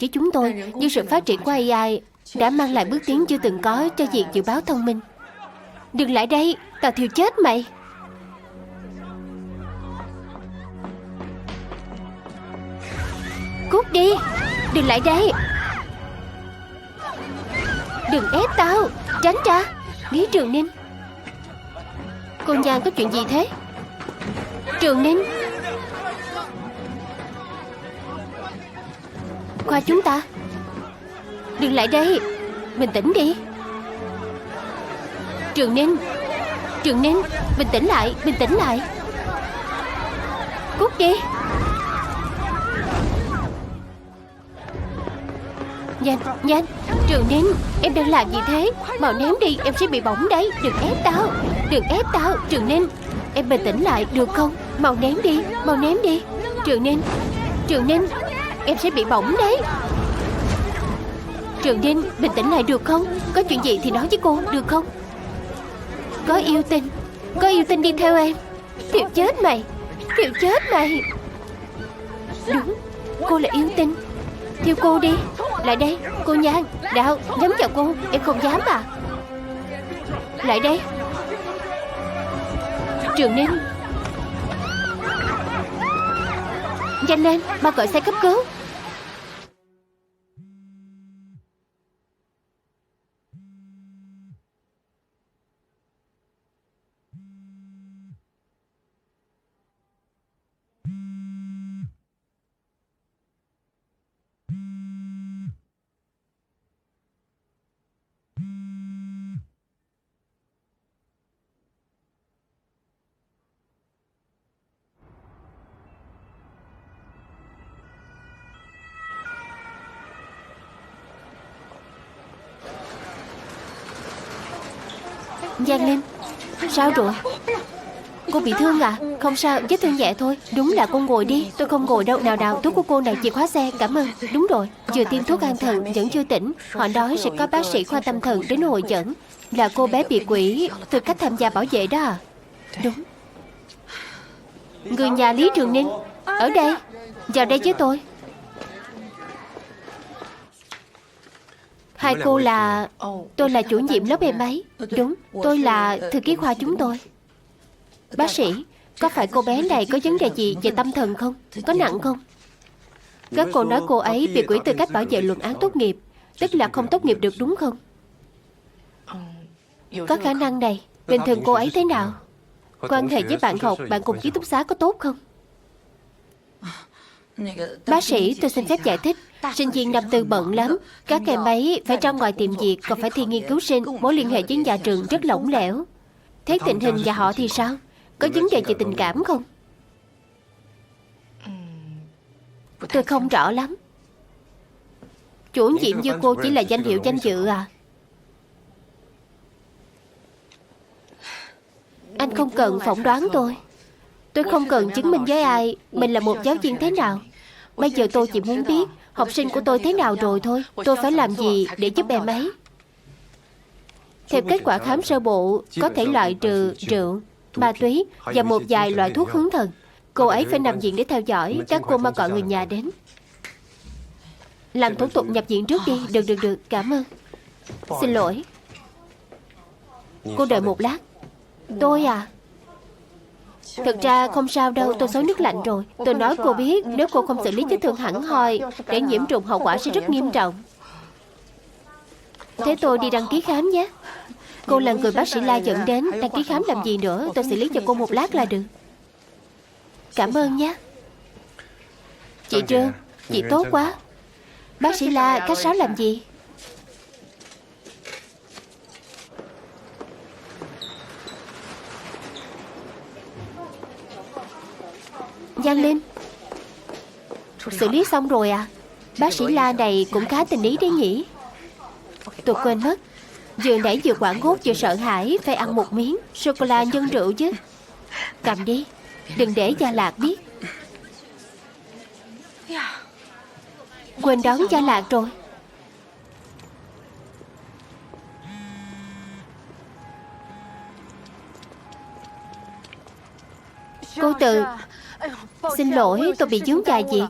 Chứ chúng tôi, nhưng sự phát triển của AI đã mang lại bước tiến chưa từng có cho việc dự báo thông minh. Đừng lại đây, tao thiêu chết mày. Cút đi, đừng lại đây. Đừng ép tao, tránh ra. Lý Trường Ninh. Cô Nhan có chuyện gì thế? Trường Ninh. Khoa chúng ta. Đừng lại đây. Bình tĩnh đi. Trường Ninh. Trường Ninh, bình tĩnh lại, bình tĩnh lại. Cút đi. Nhanh, nhanh. Trường Ninh, em đang làm gì thế? Mau ném đi, em sẽ bị bỏng đấy. Đừng ép tao, đừng ép tao. Trường Ninh, em bình tĩnh lại được không? Mau ném đi, mau ném đi. Trường Ninh, Trường Ninh, em sẽ bị bỏng đấy. Trường Ninh, bình tĩnh lại được không? Có chuyện gì thì nói với cô, được không? Có yêu tinh đi theo em. Thiệu chết mày, thiệu chết mày. Đúng, cô là yêu tinh. Thiêu cô đi. Lại đây, cô Nhan. Đào, nhắm vào cô. Em không dám à? Lại đây. Trường Ninh, nhanh lên, ba gọi xe cấp cứu. Giang Linh, sao rồi? Cô bị thương à? Không sao, vết thương nhẹ thôi. Đúng là cô ngồi đi. Tôi không ngồi đâu. Nào nào, thuốc của cô này, chìa khóa xe. Cảm ơn. Đúng rồi, vừa tiêm thuốc an thần, vẫn chưa tỉnh. Họ nói sẽ có bác sĩ khoa tâm thần đến hội chẩn. Là cô bé bị quỷ, tư cách tham gia bảo vệ đó à? Đúng. Người nhà Lý Trường Ninh ở đây. Vào đây với tôi. Hai cô là... Tôi là chủ nhiệm lớp em ấy. Đúng, tôi là thư ký khoa chúng tôi. Bác sĩ, có phải cô bé này có vấn đề gì về tâm thần không? Có nặng không? Các cô nói cô ấy bị quỷ tư cách bảo vệ luận án tốt nghiệp, tức là không tốt nghiệp được đúng không? Có khả năng này. Bình thường cô ấy thế nào? Quan hệ với bạn học, bạn cùng ký túc xá có tốt không? Bác sĩ, tôi xin phép giải thích. Sinh viên năm tư bận lắm. Các em ấy phải ra ngoài tìm việc, còn phải thi nghiên cứu sinh. Mối liên hệ với nhà trường rất lỏng lẻo. Thế tình hình nhà họ thì sao? Có vấn đề về tình cảm không? Tôi không rõ lắm. Chủ nhiệm như cô chỉ là danh hiệu danh dự à? Anh không cần phỏng đoán tôi. Tôi không cần chứng minh với ai mình là một giáo viên thế nào. Bây giờ tôi chỉ muốn biết học sinh của tôi thế nào rồi thôi. Tôi phải làm gì để giúp em ấy? Theo kết quả khám sơ bộ, có thể loại trừ rượu, ma túy và một vài loại thuốc hướng thần. Cô ấy phải nằm viện để theo dõi. Các cô mau gọi người nhà đến. Làm thủ tục nhập viện trước đi. Được, cảm ơn. Xin lỗi. Cô đợi một lát. Tôi à? Thực ra không sao đâu, tôi xối nước lạnh rồi. Tôi nói cô biết, nếu cô không xử lý vết thương hẳn hoi, để nhiễm trùng hậu quả sẽ rất nghiêm trọng. Thế tôi đi đăng ký khám nhé. Cô là người bác sĩ La dẫn đến. Đăng ký khám làm gì nữa? Tôi xử lý cho cô một lát là được. Cảm ơn nhé. Chị Trương, chị tốt quá. Bác sĩ La, khách sáo làm gì? Giang Linh, xử lý xong rồi à? Bác sĩ La này cũng khá tình ý đấy nhỉ? Tôi quên mất. Vừa nãy vừa quảng hốt vừa sợ hãi. Phải ăn một miếng sô-cô-la nhân rượu chứ. Cầm đi. Đừng để Gia Lạc biết. Quên đón Gia Lạc rồi. Cô Từ, xin lỗi, tôi bị vướng vài việc.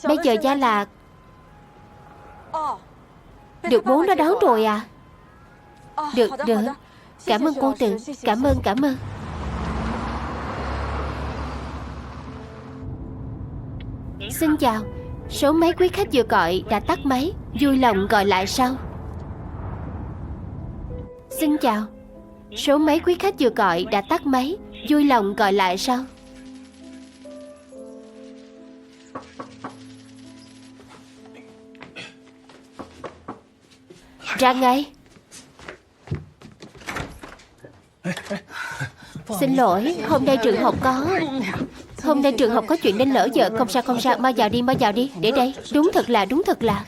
Bây giờ Gia Lạc Được bố nó đón rồi à? Được, được. Cảm ơn cô Từ. Cảm ơn, cảm ơn. Xin chào. Số máy quý khách vừa gọi đã tắt máy. Vui lòng gọi lại sau. Xin chào. Số máy quý khách vừa gọi đã tắt máy. Vui lòng gọi lại sau. Ra ngay. Xin lỗi, hôm nay trường học có chuyện nên lỡ giờ. Không sao, mau vào đi, để đây. Đúng thật là.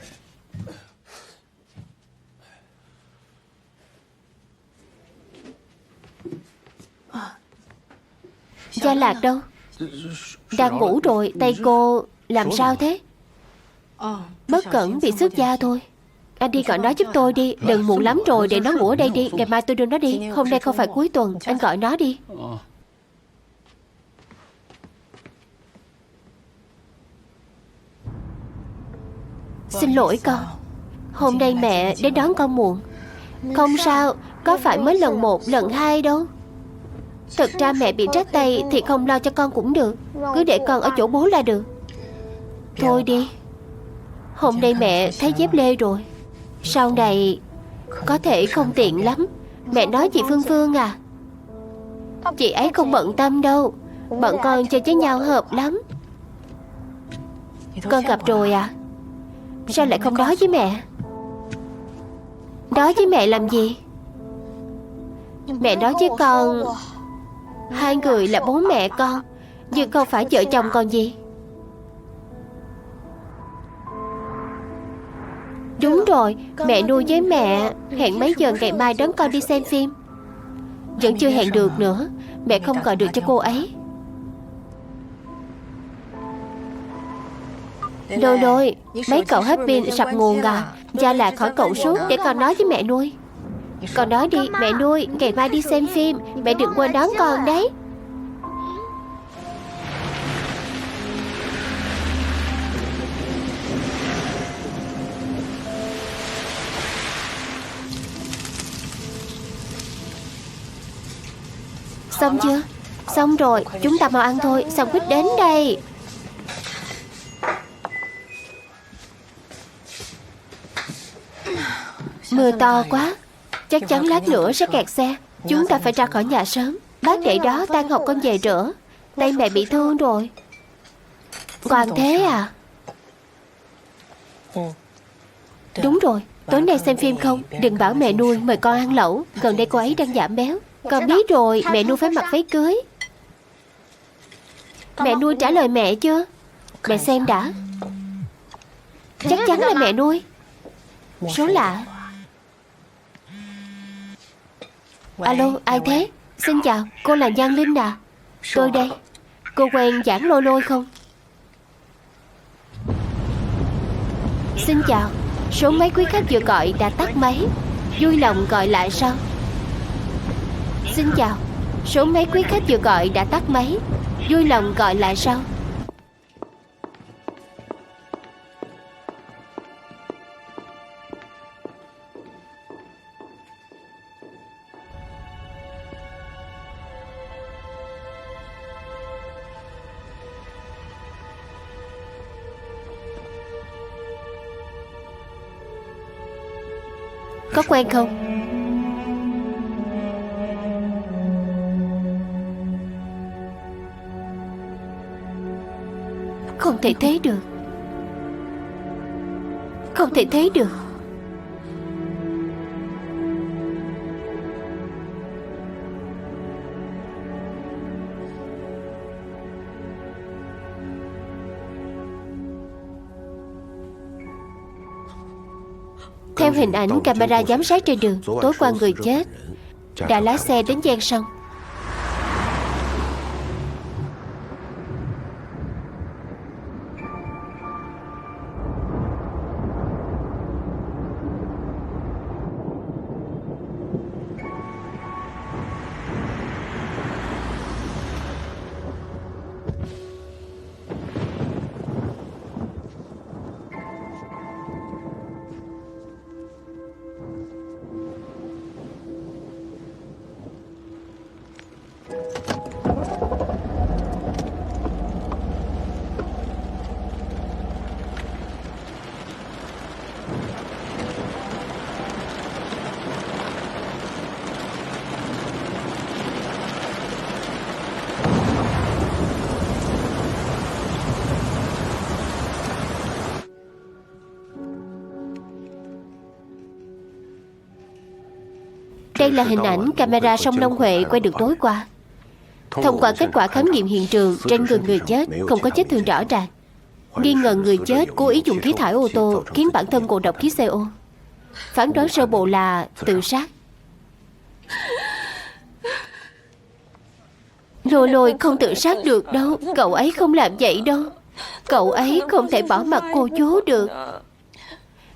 Gia Lạc đâu? Đang ngủ rồi. Tay cô làm sao thế? Bất cẩn bị xước da thôi. Anh đi gọi nó giúp tôi đi. Đừng muộn lắm rồi, để nó ngủ ở đây đi. Ngày mai tôi đưa nó đi. Hôm nay không phải cuối tuần. Anh gọi nó đi. Xin lỗi con. Hôm nay mẹ đến đón con muộn. Không sao, có phải mới lần 1, lần 2 đâu. Thật ra mẹ bị rách tay thì không lo cho con cũng được. Cứ để con ở chỗ bố là được. Thôi đi. Hôm nay mẹ thấy dép lê rồi. Sau này có thể không tiện lắm. Mẹ nói chị Phương Phương à? Chị ấy không bận tâm đâu. Bọn con chơi với nhau hợp lắm. Con gặp rồi à? Sao lại không nói với mẹ? Nói với mẹ làm gì? Mẹ nói với con, hai người là bố mẹ con, nhưng không phải vợ chồng còn gì. Đúng rồi, mẹ nuôi với mẹ hẹn mấy giờ ngày mai đón con đi xem phim. Vẫn chưa hẹn được nữa. Mẹ không gọi được cho cô ấy. Lôi Lôi, mấy cậu hết pin sập nguồn à? Gia Lạc khỏi cậu suốt để con nói với mẹ nuôi. Con nói đi, mẹ nuôi, ngày mai đi xem phim. Mẹ đừng quên đón con đấy. Xong chưa? Xong rồi, chúng ta mau ăn thôi. Xong quýt đến đây. Mưa to quá, chắc chắn lát nữa sẽ kẹt xe. Chúng ta phải ra khỏi nhà sớm. Bác để đó tan học con về rửa. Tay mẹ bị thương rồi. Còn thế à? Đúng rồi, tối nay xem phim không? Đừng bảo mẹ nuôi mời con ăn lẩu. Gần đây cô ấy đang giảm béo. Con biết rồi, mẹ nuôi phải mặc váy cưới. Mẹ nuôi trả lời mẹ chưa? Mẹ xem đã. Chắc chắn là mẹ nuôi. Số lạ. Alo, ai thế? Xin chào, cô là Giang Linh à? Tôi đây. Cô quen Giảng Lôi Lôi không? Xin chào. Số máy quý khách vừa gọi đã tắt máy. Vui lòng gọi lại sau. Xin chào. Số máy quý khách vừa gọi đã tắt máy. Vui lòng gọi lại sau. Có quen không? Không thể thế được. Không thể thế được. Theo hình ảnh camera giám sát trên đường, tối qua người chết đã lái xe đến ven sông. Đây là hình ảnh camera sông Long Huệ quay được tối qua. Thông qua kết quả khám nghiệm hiện trường, trên người chết không có vết thương rõ ràng. Nghi ngờ người chết cố ý dùng khí thải ô tô khiến bản thân ngộ độc khí CO. Phán đoán sơ bộ là tự sát. Lôi Lôi không tự sát được đâu. Cậu ấy không làm vậy đâu. Cậu ấy không thể bỏ mặc cô chú được.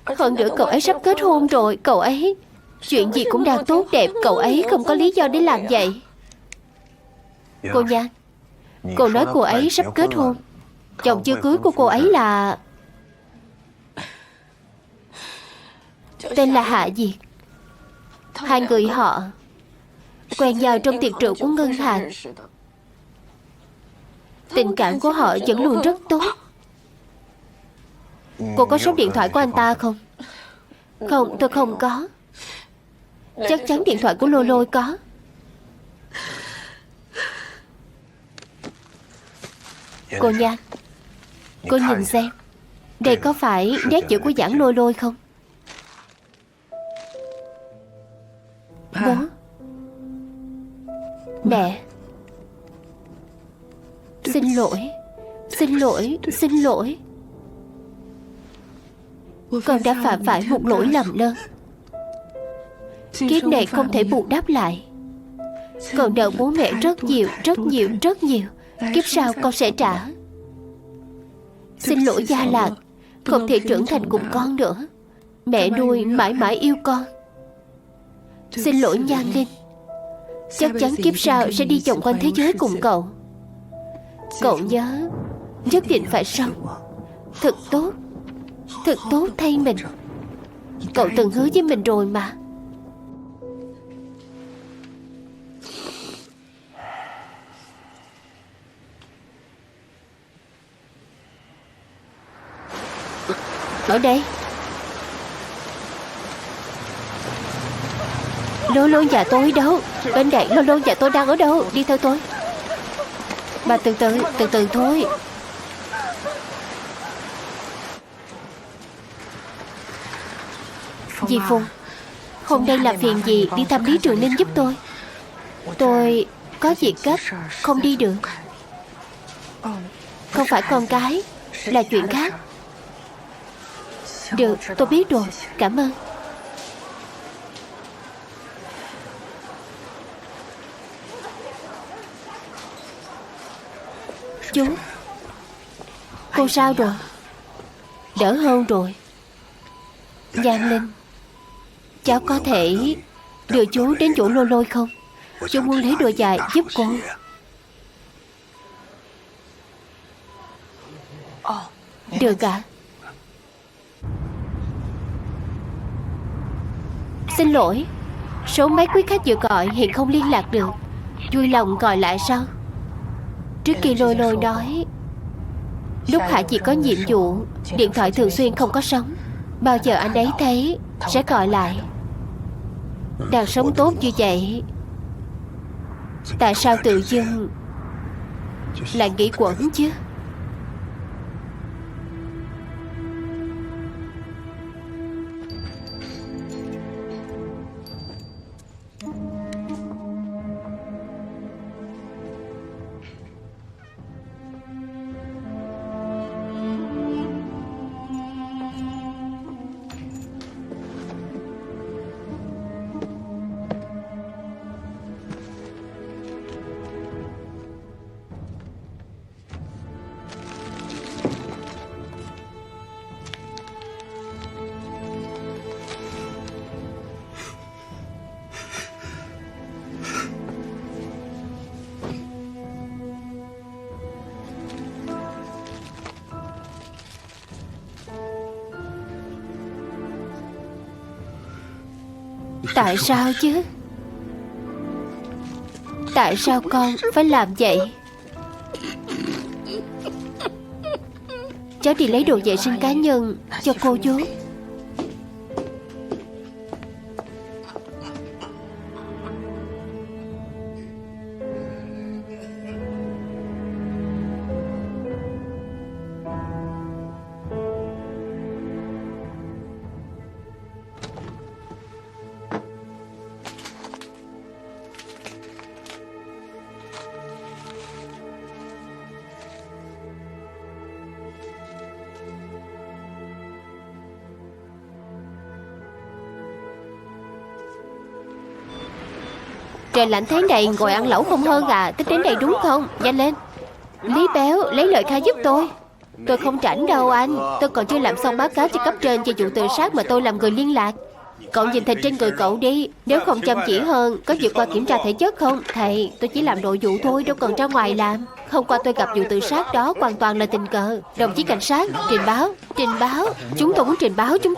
Hơn nữa cậu ấy sắp kết hôn rồi. Cậu ấy chuyện gì cũng đang tốt đẹp. Cậu ấy không có lý do để làm vậy. Cô Nhan, cô nói cô ấy sắp kết hôn. Chồng chưa cưới của cô ấy là tên là Hạ Diệt. Hai người họ quen nhau trong tiệc rượu của ngân hàng. Tình cảm của họ vẫn luôn rất tốt. Cô có số điện thoại của anh ta không? Không, tôi không có. Chắc chắn điện thoại của Lôi Lôi có. Cô Nhan, cô nhìn xem, đây có phải nét chữ của Giảng Lôi Lôi không? Bố, mẹ, xin lỗi, xin lỗi, xin lỗi. Con đã phạm phải một lỗi lầm lớn. Kiếp này không thể bù đắp lại. Con nợ bố mẹ rất nhiều, rất nhiều, rất nhiều. Kiếp sau con sẽ trả. Xin lỗi Gia Lạc, không thể trưởng thành cùng con nữa. Mẹ nuôi mãi mãi yêu con. Xin lỗi Nhan Linh, chắc chắn kiếp sau sẽ đi vòng quanh thế giới cùng cậu. Cậu nhớ, nhất định phải sống thật tốt, thật tốt thay mình. Cậu từng hứa với mình rồi mà. Ở đây. Lôi Lôi nhà tôi đâu? Bên đây, Lôi Lôi nhà tôi đang ở đâu? Đi theo tôi. Bà từ từ thôi. Dì Phùng, hôm nay là phiền gì đi thăm Lý Trường Ninh giúp tôi. Tôi có việc gấp, không đi được. Không phải con cái, là chuyện khác. Được, tôi biết rồi, cảm ơn. Chú, cô sao rồi? Đỡ hơn rồi. Giang Linh, cháu có thể đưa chú đến chỗ Lôi Lôi không? Chú muốn lấy đôi giày giúp cô. Được ạ. Xin lỗi, số máy quý khách vừa gọi hiện không liên lạc được. Vui lòng gọi lại sau. Trước khi Lôi Lôi nói, lúc Hạ chỉ có nhiệm vụ, điện thoại thường xuyên không có sóng. Bao giờ anh ấy thấy sẽ gọi lại. Đang sống tốt như vậy, tại sao tự dưng lại nghĩ quẩn chứ? Tại sao chứ? Tại sao con phải làm vậy? Cháu đi lấy đồ vệ sinh cá nhân cho cô chú. Trời lạnh thế này ngồi ăn lẩu không hơn à? Thích đến đây đúng không? Nhanh lên. Lý Béo, lấy lời khai giúp tôi. Tôi không rảnh đâu anh. Tôi còn chưa làm xong báo cáo cho cấp trên cho vụ tự sát mà tôi làm người liên lạc. Cậu nhìn thịt trên người cậu đi. Nếu không chăm chỉ hơn, có vượt qua kiểm tra thể chất không? Thầy, tôi chỉ làm nội vụ thôi, đâu cần ra ngoài làm. Hôm qua tôi gặp vụ tự sát đó hoàn toàn là tình cờ. Đồng chí cảnh sát, trình báo. Trình báo. Chúng tôi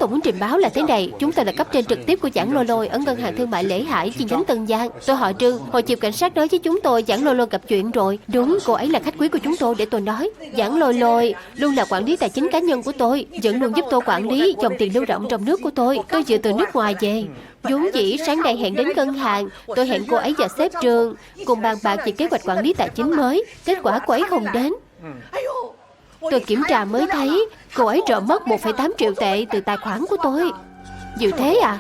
muốn trình báo là thế này. Chúng tôi là cấp trên trực tiếp của Giảng Lôi Lôi ở ngân hàng thương mại Lễ Hải, chi nhánh Tân Giang. Tôi họ Trương, hồi chiều cảnh sát nói với chúng tôi Giảng Lôi Lôi gặp chuyện rồi. Đúng, cô ấy là khách quý của chúng tôi để tôi nói. Giảng Lôi Lôi luôn là quản lý tài chính cá nhân của tôi, vẫn luôn giúp tôi quản lý dòng tiền lưu động trong nước của tôi. Tôi vừa từ nước ngoài về. Vốn dĩ sáng nay hẹn đến ngân hàng, tôi hẹn cô ấy và sếp Trương cùng bàn bạc về kế hoạch quản lý tài chính mới. Kết quả cô ấy không đến. Tôi kiểm tra mới thấy cô ấy trộm mất 1,8 triệu tệ từ tài khoản của tôi. Nhiều thế à?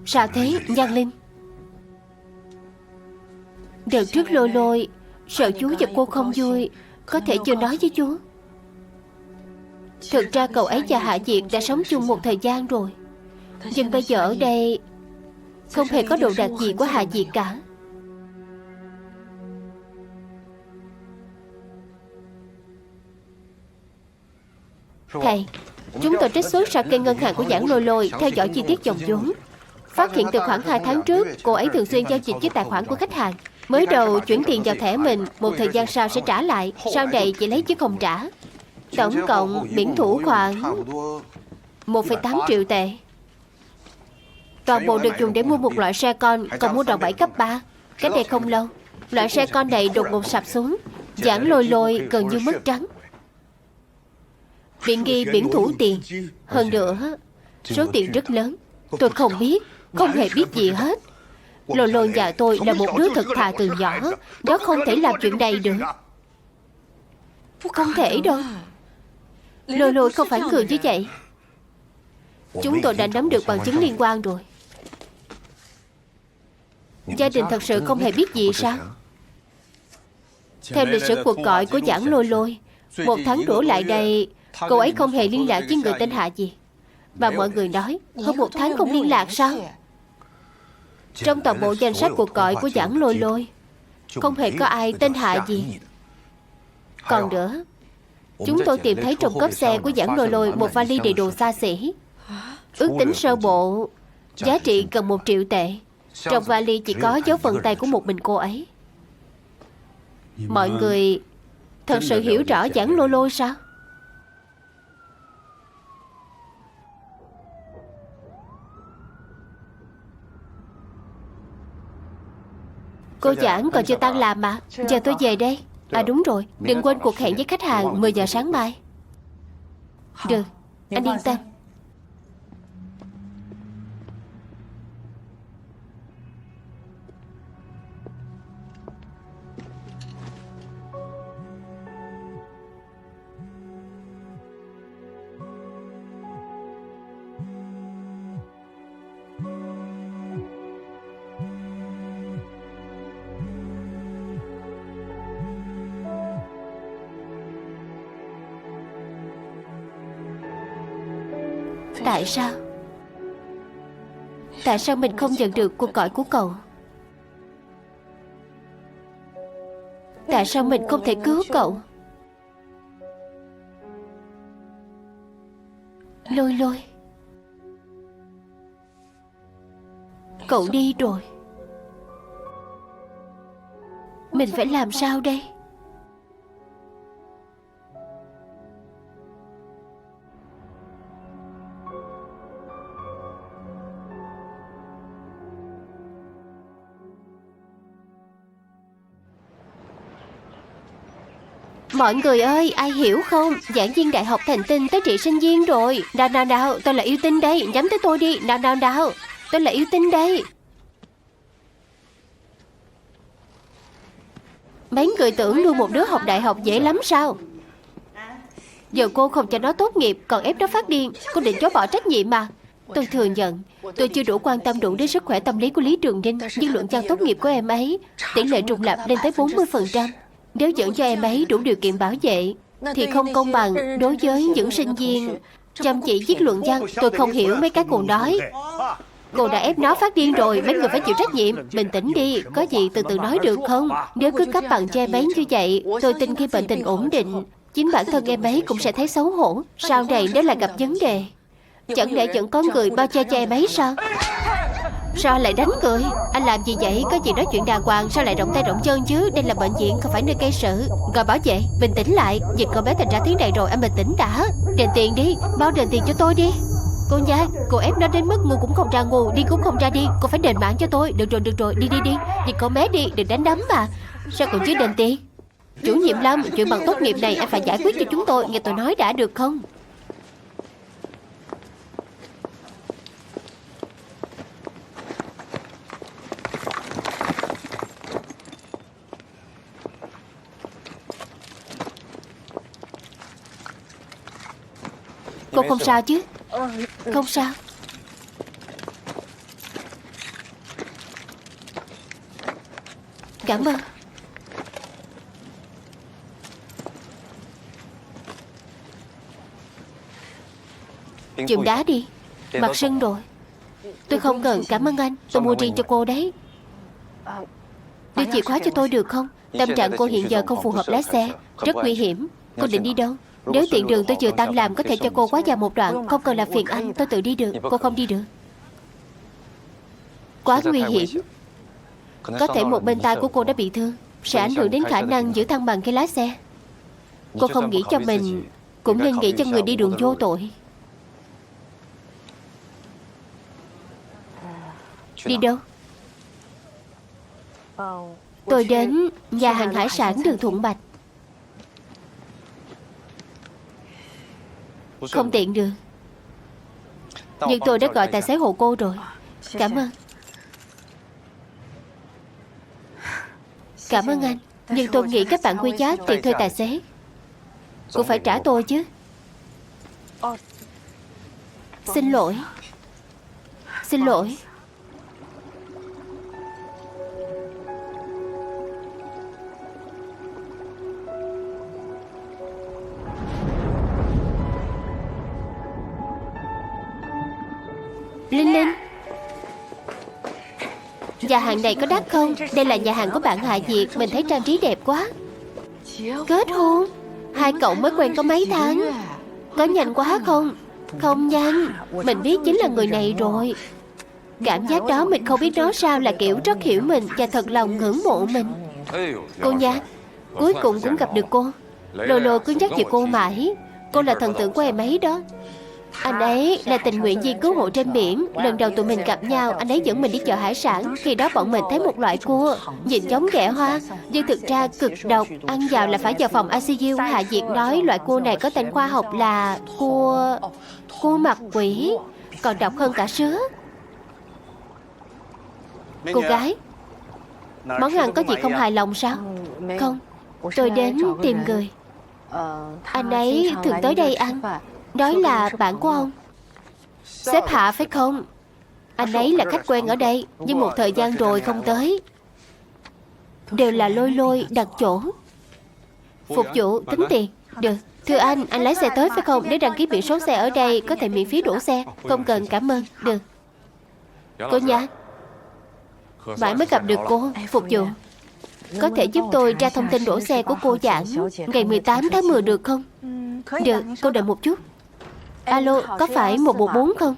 Sao thế, Giang Linh? Đợt trước Lôi Lôi sợ chú và cô không vui, có thể chưa nói với chú. Thực ra cậu ấy và Hạ Diệt đã sống chung một thời gian rồi. Nhưng bây giờ ở đây không hề có đồ đạc gì của Hạ Diệt cả. Thầy, chúng tôi trích xuất ra kênh ngân hàng của Giảng Lôi Lôi, theo dõi chi tiết dòng vốn. Phát hiện từ khoảng 2 tháng trước, cô ấy thường xuyên giao dịch với tài khoản của khách hàng. Mới đầu chuyển tiền vào thẻ mình, một thời gian sau sẽ trả lại. Sau này chỉ lấy chứ không trả. Tổng cộng biển thủ khoảng 1,8 triệu tệ. Toàn bộ được dùng để mua một loại xe con, còn mua đòn bẩy cấp 3. Cách đây không lâu, loại xe con này đột ngột sập xuống. Giảng Lôi Lôi gần như mất trắng. Bị nghi biển thủ tiền. Hơn nữa, số tiền rất lớn. Tôi không biết, không hề biết gì hết. Lôi Lôi nhà tôi là một đứa thật thà từ nhỏ. Nó không thể làm chuyện này được. Không thể đâu. Lôi Lôi không phải người như vậy. Chúng tôi đã nắm được bằng chứng liên quan rồi. Gia đình thật sự không hề biết gì sao? Theo lịch sử cuộc gọi của Giảng Lôi Lôi, 1 tháng đổ lại đây, cô ấy không hề liên lạc với người tên Hạ gì. Và mọi người nói, hơn 1 tháng không liên lạc sao? Trong toàn bộ danh sách cuộc gọi của Giảng Lôi Lôi, không hề có ai tên Hạ gì. Còn nữa, chúng tôi tìm thấy trong cốp xe của Giảng Lôi Lôi một vali đầy đồ xa xỉ. Ước tính sơ bộ, giá trị gần 1 triệu tệ. Trong vali chỉ có dấu vân tay của một mình cô ấy. Mọi người thật sự hiểu rõ Giảng Lôi Lôi sao? Cô Giảng còn chưa tan làm mà. Giờ tôi về đây. À đúng rồi, đừng quên cuộc hẹn với khách hàng 10 giờ sáng mai. Được, anh yên tâm. Tại sao? Tại sao mình không nhận được cuộc gọi của cậu? Tại sao mình không thể cứu cậu? Lôi Lôi, cậu đi rồi. Mình phải làm sao đây? Mọi người ơi, ai hiểu không? Giảng viên đại học Thành Tinh tới trị sinh viên rồi. Nào, tôi là Yêu Tinh đây. Nhắm tới tôi đi. Nào, tôi là Yêu Tinh đây. Mấy người tưởng nuôi một đứa học đại học dễ lắm sao? Giờ cô không cho nó tốt nghiệp, còn ép nó phát điên. Cô định chối bỏ trách nhiệm mà. Tôi thừa nhận tôi chưa đủ quan tâm đủ đến sức khỏe tâm lý của Lý Trường Ninh, nhưng luận văn tốt nghiệp của em ấy tỷ lệ trùng lặp lên tới 40%. Nếu dẫn cho em ấy đủ điều kiện bảo vệ thì không công bằng đối với những sinh viên chăm chỉ viết luận văn. Tôi không hiểu mấy cái cô nói. Cô đã ép nó phát điên rồi, mấy người phải chịu trách nhiệm. Bình tĩnh đi, có gì từ từ nói được không? Nếu cứ cấp bằng cho em ấy như vậy, tôi tin khi bệnh tình ổn định, chính bản thân em ấy cũng sẽ thấy xấu hổ. Sau này nếu lại gặp vấn đề, chẳng lẽ vẫn có người bao che cho em ấy sao? Sao lại đánh người? Anh làm gì vậy? Có gì nói chuyện đàng hoàng, sao lại động tay động chân chứ? Đây là bệnh viện, không phải nơi gây sự. Gọi bảo vệ, bình tĩnh lại. Việc con bé thành ra thế này rồi, anh bình tĩnh đã. Đền tiền đi, bao đền tiền cho tôi đi. Cô nha, cô ép nó đến mức ngu cũng không ra ngu, đi cũng không ra đi. Cô phải đền mạng cho tôi. Được rồi, đi. Đi con bé đi, đừng đánh đấm mà. Sao còn chưa đền tiền? Chủ nhiệm Lâm, chuyện bằng tốt nghiệp này anh phải giải quyết cho chúng tôi. Nghe tôi nói đã được không? Cô không sao chứ? Không sao. Cảm ơn. Chùm đá đi. Mặt sưng rồi. Tôi không cần, cảm ơn anh. Tôi mua riêng cho cô đấy. Đưa chìa khóa cho tôi được không? Tâm trạng cô hiện giờ không phù hợp lái xe, rất nguy hiểm. Cô định đi đâu? Nếu tiện đường tôi vừa tan làm có thể cho cô quá dài một đoạn. Không cần làm phiền anh, tôi tự đi được. Cô không đi được. Quá nguy hiểm. Có thể một bên tai của cô đã bị thương, sẽ ảnh hưởng đến khả năng giữ thăng bằng khi lái xe. Cô không nghĩ cho mình, cũng nên nghĩ cho người đi đường vô tội. Đi đâu? Tôi đến nhà hàng hải sản đường Thuận Bạch. Không tiện được, nhưng tôi đã gọi tài xế hộ cô rồi. Cảm ơn. Cảm ơn anh. Nhưng tôi nghĩ các bạn quy giá tiền thuê tài xế cũng phải trả tôi chứ. Xin lỗi. Xin lỗi. Linh Linh, nhà hàng này có đắt không? Đây là nhà hàng của bạn Hạ Diệt. Mình thấy trang trí đẹp quá. Kết hôn? Hai cậu mới quen có mấy tháng. Có nhanh quá không? Không nhanh. Mình biết chính là người này rồi. Cảm giác đó mình không biết nói sao là kiểu rất hiểu mình và thật lòng ngưỡng mộ mình. Cô nha, cuối cùng cũng gặp được cô. Lô lô cứ nhắc về cô mãi. Cô là thần tượng của em ấy đó. Anh ấy là tình nguyện viên cứu hộ trên biển. Lần đầu tụi mình gặp nhau, anh ấy dẫn mình đi chợ hải sản. Khi đó bọn mình thấy một loại cua nhìn giống ghẹ hoa, nhưng thực ra cực độc. Ăn vào là phải vào phòng ICU. Hạ Diệt nói loại cua này có tên khoa học là cua mặt quỷ, còn độc hơn cả sứa. Cô gái, món ăn có gì không hài lòng sao? Không, tôi đến tìm người. Anh ấy thường tới đây ăn. Nói là bạn của ông. Sếp Hạ phải không? Anh ấy là khách quen ở đây, nhưng một thời gian rồi không tới. Đều là lôi lôi đặt chỗ. Phục vụ tính tiền. Được. Thưa anh lái xe tới phải không? Nếu đăng ký biển số xe ở đây có thể miễn phí đổ xe. Không cần, cảm ơn. Được. Cô nha, mãi mới gặp được cô. Phục vụ, có thể giúp tôi tra thông tin đổ xe của cô Giảng ngày 18 tháng 10 được không? Được, cô đợi một chút. Alo, có phải 114 không?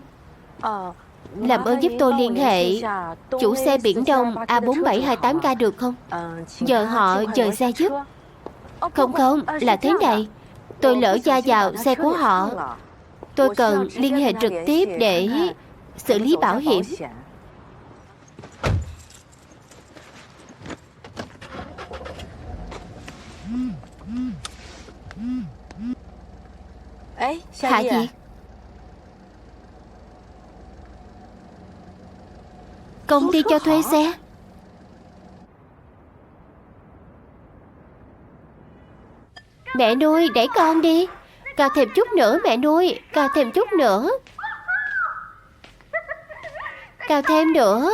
Làm ơn giúp tôi liên hệ chủ xe Biển Đông A4728K được không? Giờ họ dời xe giúp. Không, là thế này. Tôi lỡ va vào xe của họ. Tôi cần liên hệ trực tiếp để xử lý bảo hiểm. Hạ Diệt, công ty cho thuê xe. Mẹ nuôi, để con đi. Cào thêm chút nữa mẹ nuôi. Cào thêm chút nữa. Cào thêm nữa.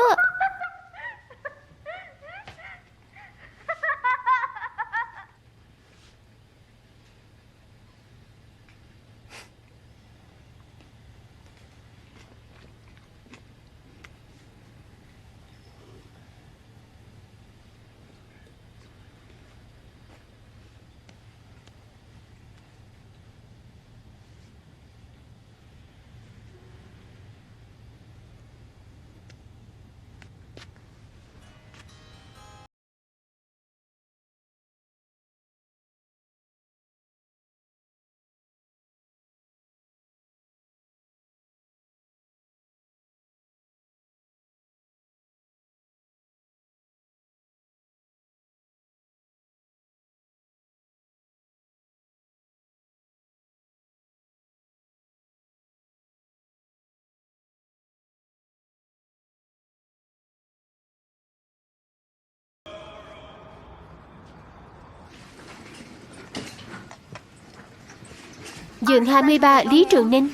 Giường 23 Lý Trường Ninh.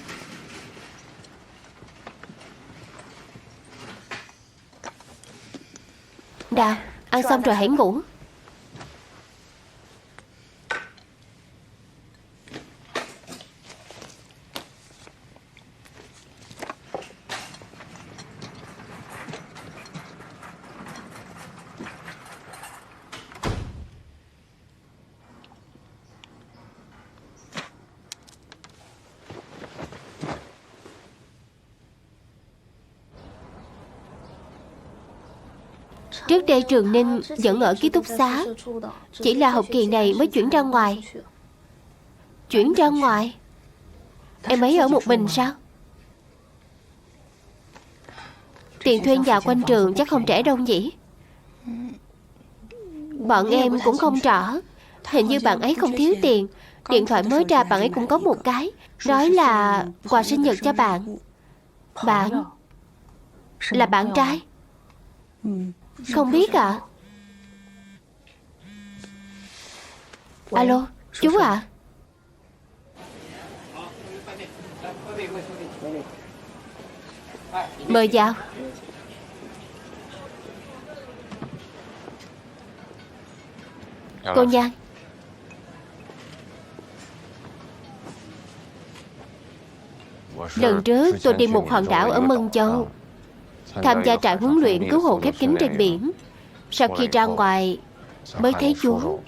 Đào, ăn xong rồi hãy ngủ. Trước đây Trường Ninh vẫn ở ký túc xá, chỉ là học kỳ này mới chuyển ra ngoài. Chuyển ra ngoài? Em ấy ở một mình sao? Tiền thuê nhà quanh trường chắc không rẻ đâu nhỉ? Bọn em cũng không rõ. Hình như bạn ấy không thiếu tiền. Điện thoại mới ra bạn ấy cũng có một cái, nói là quà sinh nhật cho bạn. Bạn? Là bạn trai? Không biết ạ. Alo, chú ạ. Mời vào. Cô Nhan. Lần trước tôi đi một hòn đảo ở Mân Châu, tham gia trại huấn luyện cứu hộ khép kín trên biển. Sau khi ra ngoài mới thấy chú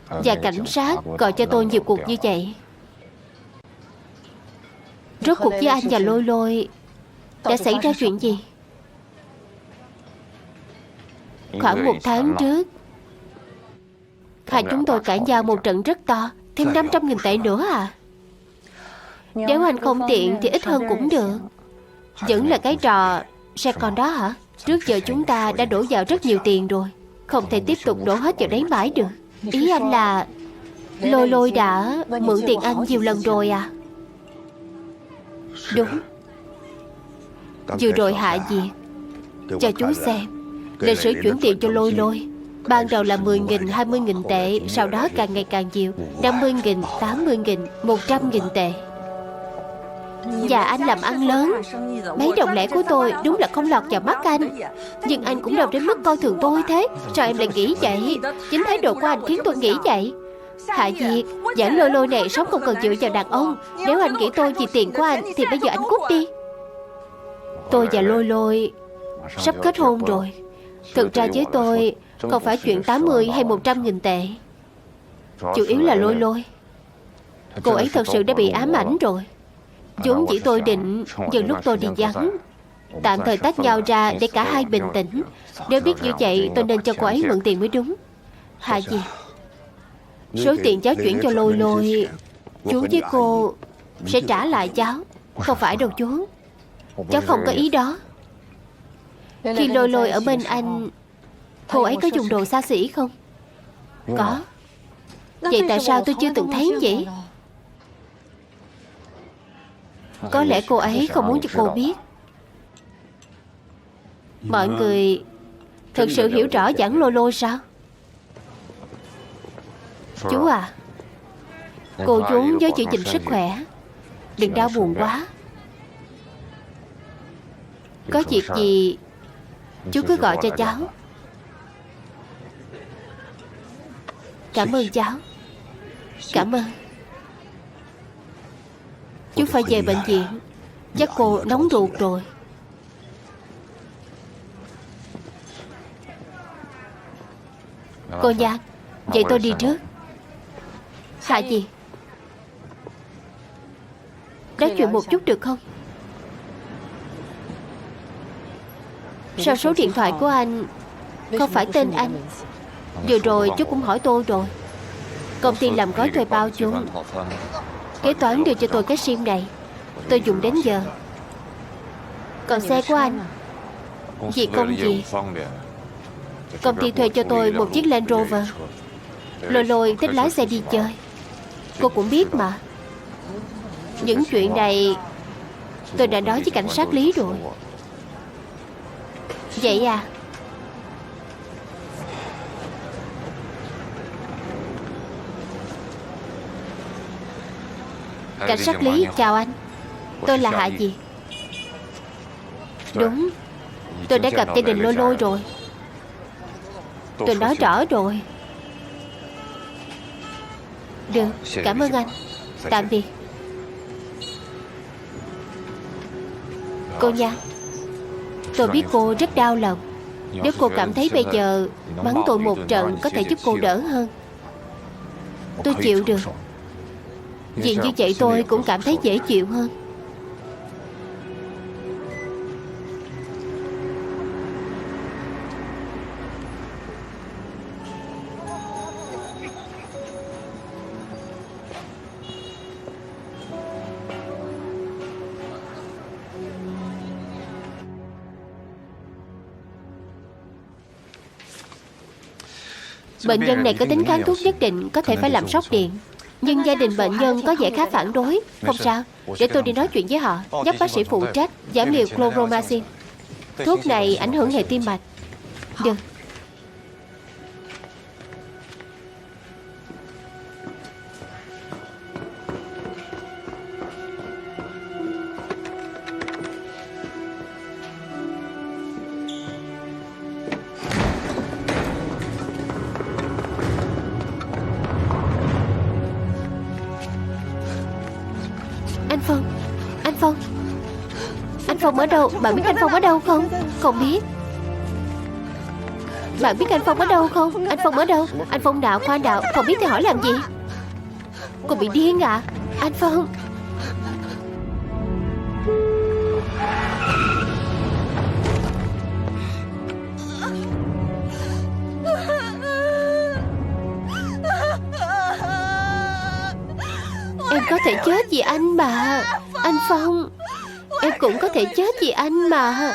và cảnh sát gọi cho tôi nhiều cuộc như vậy. Rốt cuộc với anh và Lôi Lôi đã xảy ra chuyện gì? Khoảng 1 tháng trước, hai chúng tôi cãi nhau một trận rất to, thêm 500.000 tệ nữa à? Nếu anh không tiện thì ít hơn cũng được. Vẫn là cái trò xe con đó hả? Trước giờ chúng ta đã đổ vào rất nhiều tiền rồi, không thể tiếp tục đổ hết vào đấy mãi được. Ý anh là Lôi Lôi đã mượn tiền anh nhiều lần rồi à? Đúng. Vừa rồi Hạ Diệt cho chú xem lịch sử chuyển tiền cho Lôi Lôi. Ban đầu là 10.000, 20.000 tệ, sau đó càng ngày càng nhiều, 50.000, 80.000, 100.000 tệ. Và anh làm ăn lớn. Mấy đồng lẻ của tôi đúng là không lọt vào mắt anh. Nhưng anh cũng đâu đến mức coi thường tôi thế. Sao em lại nghĩ vậy? Chính thái độ của anh khiến tôi nghĩ vậy. Hạ Diệt, giảng Lôi Lôi này sống không cần dựa vào đàn ông. Nếu anh nghĩ tôi vì tiền của anh thì bây giờ anh cút đi. Tôi và Lôi Lôi sắp kết hôn rồi. Thực ra với tôi không phải chuyện 80 hay 100.000 tệ. Chủ yếu là Lôi Lôi. Cô ấy thật sự đã bị ám ảnh rồi. Vốn chỉ tôi định dừng lúc tôi đi vắng, tạm thời tách nhau ra để cả hai bình tĩnh. Nếu biết như vậy tôi nên cho cô ấy mượn tiền mới đúng. Hạ Diệt, số tiền cháu chuyển cho Lôi Lôi, chú với cô sẽ trả lại cháu. Không phải đâu chú, cháu không có ý đó. Khi Lôi Lôi ở bên anh, cô ấy có dùng đồ xa xỉ không? Có. Vậy tại sao tôi chưa từng thấy vậy? Có lẽ cô ấy không muốn cho cô biết. Mọi người thực sự hiểu rõ giảng Lôi Lôi sao? Chú à, Cô vốn với giữ gìn sức khỏe, đừng đau buồn quá. Có việc gì chú cứ gọi cho cháu. Cảm ơn cháu. Cảm ơn. Chú phải về bệnh viện. Chắc cô nóng ruột rồi. Cô Nhan, vậy tôi đi trước. Hả gì? Nói chuyện một chút được không? Sao số điện thoại của anh không phải tên anh? Vừa rồi chú cũng hỏi tôi rồi. Công ty làm gói thuê bao chú. Kế toán đưa cho tôi cái sim này. Tôi dùng đến giờ. Còn xe của anh, vì công gì? Công ty thuê cho tôi một chiếc Land Rover. Lôi Lôi thích lái xe đi chơi. Cô cũng biết mà. Những chuyện này tôi đã nói với cảnh sát Lý rồi. Vậy à? Cảnh sát Lý, chào anh. Tôi là Hạ Gì. Đúng, tôi đã gặp gia đình Lôi Lôi rồi. Tôi nói rõ rồi. Được, cảm ơn anh. Tạm biệt. Cô Nhan, tôi biết cô rất đau lòng. Nếu cô cảm thấy bây giờ mắng tôi một trận có thể giúp cô đỡ hơn, tôi chịu được. Vì như vậy tôi cũng cảm thấy dễ chịu hơn. Bệnh nhân này có tính kháng thuốc nhất định, có thể phải làm sốc điện. Nhưng gia đình bệnh nhân có vẻ khá phản đối. Không sao, để tôi đi nói chuyện với họ. Nhắc bác sĩ phụ trách giảm liều chloromazine. Thuốc này ảnh hưởng hệ tim mạch. Được. Anh Phong. Anh Phong. Anh Phong ở đâu? Bạn biết anh Phong ở đâu không? Không biết. Bạn biết anh Phong ở đâu không? Anh Phong ở đâu? Anh Phong nào? Khoan đạo. Không biết thì hỏi làm gì? Cô bị điên à? Anh Phong. Em có thể chết vì anh mà. Anh Phong. Em cũng có thể chết vì anh mà.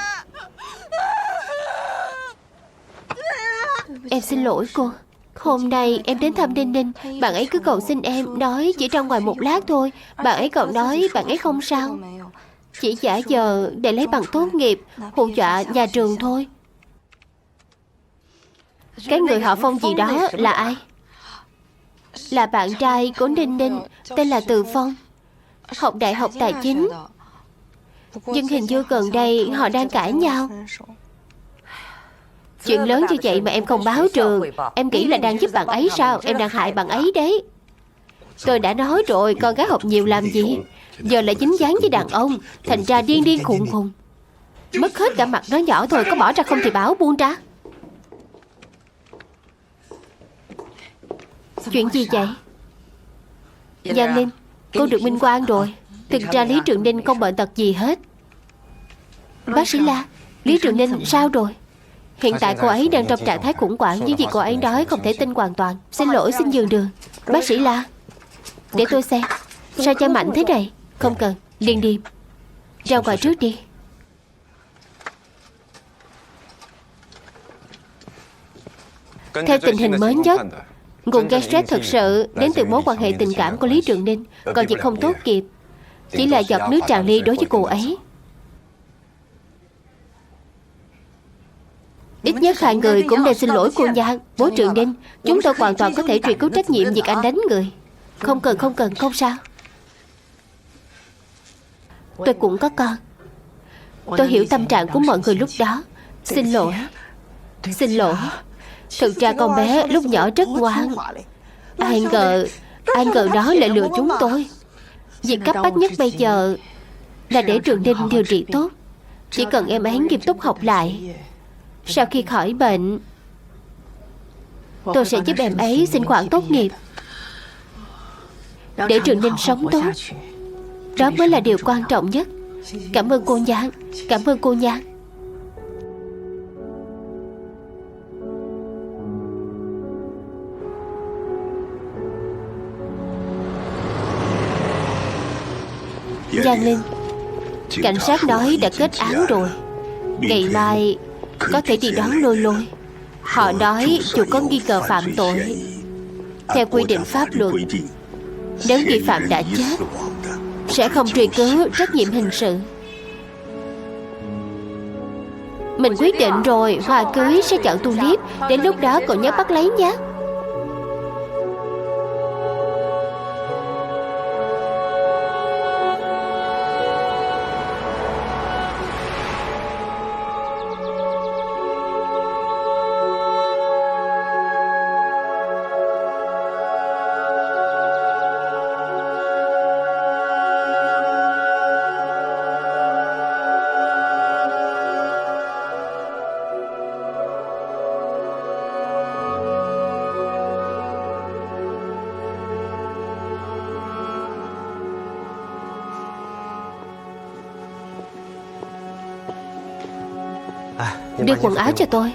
Em xin lỗi cô. Hôm nay em đến thăm Ninh Ninh. Bạn ấy cứ cầu xin em, nói chỉ ra ngoài một lát thôi. Bạn ấy còn nói bạn ấy không sao, chỉ giả vờ để lấy bằng tốt nghiệp, hù dọa nhà trường thôi. Cái người họ Phong gì đó là ai? Là bạn trai của Ninh Ninh, tên là Từ Phong, học đại học tài chính. Nhưng hình như gần đây họ đang cãi nhau. Chuyện lớn như vậy mà em không báo trường. Em nghĩ là đang giúp bạn ấy sao? Em đang hại bạn ấy đấy. Tôi đã nói rồi, con gái học nhiều làm gì. Giờ lại dính dáng với đàn ông, thành ra điên điên khùng khùng. Mất hết cả mặt nó nhỏ thôi, có bỏ ra không thì bảo buông ra. Chuyện gì vậy? Giang Linh, cô được minh oan rồi. Thực ra Lý Trường Ninh không bệnh tật gì hết. Bác sĩ La, Lý Trường Ninh sao rồi? Hiện tại cô ấy đang trong trạng thái khủng hoảng. Những gì cô ấy nói không thể tin hoàn toàn. Xin lỗi, xin nhường đường. Bác sĩ La, để tôi xem. Sao cha mạnh thế này? Không cần, liền đi. Ra ngoài trước đi. Theo tình hình mới nhất, nguồn gây stress thực sự đến từ mối quan hệ tình cảm của Lý Trường Ninh. Còn việc không tốt kịp chỉ là giọt nước tràn ly đối với cô ấy. Ít nhất hai người cũng nên xin lỗi cô Nhan. Bố Trường Ninh, chúng tôi hoàn toàn có thể truy cứu trách nhiệm việc anh đánh người. Không cần, không cần, không sao. Tôi cũng có con. Tôi hiểu tâm trạng của mọi người lúc đó. Xin lỗi. Xin lỗi. Thực ra con bé lúc nhỏ rất ngoan. Ai ngờ đó lại lừa chúng tôi. Việc cấp bách nhất bây giờ là để Trường Ninh điều trị tốt. Chỉ cần em ấy nghiêm túc học lại, sau khi khỏi bệnh, tôi sẽ giúp em ấy xin khoản tốt nghiệp, để Trường Ninh sống tốt. Đó mới là điều quan trọng nhất. Cảm ơn cô Nhan. Cảm ơn cô Nhan. Giang Linh, cảnh sát nói đã kết án rồi. Ngày mai có thể đi đón Lôi Lôi. Họ nói dù có nghi ngờ phạm tội, theo quy định pháp luật, nếu nghi phạm đã chết sẽ không truy cứu trách nhiệm hình sự. Mình quyết định rồi, hoa cưới sẽ chọn tulip. Đến lúc đó cậu nhớ bắt lấy nhé. Đưa quần áo cho tôi.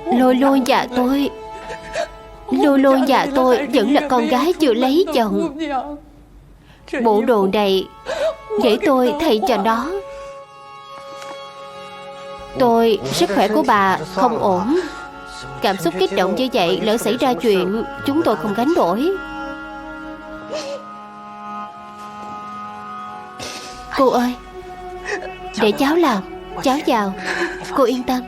Lôi Lôi nhà tôi, Lôi Lôi nhà tôi vẫn là con gái chưa lấy chồng. Bộ đồ này để tôi thay cho nó. Sức khỏe của bà không ổn. Cảm xúc kích động như vậy, lỡ xảy ra chuyện chúng tôi không gánh nổi. Cô ơi, để cháu làm. Cháu vào. Cô yên tâm.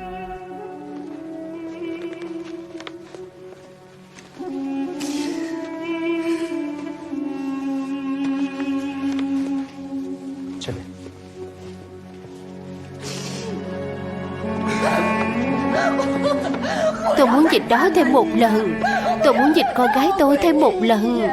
Tôi muốn dịch đó thêm một lần. Tôi muốn dịch con gái tôi thêm một lần.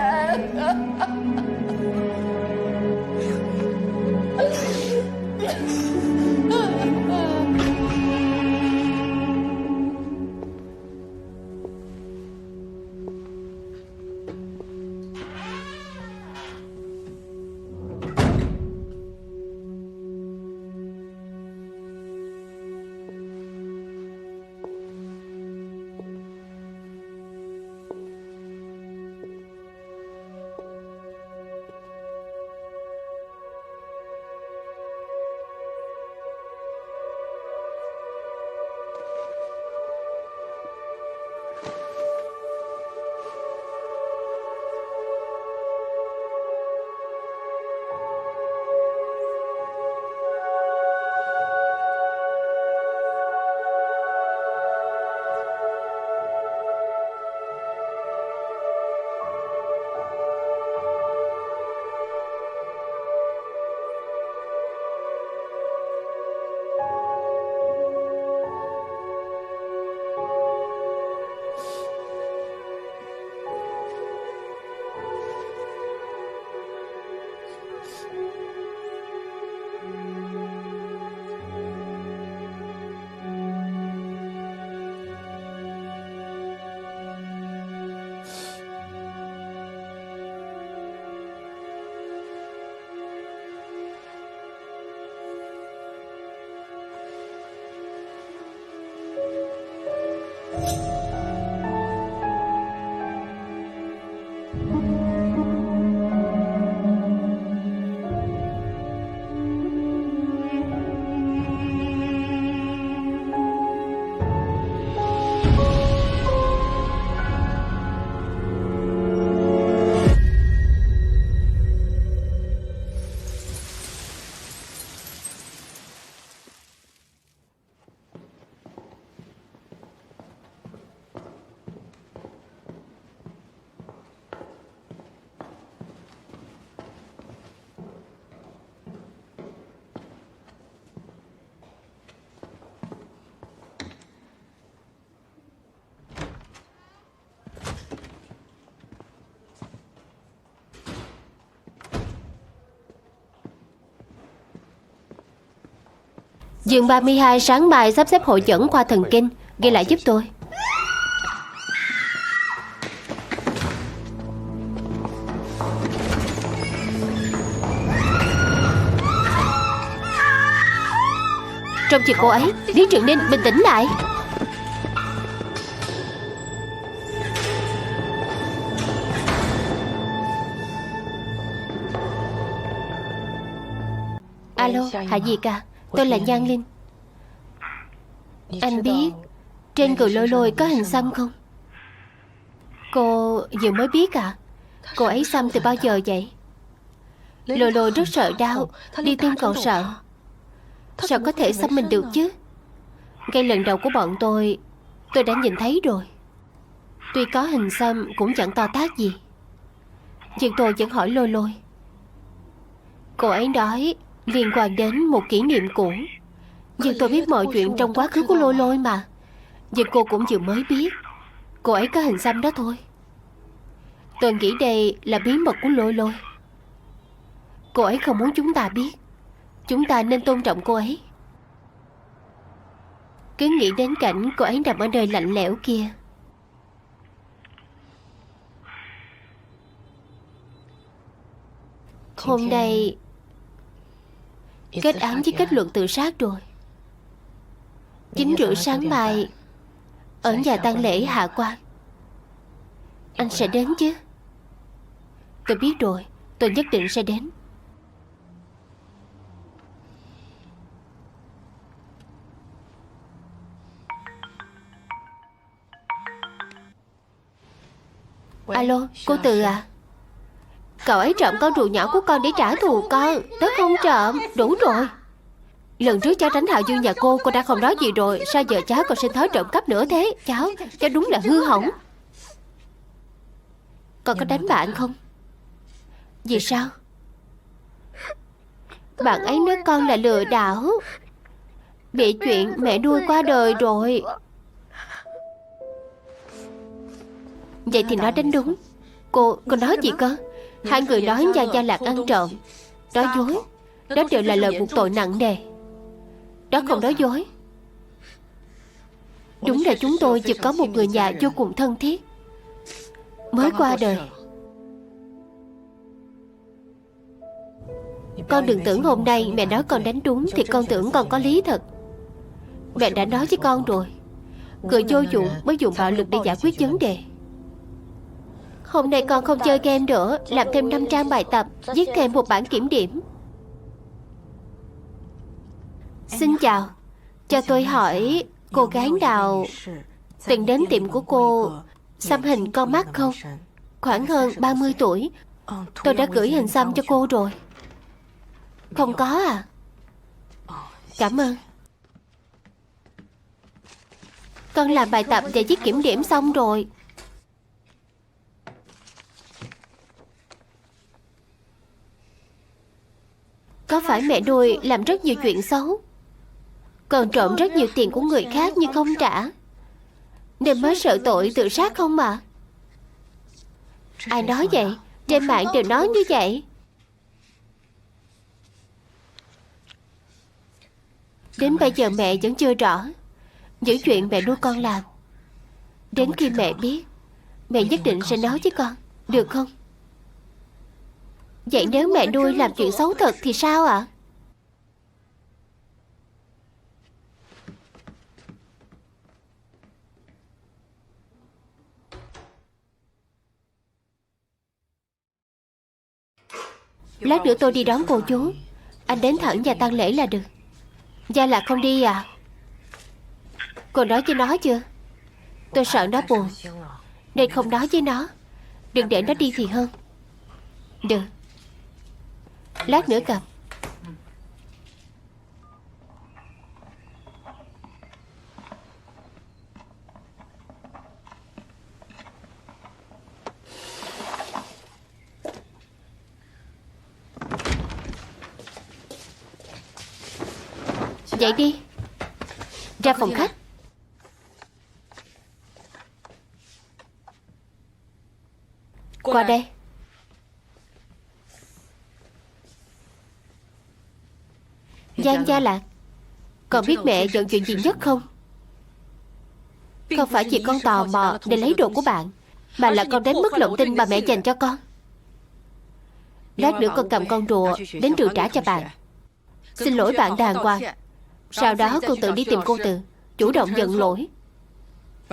Giường 32 sáng mai sắp xếp hội chẩn khoa thần kinh. Ghi lại giúp tôi. Trong chuyện cô ấy, Lý Trường Ninh bình tĩnh lại. Alo, Hạ Diệt à, tôi là Nhan Linh. Anh biết trên cừu lôi lôi có hình xăm không? Cô vừa mới biết à? Cô ấy xăm từ bao giờ vậy? Lôi lôi rất sợ đau, đi tiêm còn sợ. Sao có thể xăm mình được chứ? Ngay lần đầu của bọn tôi đã nhìn thấy rồi. Tuy có hình xăm cũng chẳng to tát gì. Nhưng tôi vẫn hỏi lôi lôi. Cô ấy nói liên quan đến một kỷ niệm cũ. Nhưng tôi biết mọi chuyện trong quá khứ của lôi lôi mà. Nhưng cô cũng vừa mới biết cô ấy có hình xăm đó thôi. Tôi nghĩ đây là bí mật của lôi lôi. Cô ấy không muốn chúng ta biết. Chúng ta nên tôn trọng cô ấy. Cứ nghĩ đến cảnh cô ấy nằm ở nơi lạnh lẽo kia. Hôm nay kết án với kết luận tự sát rồi. 9 rưỡi sáng mai ở nhà tang lễ Hạ Quan. Anh sẽ đến chứ? Tôi biết rồi, tôi nhất định sẽ đến. Alo, cô Từ à? Cậu ấy trộm con rùa nhỏ của con để trả thù con. Tớ không trộm, đủ rồi. Lần trước cháu đánh Hạo Dương nhà cô đã không nói gì rồi. Sao giờ cháu còn sinh thói trộm cắp nữa thế? Cháu đúng là hư hỏng. Con có đánh bạn không? Vì sao? Bạn ấy nói con là lừa đảo. Bị chuyện mẹ nuôi qua đời rồi. Vậy thì nó đánh đúng. Cô nói gì cơ? Hai người nói Gia Lạc ăn trộm, nói dối. Đó đều là lời buộc tội nặng nề. Đó không nói dối. Đúng là chúng tôi chỉ có một người nhà vô cùng thân thiết, mới qua đời. Con đừng tưởng hôm nay mẹ nói con đánh đúng thì con tưởng con có lý thật. Mẹ đã nói với con rồi, người vô dụng mới dùng bạo lực để giải quyết vấn đề. Hôm nay con không chơi game nữa, làm thêm 5 trang bài tập, viết thêm một bản kiểm điểm. Xin chào, cho tôi hỏi cô gái nào từng đến tiệm của cô xăm hình con mắt không? Khoảng hơn 30 tuổi. Tôi đã gửi hình xăm cho cô rồi. Không có à? Cảm ơn. Con làm bài tập và viết kiểm điểm xong rồi. Có phải mẹ nuôi làm rất nhiều chuyện xấu, còn trộm rất nhiều tiền của người khác nhưng không trả, nên mới sợ tội tự sát không mà? Ai nói vậy? Trên mạng đều nói như vậy. Đến bây giờ mẹ vẫn chưa rõ những chuyện mẹ nuôi con làm. Đến khi mẹ biết, mẹ nhất định sẽ nói với con, được không? Vậy nếu mẹ nuôi làm chuyện xấu thật thì sao ạ? Lát nữa tôi đi đón cô chú. Anh đến thẳng nhà tang lễ là được. Gia Lạc không đi à? Cô nói với nó chưa? Tôi sợ nó buồn nên không nói với nó. Đừng để nó đi thì hơn. Được, lát nữa gặp. Dậy đi. Ra phòng khách. Qua đây. Giang Gia Lạc, Con biết mẹ giận chuyện gì nhất không? Không phải chỉ con tò mò để lấy đồ của bạn, mà là con đánh mất lòng tin mà mẹ dành cho con. Lát nữa con cầm con rùa đến trường trả cho bạn. Xin lỗi bạn đàng hoàng. Sau đó con tự đi tìm cô Từ, chủ động nhận lỗi.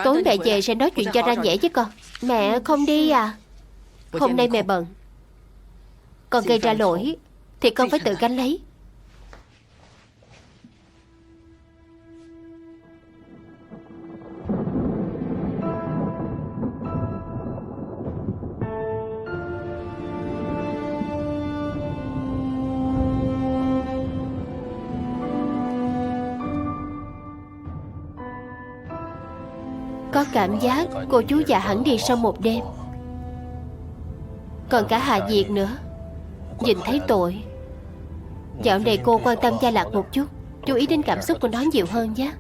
Tối mẹ về sẽ nói chuyện cho ra nhẽ với con. Mẹ không đi à? Hôm nay mẹ bận. Con gây ra lỗi thì con phải tự gánh lấy. Có cảm giác cô chú già hẳn đi sau một đêm. Còn cả Hà Việt nữa, nhìn thấy tội. Dạo này cô quan tâm Gia Lạc một chút, chú ý đến cảm xúc của nó nhiều hơn nhé.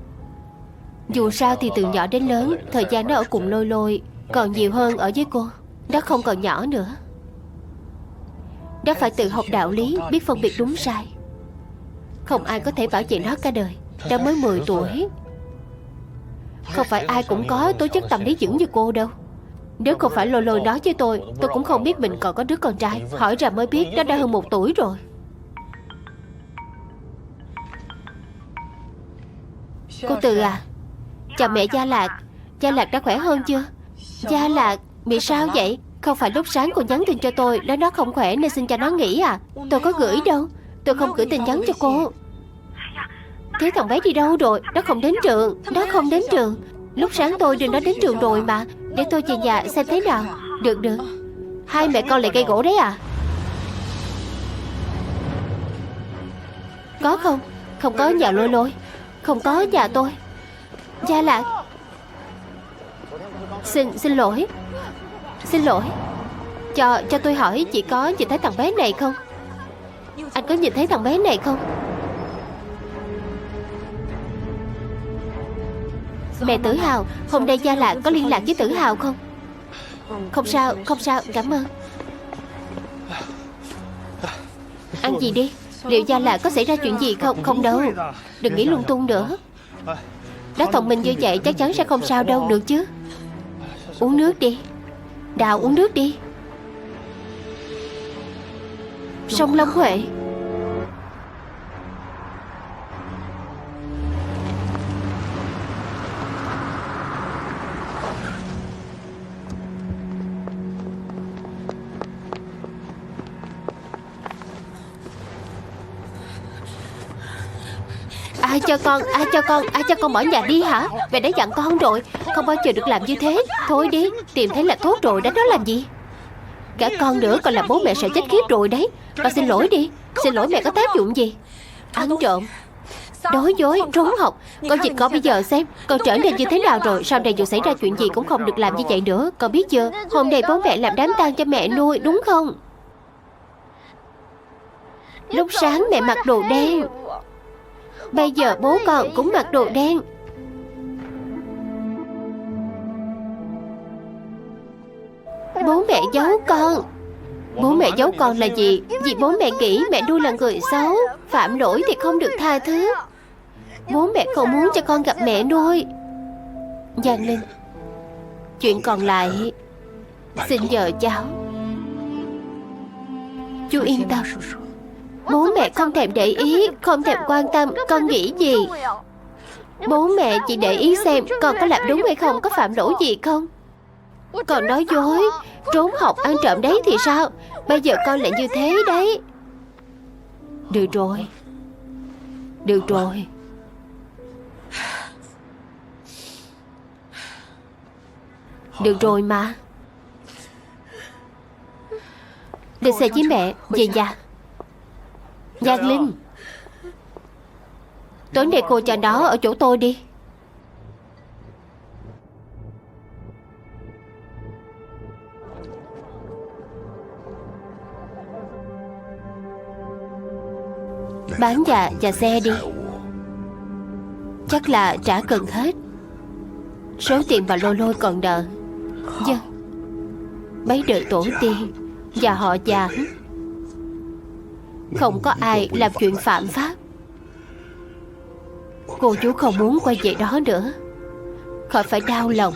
Dù sao thì từ nhỏ đến lớn, thời gian nó ở cùng Lôi Lôi còn nhiều hơn ở với cô. Nó không còn nhỏ nữa. Nó phải tự học đạo lý, biết phân biệt đúng sai. Không ai có thể bảo vệ nó cả đời. Nó mới 10 tuổi. Không phải ai cũng có tố chất tâm lý vững như cô đâu. Nếu không phải Lôi Lôi nói với tôi cũng không biết mình còn có đứa con trai. Hỏi ra mới biết nó đã hơn 1 tuổi rồi. Cô Từ à, chào mẹ Gia Lạc. Gia Lạc đã khỏe hơn chưa? Gia Lạc bị sao vậy? Không phải lúc sáng cô nhắn tin cho tôi nói nó không khỏe nên xin cho nó nghỉ à? Tôi có gửi đâu. Tôi không gửi tin nhắn cho cô. Thế thằng bé đi đâu rồi? Nó không đến trường. Nó không đến trường. Lúc sáng tôi đưa nó đến trường rồi mà. Để tôi về nhà xem thế nào. Được được. Hai mẹ con lại gây gỗ đấy à? Có không? Không có nhà Lôi Lôi. Không có nhà tôi. Gia Lạc, Xin lỗi. Xin lỗi. Cho tôi hỏi, chị có nhìn thấy thằng bé này không? Anh có nhìn thấy thằng bé này không? Mẹ Tử Hào, hôm nay Gia Lạc có liên lạc với Tử Hào không? Không sao, cảm ơn. Ăn gì đi. Liệu Gia Lạc có xảy ra chuyện gì không? Không đâu. Đừng nghĩ lung tung nữa. Nó thông minh như vậy chắc chắn sẽ không sao đâu, được chứ? Uống nước đi. Đào, uống nước đi. Sông Long Huệ. Ai cho con bỏ nhà đi hả? Mẹ đã dặn con rồi, không bao giờ được làm như thế. Thôi đi, tìm thấy là tốt rồi, đánh nó làm gì? Cả con nữa còn làm bố mẹ sợ chết khiếp rồi đấy. Con xin lỗi đi. Xin lỗi mẹ có tác dụng gì? Ăn trộm, nói dối, trốn học. Con nhìn con bây giờ xem, con trở nên như thế nào rồi. Sau này dù xảy ra chuyện gì cũng không được làm như vậy nữa. Con biết chưa? Hôm nay bố mẹ làm đám tang cho mẹ nuôi, đúng không? Lúc sáng mẹ mặc đồ đen, bây giờ bố con cũng mặc đồ đen. Bố mẹ giấu con. Bố mẹ giấu con là gì? Vì bố mẹ nghĩ mẹ nuôi là người xấu, phạm lỗi thì không được tha thứ. Bố mẹ không muốn cho con gặp mẹ nuôi. Giang Linh, chuyện còn lại xin nhờ cháu. Chú yên tâm. Bố mẹ không thèm để ý, không thèm quan tâm con nghĩ gì. Bố mẹ chỉ để ý xem con có làm đúng hay không, có phạm lỗi gì không. Còn nói dối, trốn học, ăn trộm đấy thì sao? Bây giờ con lại như thế đấy. Được rồi. Được rồi. Được rồi mà. Lên xe với mẹ về nhà. Giang Linh, tối nay cô cho nó ở chỗ tôi đi. Bán nhà và xe đi. Chắc là trả gần hết số tiền mà Lôi Lôi còn nợ. Vâng. Mấy đời tổ tiên và họ già, không có ai làm chuyện phạm pháp. Cô chú không muốn quay về đó nữa, khỏi phải đau lòng.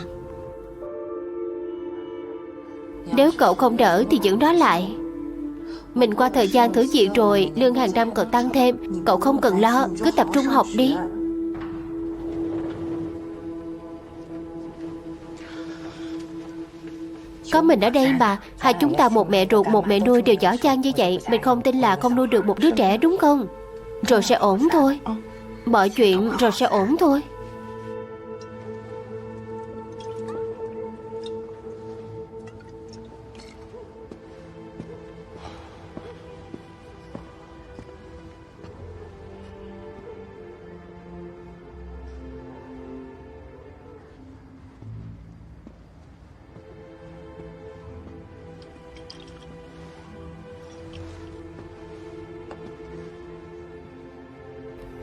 Nếu cậu không đỡ thì giữ nó lại. Mình qua thời gian thử việc rồi, lương hàng năm còn tăng thêm. Cậu không cần lo, cứ tập trung học đi. Có mình ở đây mà. Hai chúng ta một mẹ ruột một mẹ nuôi đều giỏi giang như vậy. Mình không tin là không nuôi được một đứa trẻ, đúng không? Rồi sẽ ổn thôi. Mọi chuyện rồi sẽ ổn thôi.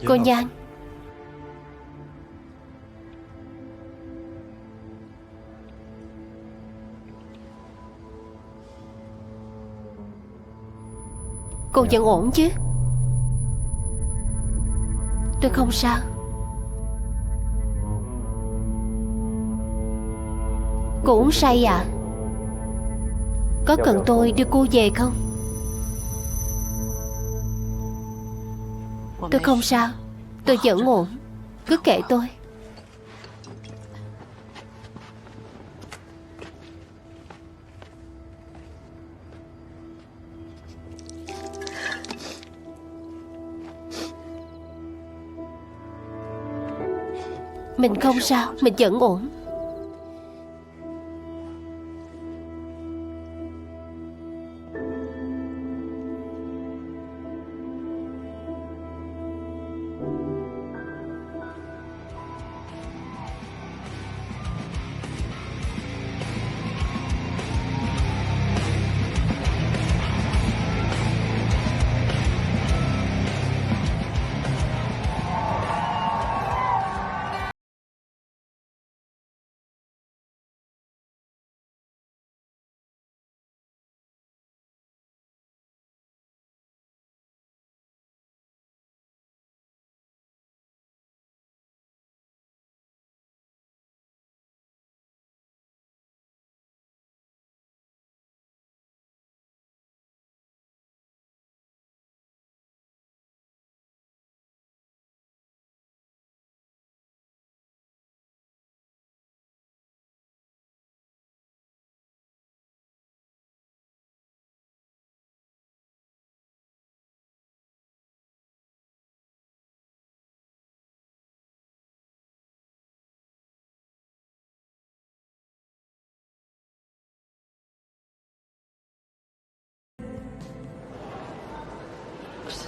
Cô Nhan, cô vẫn ổn chứ? Tôi không sao. Cô uống say à? Có cần tôi đưa cô về không? Tôi không sao. Tôi vẫn ổn. Cứ kệ tôi. Mình không sao. Mình vẫn ổn.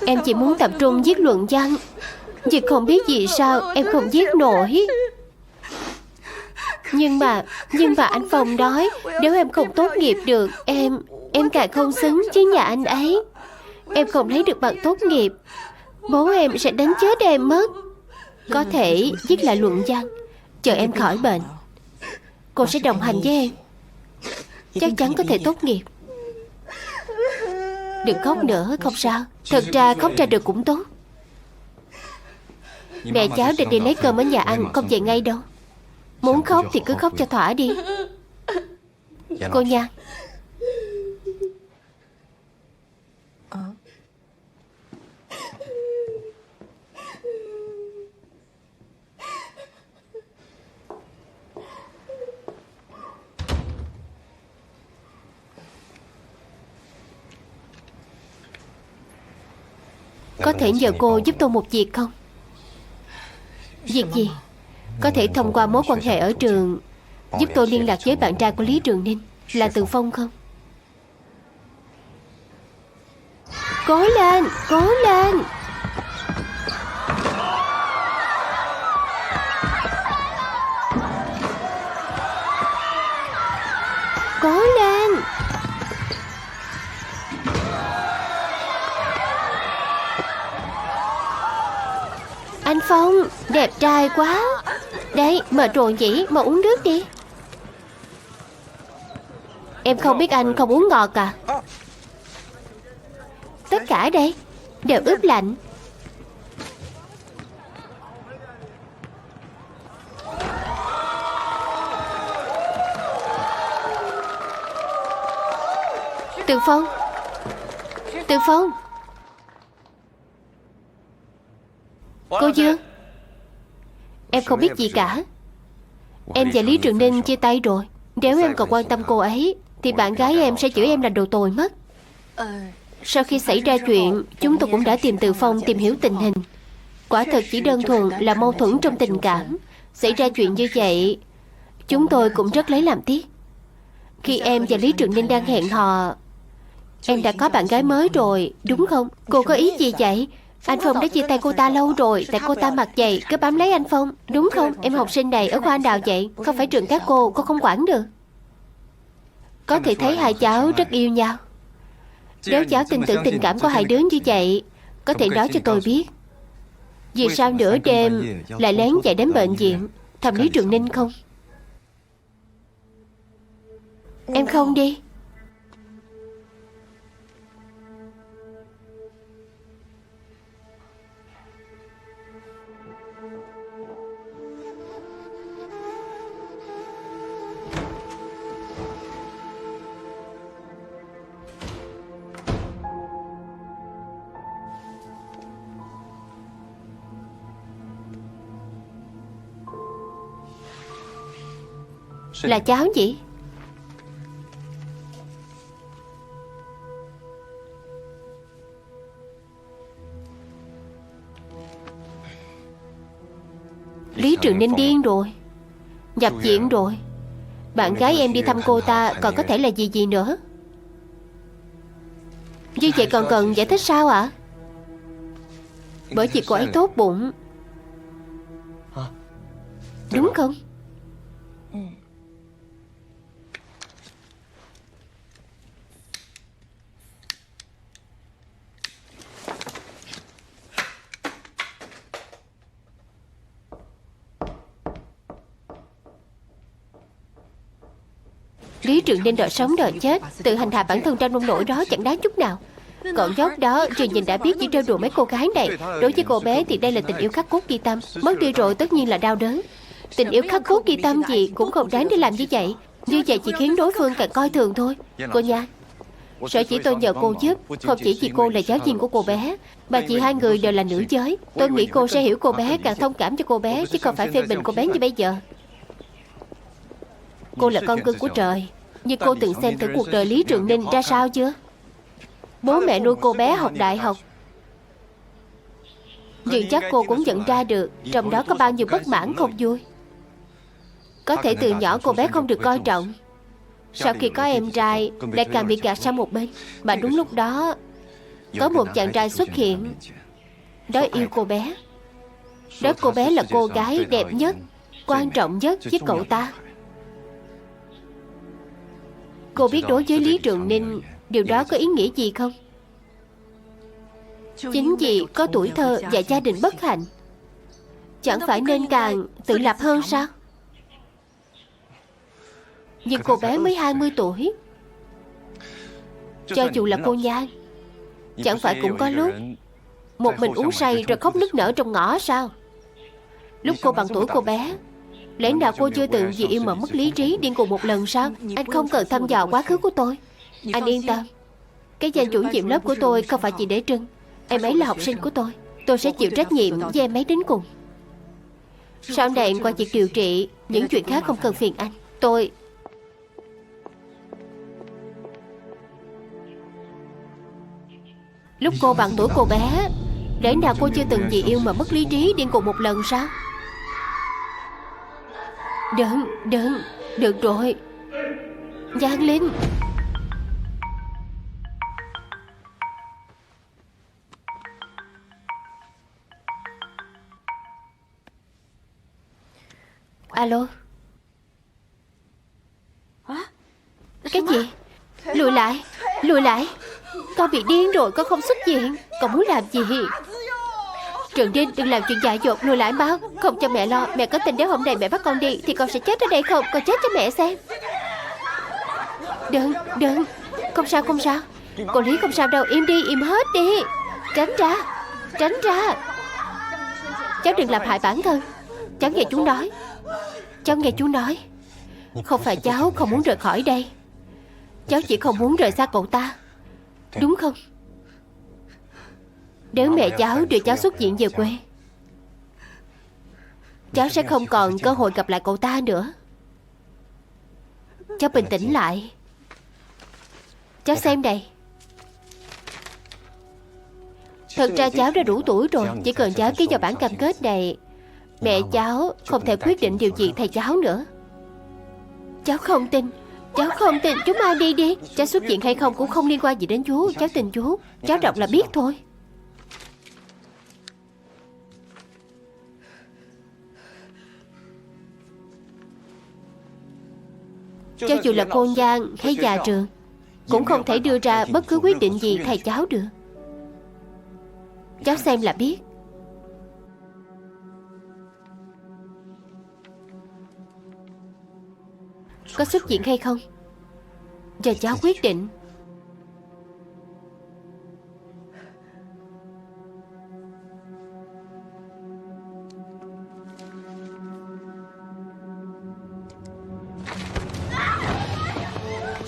Em chỉ muốn tập trung viết luận văn, vì không biết vì sao em không viết nổi. Nhưng mà anh Phong nói nếu em không tốt nghiệp được, em càng không xứng với nhà anh ấy. Em không lấy được bằng tốt nghiệp, bố em sẽ đánh chết em mất. Có thể viết lại luận văn, chờ em khỏi bệnh, cô sẽ đồng hành với em. Chắc chắn có thể tốt nghiệp. Đừng khóc nữa, không sao. Thật ra khóc ra được cũng tốt. Mẹ cháu định đi lấy cơm ở nhà ăn, không về ngay đâu. Muốn khóc thì cứ khóc cho thỏa đi. Cô Nhan, có thể nhờ cô giúp tôi một việc không? Việc gì? Có thể thông qua mối quan hệ ở trường giúp tôi liên lạc với bạn trai của Lý Trường Ninh, là Từ Phong không? Cố lên, cố lên. Cố lên. Anh Phong, đẹp trai quá. Đấy, mệt rồi nhỉ, mà uống nước đi. Em không biết anh không uống ngọt à? Tất cả đây đều ướp lạnh. Từ Phong. Từ Phong. Cô Dương. Em không biết gì cả. Em và Lý Trường Ninh chia tay rồi. Nếu em còn quan tâm cô ấy thì bạn gái em sẽ chửi em là đồ tồi mất. Sau khi xảy ra chuyện, chúng tôi cũng đã tìm Từ Phong tìm hiểu tình hình. Quả thật chỉ đơn thuần là mâu thuẫn trong tình cảm. Xảy ra chuyện như vậy, chúng tôi cũng rất lấy làm tiếc. Khi em và Lý Trường Ninh đang hẹn hò, em đã có bạn gái mới rồi, đúng không? Cô có ý gì vậy? Anh Phong đã chia tay cô ta lâu rồi. Tại cô ta mặc vậy cứ bám lấy anh Phong, đúng không? Em học sinh này ở khoa anh Đào vậy, không phải trường các cô không quản được. Có thể thấy hai cháu rất yêu nhau. Nếu cháu tin tưởng tình cảm của hai đứa như vậy, có thể nói cho tôi biết vì sao nửa đêm lại lén chạy đến bệnh viện thăm Lý Trường Ninh không? Em không đi. Là cháu gì? Lý Trường Ninh điên rồi, nhập viện rồi. Bạn gái em đi thăm cô ta còn có thể là gì nữa? Như vậy còn cần giải thích sao ạ? Bởi vì cô ấy tốt bụng, đúng không? Lý Trường Ninh đợi sống đợi chết, tự hành hạ bản thân ra nông nổi đó chẳng đáng chút nào. Cậu nhóc đó vừa nhìn đã biết chỉ trêu đùa mấy cô gái này. Đối với cô bé thì đây là tình yêu khắc cốt ghi tâm. Mất đi rồi tất nhiên là đau đớn. Tình yêu khắc cốt ghi tâm gì cũng không đáng để làm như vậy. Như vậy chỉ khiến đối phương càng coi thường thôi. Cô nha, sở chỉ tôi nhờ cô giúp, không chỉ vì cô là giáo viên của cô bé, mà vì hai người đều là nữ giới. Tôi nghĩ cô sẽ hiểu cô bé, càng thông cảm cho cô bé, chứ không phải phê bình cô bé như bây giờ. Cô là con cưng của trời, nhưng cô từng xem thử cuộc đời Lý Trường Ninh ra sao chưa? Bố mẹ nuôi cô bé học đại học, nhưng chắc cô cũng nhận ra được trong đó có bao nhiêu bất mãn không vui. Có thể từ nhỏ cô bé không được coi trọng, sau khi có em trai lại càng bị gạt sang một bên. Mà đúng lúc đó có một chàng trai xuất hiện, đó yêu cô bé. Đó cô bé là cô gái đẹp nhất, quan trọng nhất với cậu ta. Cô biết đối với Lý Trường Ninh điều đó có ý nghĩa gì không? Chính vì có tuổi thơ và gia đình bất hạnh, chẳng phải nên càng tự lập hơn sao? Nhưng cô bé mới 20 tuổi. Cho dù là cô Nhan, chẳng phải cũng có lúc một mình uống say rồi khóc nức nở trong ngõ sao? Lúc cô bằng tuổi cô bé, lẽ nào cô chưa từng vì yêu mà mất lý trí điên cuồng một lần sao? Anh không cần thăm dò quá khứ của tôi. Anh yên tâm, cái danh chủ nhiệm lớp của tôi không phải chị Đế Trưng. Em ấy là học sinh của tôi. Tôi sẽ chịu trách nhiệm với em ấy đến cùng. Sau này qua việc điều trị, những chuyện khác không cần phiền anh. Tôi... Lúc cô bằng tuổi cô bé, lẽ nào cô chưa từng vì yêu mà mất lý trí điên cuồng một lần sao? Được rồi, Giang Linh. Alo. Cái gì? Lùi lại. Con bị điên rồi, con không xuất viện. Con muốn làm gì? Trường Ninh, đừng làm chuyện dại dột, lùi lại mau. Không cho mẹ lo. Mẹ có tin nếu hôm nay mẹ bắt con đi thì con sẽ chết ở đây không? Con chết cho mẹ xem. Đừng. Không sao. Cô Lý không sao đâu. Im đi, im hết đi. Tránh ra. Cháu đừng làm hại bản thân. Cháu nghe chú nói. Không phải cháu không muốn rời khỏi đây. Cháu chỉ không muốn rời xa cậu ta, đúng không? Nếu mẹ cháu đưa cháu xuất viện về quê, cháu sẽ không còn cơ hội gặp lại cậu ta nữa. Cháu bình tĩnh lại. Cháu xem đây. Thật ra cháu đã đủ tuổi rồi. Chỉ cần cháu ký vào bản cam kết này, mẹ cháu không thể quyết định điều gì thay cháu nữa. Cháu không tin. Cháu không tin. Chú mang đi đi. Cháu xuất viện hay không cũng không liên quan gì đến chú. Cháu tin chú. Cháu đọc là biết thôi. Cho dù là cô Nhan hay già Trường cũng không thể đưa ra bất cứ quyết định gì thay cháu được. Cháu xem là biết. Có xuất viện hay không, giờ cháu quyết định.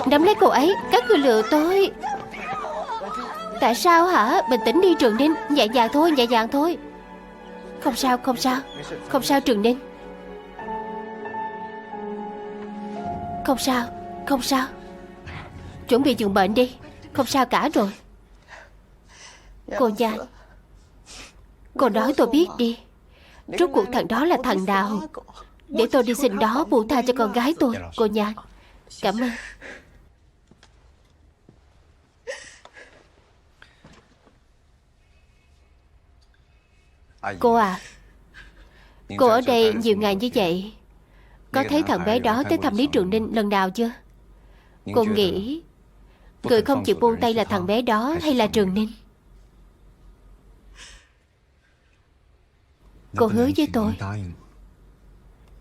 Nắm lấy cô ấy. Các người lừa tôi. Tại sao hả? Bình tĩnh đi Trường Ninh. Nhẹ nhàng thôi, nhẹ nhàng thôi. Không sao, không sao. Không sao Trường Ninh. Không sao, không sao. Chuẩn bị giường bệnh đi. Không sao cả rồi. Cô Nhan, cô nói tôi biết đi. Rốt cuộc thằng đó là thằng nào, để tôi đi xin đó buông tha cho con gái tôi. Cô Nhan, cảm ơn. Cô à, cô ở đây nhiều ngày như vậy, có thấy thằng bé đó tới thăm Lý Trường Ninh lần nào chưa? Cô nghĩ người không chịu buông tay là thằng bé đó hay là Trường Ninh? Cô hứa với tôi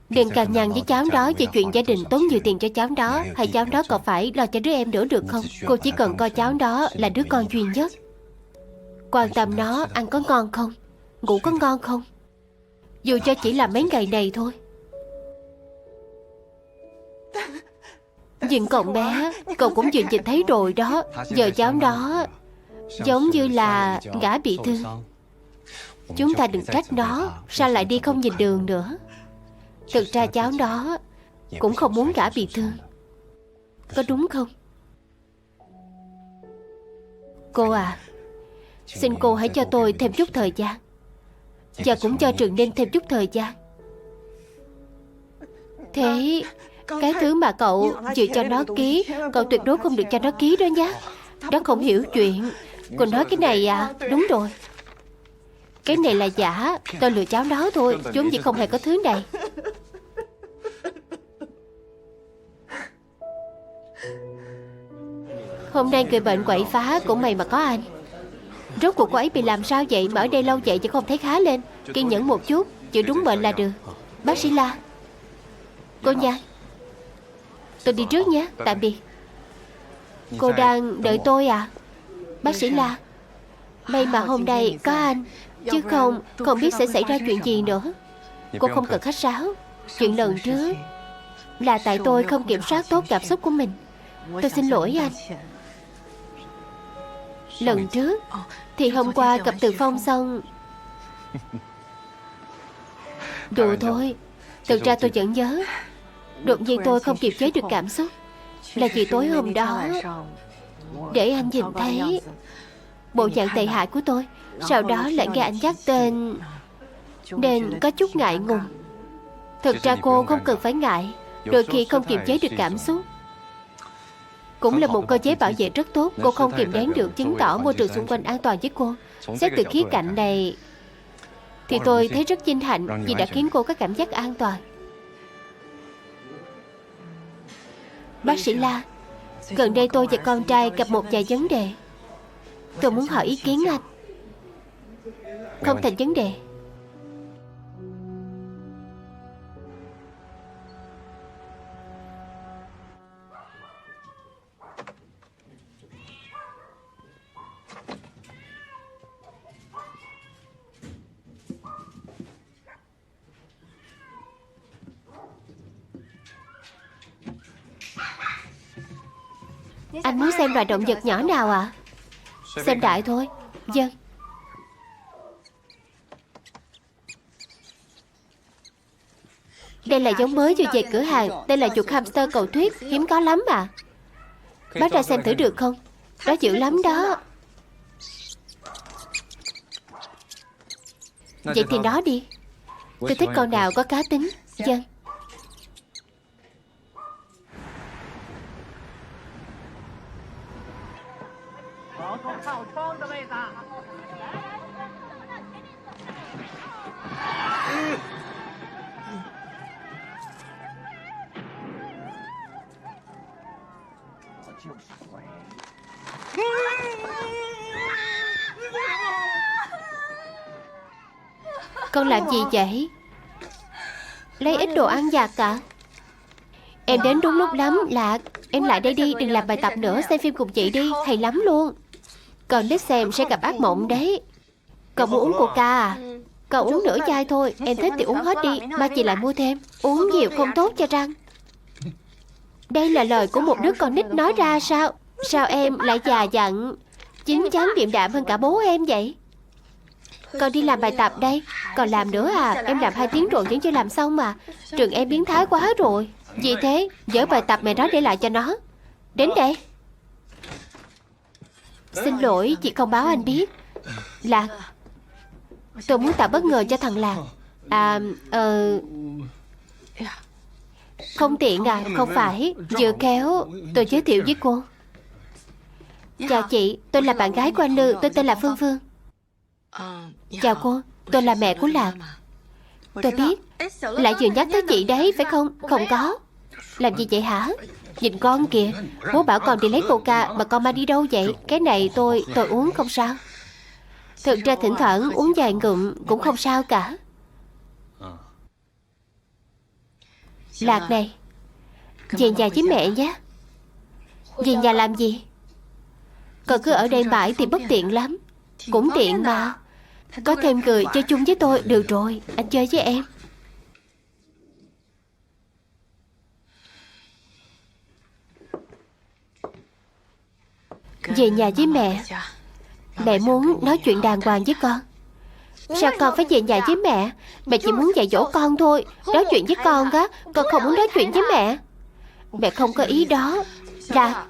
đừng cằn nhằn với cháu đó về chuyện gia đình tốn nhiều tiền cho cháu đó, hay cháu đó còn phải lo cho đứa em nữa được không? Cô chỉ cần coi cháu đó là đứa con duy nhất. Quan tâm nó ăn có ngon không, ngủ có ngon không, dù cho chỉ là mấy ngày này thôi. Nhưng cậu bé, cậu cũng vừa nhìn thấy rồi đó. Giờ cháu đó giống như là gã bị thương. Chúng ta đừng trách nó, sao lại đi không nhìn đường nữa. Thực ra cháu đó cũng không muốn gã bị thương, có đúng không? Cô à, xin cô hãy cho tôi thêm chút thời gian, và cũng cho Trường Ninh thêm chút thời gian. Thế cái thứ mà cậu vừa cho nó ký, cậu tuyệt đối không được cho nó ký đó nhé. Nó không hiểu chuyện. Cô nói cái này à? Đúng rồi, cái này là giả. Tôi lừa cháu nó thôi, vốn dĩ không hề có thứ này. Hôm nay người bệnh quậy phá cũng may mà có anh. Rốt cuộc cô ấy bị làm sao vậy mà ở đây lâu vậy chứ không thấy khá lên? Kiên nhẫn một chút, chịu đúng bệnh là được. Bác sĩ La. Cô Nhan, tôi đi trước nhé, tạm biệt. Cô đang đợi tôi à? Bác sĩ La, may mà hôm nay có anh, chứ không biết sẽ xảy ra chuyện gì nữa. Cô không cần khách sáo. Chuyện lần trước là tại tôi không kiểm soát tốt cảm xúc của mình. Tôi xin lỗi anh. Lần trước thì hôm qua gặp Từ Phong xong. Đùa thôi. Thực ra tôi vẫn nhớ. Đột nhiên tôi không kiềm chế được cảm xúc, là vì tối hôm đó để anh nhìn thấy bộ dạng tệ hại của tôi. Sau đó lại nghe anh nhắc tên, nên có chút ngại ngùng. Thực ra cô không cần phải ngại. Đôi khi không kiềm chế được cảm xúc cũng là một cơ chế bảo vệ rất tốt. Cô không kìm nén được, chứng tỏ môi trường xung quanh an toàn với cô. Xét từ khía cạnh này thì tôi thấy rất vinh hạnh vì đã khiến cô có cảm giác an toàn. Bác sĩ La, gần đây tôi và con trai gặp một vài vấn đề. Tôi muốn hỏi ý kiến anh. Không thành vấn đề. Anh muốn xem loài động vật nhỏ nào ạ? Xem đại thôi. Vâng. Đây là giống mới vừa về cửa hàng. Đây là chuột hamster cầu tuyết, hiếm có lắm à. Bắt ra xem thử được không? Đó dữ lắm đó. Vậy thì đó đi. Tôi thích con nào có cá tính. Vâng. Con làm gì vậy? Lấy ít đồ ăn vặt cả. Em đến đúng lúc lắm, Lạc. Em lại đây đi, đừng làm bài tập nữa. Xem phim cùng chị đi, hay lắm luôn. Còn đích xem sẽ gặp ác mộng đấy. Cậu muốn uống coca à? Cậu uống nửa chai thôi. Em thích thì uống hết đi, ba chị lại mua thêm. Uống nhiều không tốt cho răng. Đây là lời của một đứa con nít nói ra sao? Sao em lại già dặn, chín chắn điềm đạm hơn cả bố em vậy? Con đi làm bài tập đây. Còn làm nữa à? Em làm 2 tiếng rồi vẫn chưa làm xong mà. Trường em biến thái quá rồi. Vì thế, dỡ bài tập mẹ nói để lại cho nó. Đến đây. Xin lỗi, chị không báo anh biết. Lạc, tôi muốn tạo bất ngờ cho thằng Lạc. Không tiện à? Không phải. Vừa khéo tôi giới thiệu với cô. Chào chị, tôi là bạn gái của anh Lư. Tôi tên là Phương Phương. Chào cô, tôi là mẹ của Lạc. Tôi biết. Lại vừa nhắc tới chị đấy, phải không? Không có. Làm gì vậy hả? Nhìn con kìa. Bố bảo con đi lấy coca mà con mang đi đâu vậy? Cái này tôi uống không sao. Thực ra thỉnh thoảng uống vài ngụm cũng không sao cả. Lạc này, về nhà với mẹ nhé. Về nhà làm gì? Còn cứ ở đây mãi thì bất tiện lắm. Cũng tiện mà. Có thêm người chơi chung với tôi. Được rồi, anh chơi với em. Về nhà với mẹ. Mẹ muốn nói chuyện đàng hoàng với con. Sao con phải về nhà với mẹ? Mẹ chỉ muốn dạy dỗ con thôi. Nói chuyện với con á. Con không muốn nói chuyện với mẹ. Mẹ không có ý đó. Lạc,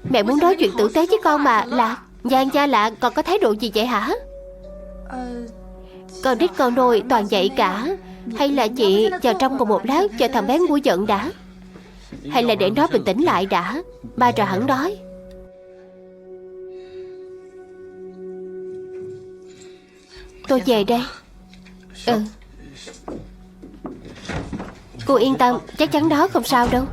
mẹ muốn nói chuyện tử tế với con mà. Lạc, Giang gia Lạc, con có thái độ gì vậy hả? Con đít con nôi toàn vậy cả. Hay là chị chờ trong còn một lát, chờ thằng bé nguôi giận đã. Hay là để nó bình tĩnh lại đã. Ba rồi hẳn đói. Tôi về đây. Cô yên tâm, chắc chắn đó không sao đâu.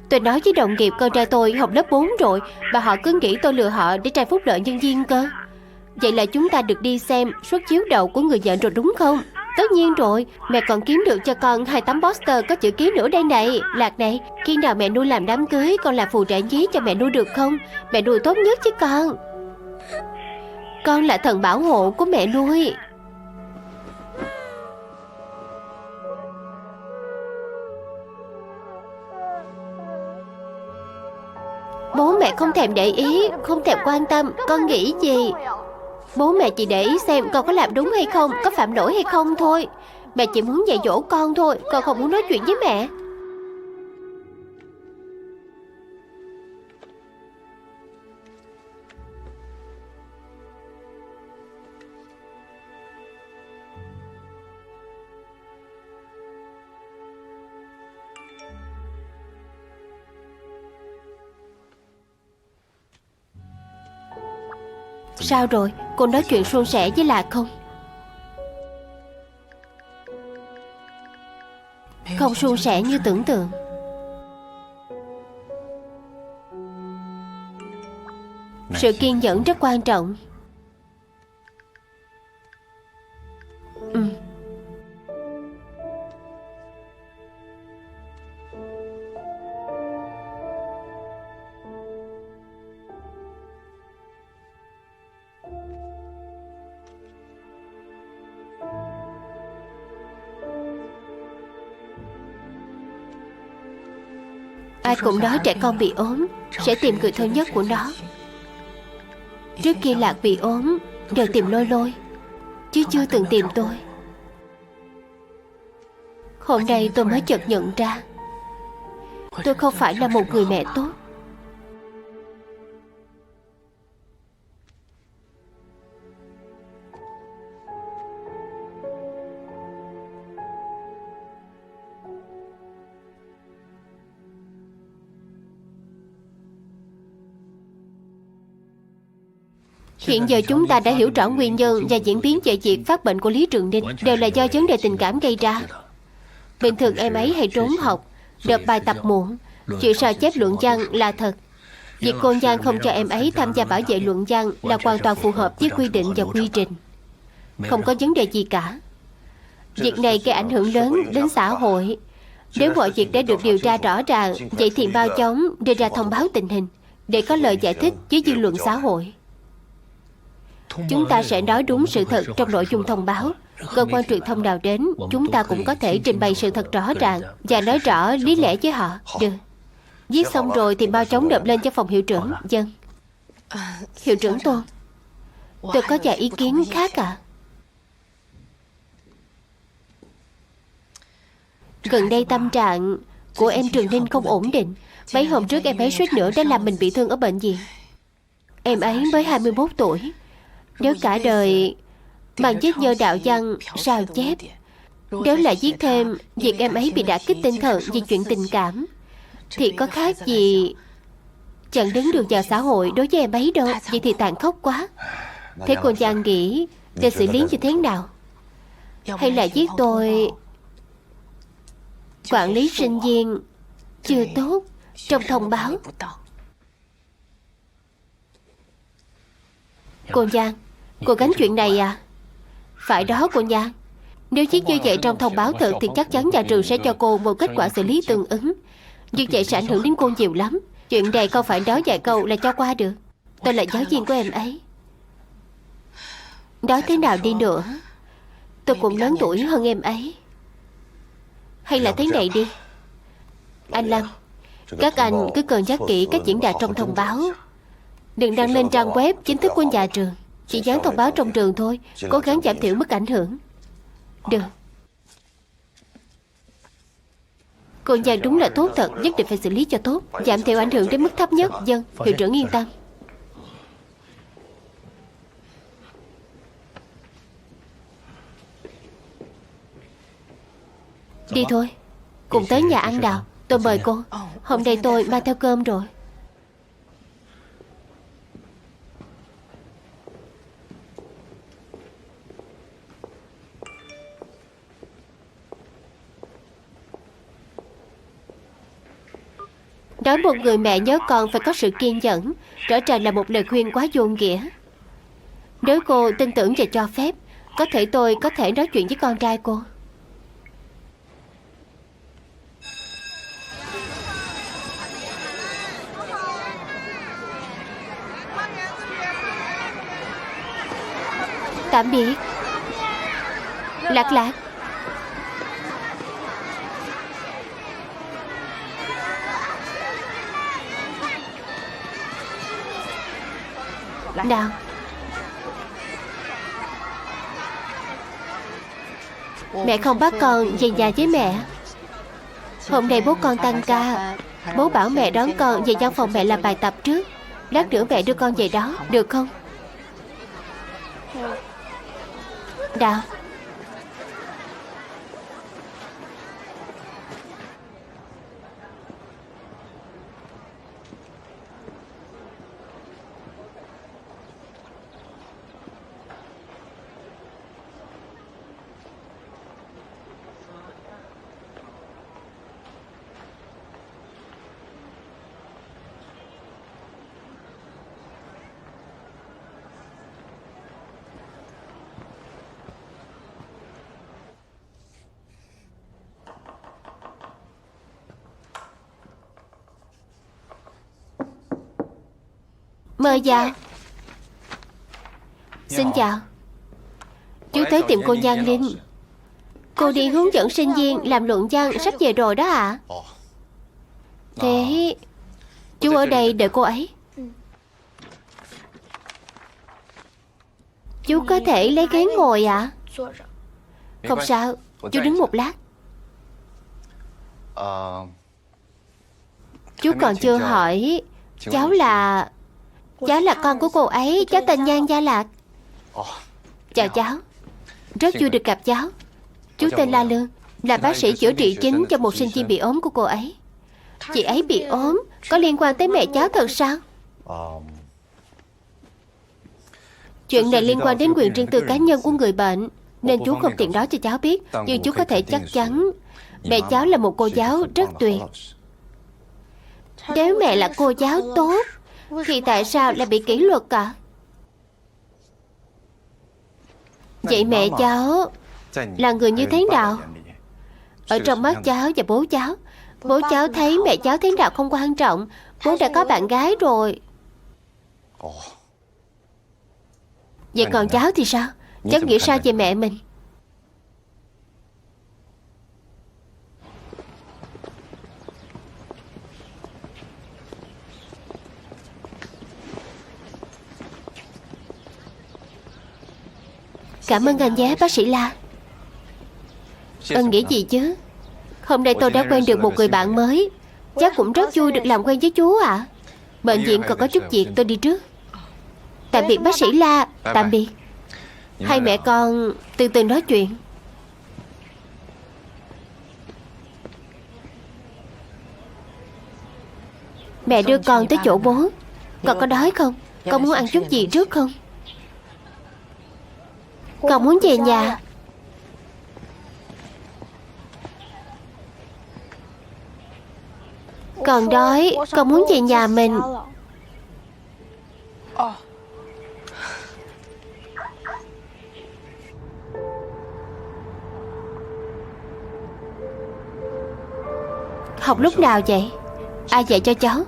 Tôi nói với đồng nghiệp con trai tôi học lớp 4 rồi, mà họ cứ nghĩ tôi lừa họ để tranh phúc lợi nhân viên cơ. Vậy là chúng ta được đi xem suất chiếu đậu của người nhận rồi đúng không? Tất nhiên rồi, mẹ còn kiếm được cho con 2 tấm poster có chữ ký nữa đây này. Lạc này, khi nào mẹ nuôi làm đám cưới, con làm phù trợ nhí cho mẹ nuôi được không? Mẹ nuôi tốt nhất chứ con. Con là thần bảo hộ của mẹ nuôi. Bố mẹ không thèm để ý, không thèm quan tâm. Con nghĩ gì? Bố mẹ chỉ để ý xem con có làm đúng hay không, có phạm lỗi hay không thôi. Mẹ chỉ muốn dạy dỗ con thôi. Con không muốn nói chuyện với mẹ. Sao rồi? Cô nói chuyện suôn sẻ với Lạc không? Không suôn sẻ như tưởng tượng. Sự kiên nhẫn rất quan trọng. Ai cũng nói trẻ con bị ốm sẽ tìm người thân nhất của nó. Trước kia Lạc bị ốm đều tìm Lôi Lôi, chứ chưa từng tìm tôi. Hôm nay tôi mới chợt nhận ra tôi không phải là một người mẹ tốt. Hiện giờ chúng ta đã hiểu rõ nguyên nhân và diễn biến về việc phát bệnh của Lý Trường Ninh đều là do vấn đề tình cảm gây ra. Bình thường em ấy hay trốn học, nộp bài tập muộn, chuyện sao chép luận văn là thật. Việc cô Giang không cho em ấy tham gia bảo vệ luận văn là hoàn toàn phù hợp với quy định và quy trình, không có vấn đề gì cả. Việc này gây ảnh hưởng lớn đến xã hội. Nếu mọi việc đã được điều tra rõ ràng, vậy thì mau chóng đưa ra thông báo tình hình để có lời giải thích với dư luận xã hội. Chúng ta sẽ nói đúng sự thật trong nội dung thông báo. Cơ quan truyền thông nào đến, chúng ta cũng có thể trình bày sự thật rõ ràng và nói rõ lý lẽ với họ. Được. Viết xong rồi thì mau chóng nộp lên cho phòng hiệu trưởng. Vâng. Hiệu trưởng Tôn, tôi có vài ý kiến khác ạ. Gần đây tâm trạng của em Trường Ninh không ổn định. Mấy hôm trước em ấy suýt nữa đã làm mình bị thương ở bệnh viện. Em ấy mới 21 tuổi. Nếu cả đời bằng viết nhơ đạo văn, sao chép, nếu lại viết thêm việc em ấy bị đả kích tinh thần vì chuyện tình cảm, thì có khác gì chẳng đứng được vào xã hội đối với em ấy đâu. Vậy thì tàn khốc quá. Thế cô Giang nghĩ nên xử lý như thế nào? Hay là viết tôi quản lý sinh viên chưa tốt trong thông báo? Cô Giang, cô gánh chuyện này à? Phải đó cô Giang. Nếu viết như vậy trong thông báo thật thì chắc chắn nhà trường sẽ cho cô một kết quả xử lý tương ứng. Như vậy sẽ ảnh hưởng đến cô nhiều lắm. Chuyện này không phải nói vài câu là cho qua được. Tôi là giáo viên của em ấy. Nói thế nào đi nữa, tôi cũng lớn tuổi hơn em ấy. Hay là thế này đi, anh Lâm, các anh cứ cân nhắc kỹ các diễn đạt trong thông báo. Đừng đăng lên trang web chính thức của nhà trường, chỉ dán thông báo trong trường thôi. Cố gắng giảm thiểu mức ảnh hưởng. Được. Cô Giang đúng là tốt thật. Nhất định phải xử lý cho tốt, giảm thiểu ảnh hưởng đến mức thấp nhất. Vâng, hiệu trưởng yên tâm. Đi thôi, cùng tới nhà ăn nào. Tôi mời cô. Hôm nay tôi mang theo cơm rồi. Nói một người mẹ nhớ con phải có sự kiên nhẫn, rõ ràng là một lời khuyên quá vô nghĩa. Nếu cô tin tưởng và cho phép, có thể tôi có thể nói chuyện với con trai cô. Tạm biệt. Lạc Lạc. Nào. Mẹ không bắt con về nhà với mẹ. Hôm nay bố con tăng ca. Bố bảo mẹ đón con về văn phòng mẹ làm bài tập trước. Lát nữa mẹ đưa con về đó, được không? Nào. Mời vào. Xin chào. Chú tới tìm cô Giang Linh. Cô đi hướng dẫn sinh viên làm luận văn sắp về rồi đó ạ. Thế chú ở đây đợi cô ấy. Chú có thể lấy ghế ngồi ạ? Không sao, chú đứng một lát. Chú còn chưa hỏi cháu là con của cô ấy. Cháu tên Nhan Gia Lạc. Chào cháu, rất vui được gặp cháu. Chú tên La Lương, là bác sĩ chữa trị chính cho một sinh viên bị ốm của cô ấy. Chị ấy bị ốm có liên quan tới mẹ cháu thật sao? Chuyện này liên quan đến quyền riêng tư cá nhân của người bệnh, nên chú không tiện nói cho cháu biết. Nhưng chú có thể chắc chắn mẹ cháu là một cô giáo rất tuyệt. Nếu mẹ là cô giáo tốt thì tại sao lại bị kỷ luật cả? Vậy mẹ cháu là người như thế nào? Ở trong mắt cháu và bố cháu thấy mẹ cháu thế nào không quan trọng. Bố đã có bạn gái rồi. Vậy còn cháu thì sao? Cháu nghĩ sao về mẹ mình? Cảm ơn anh nhé, bác sĩ La. Ơn nghĩa gì chứ? Hôm nay tôi đã quen được một người bạn mới. Cháu cũng rất vui được làm quen với chú ạ. Bệnh viện còn có chút việc, tôi đi trước. Tạm biệt bác sĩ La. Tạm biệt. Hai mẹ con từ từ nói chuyện. Mẹ đưa con tới chỗ bố. Con có đói không? Con muốn ăn chút gì trước không? Con muốn về nhà. Con đói. Con muốn về nhà mình. Học lúc nào vậy? Ai dạy cho cháu?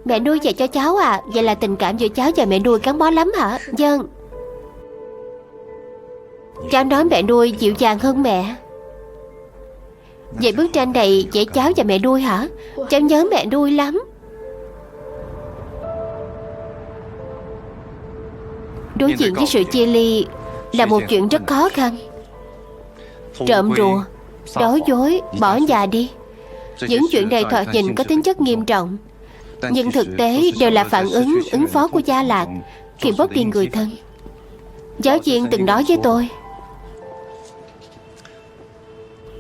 Mẹ nuôi dạy cho cháu à? Vậy là tình cảm giữa cháu và mẹ nuôi gắn bó lắm hả? Vâng. Cháu nói mẹ nuôi dịu dàng hơn mẹ. Vậy bức tranh này vẽ cháu và mẹ nuôi hả? Cháu nhớ mẹ nuôi lắm. Đối diện với sự chia ly là một chuyện rất khó khăn. Trộm rùa, nói dối, bỏ nhà đi. Những chuyện này thoạt nhìn có tính chất nghiêm trọng, nhưng thực tế đều là phản ứng phó của Gia Lạc khi mất đi người thân. Giáo viên từng nói với tôi,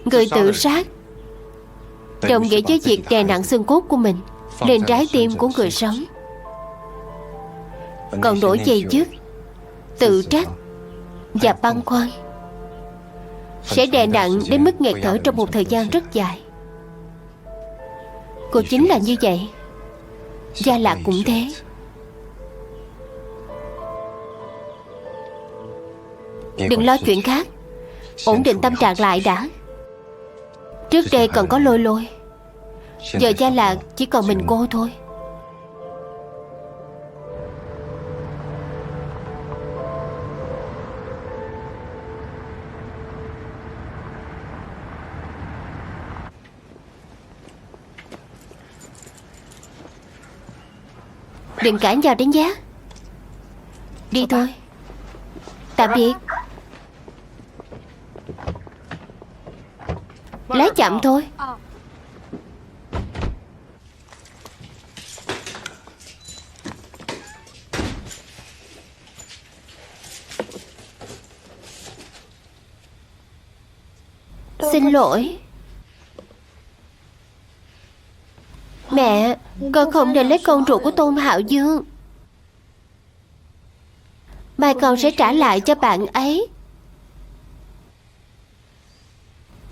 người tự sát đồng nghĩa với việc đè nặng xương cốt của mình lên trái tim của người sống. Còn nỗi dây dứt, tự trách và băn khoăn sẽ đè nặng đến mức nghẹt thở trong một thời gian rất dài. Cô chính là như vậy. Gia Lạc cũng thế. Đừng lo chuyện khác, ổn định tâm trạng lại đã. Trước đây còn có Lôi Lôi, giờ Gia Lạc chỉ còn mình cô thôi. Đừng cãi nhau đến giá. Đi thôi. Tạm biệt. Lái chậm thôi. Xin lỗi. Mẹ, con không nên lấy con ruột của Tôn Hạo Dương. Mai con sẽ trả lại cho bạn ấy.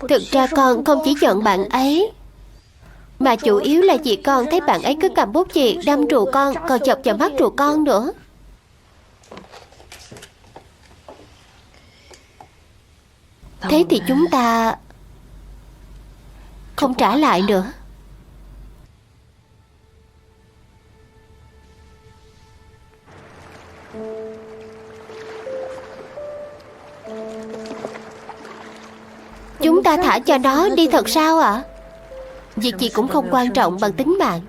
Thực ra con không chỉ giận bạn ấy, mà chủ yếu là vì con thấy bạn ấy cứ cầm bút chì đâm rùa con, còn chọc vào mắt rùa con nữa. Thế thì chúng ta không trả lại nữa. Chúng ta thả cho nó đi thật sao ạ? Việc gì cũng không quan trọng bằng tính mạng.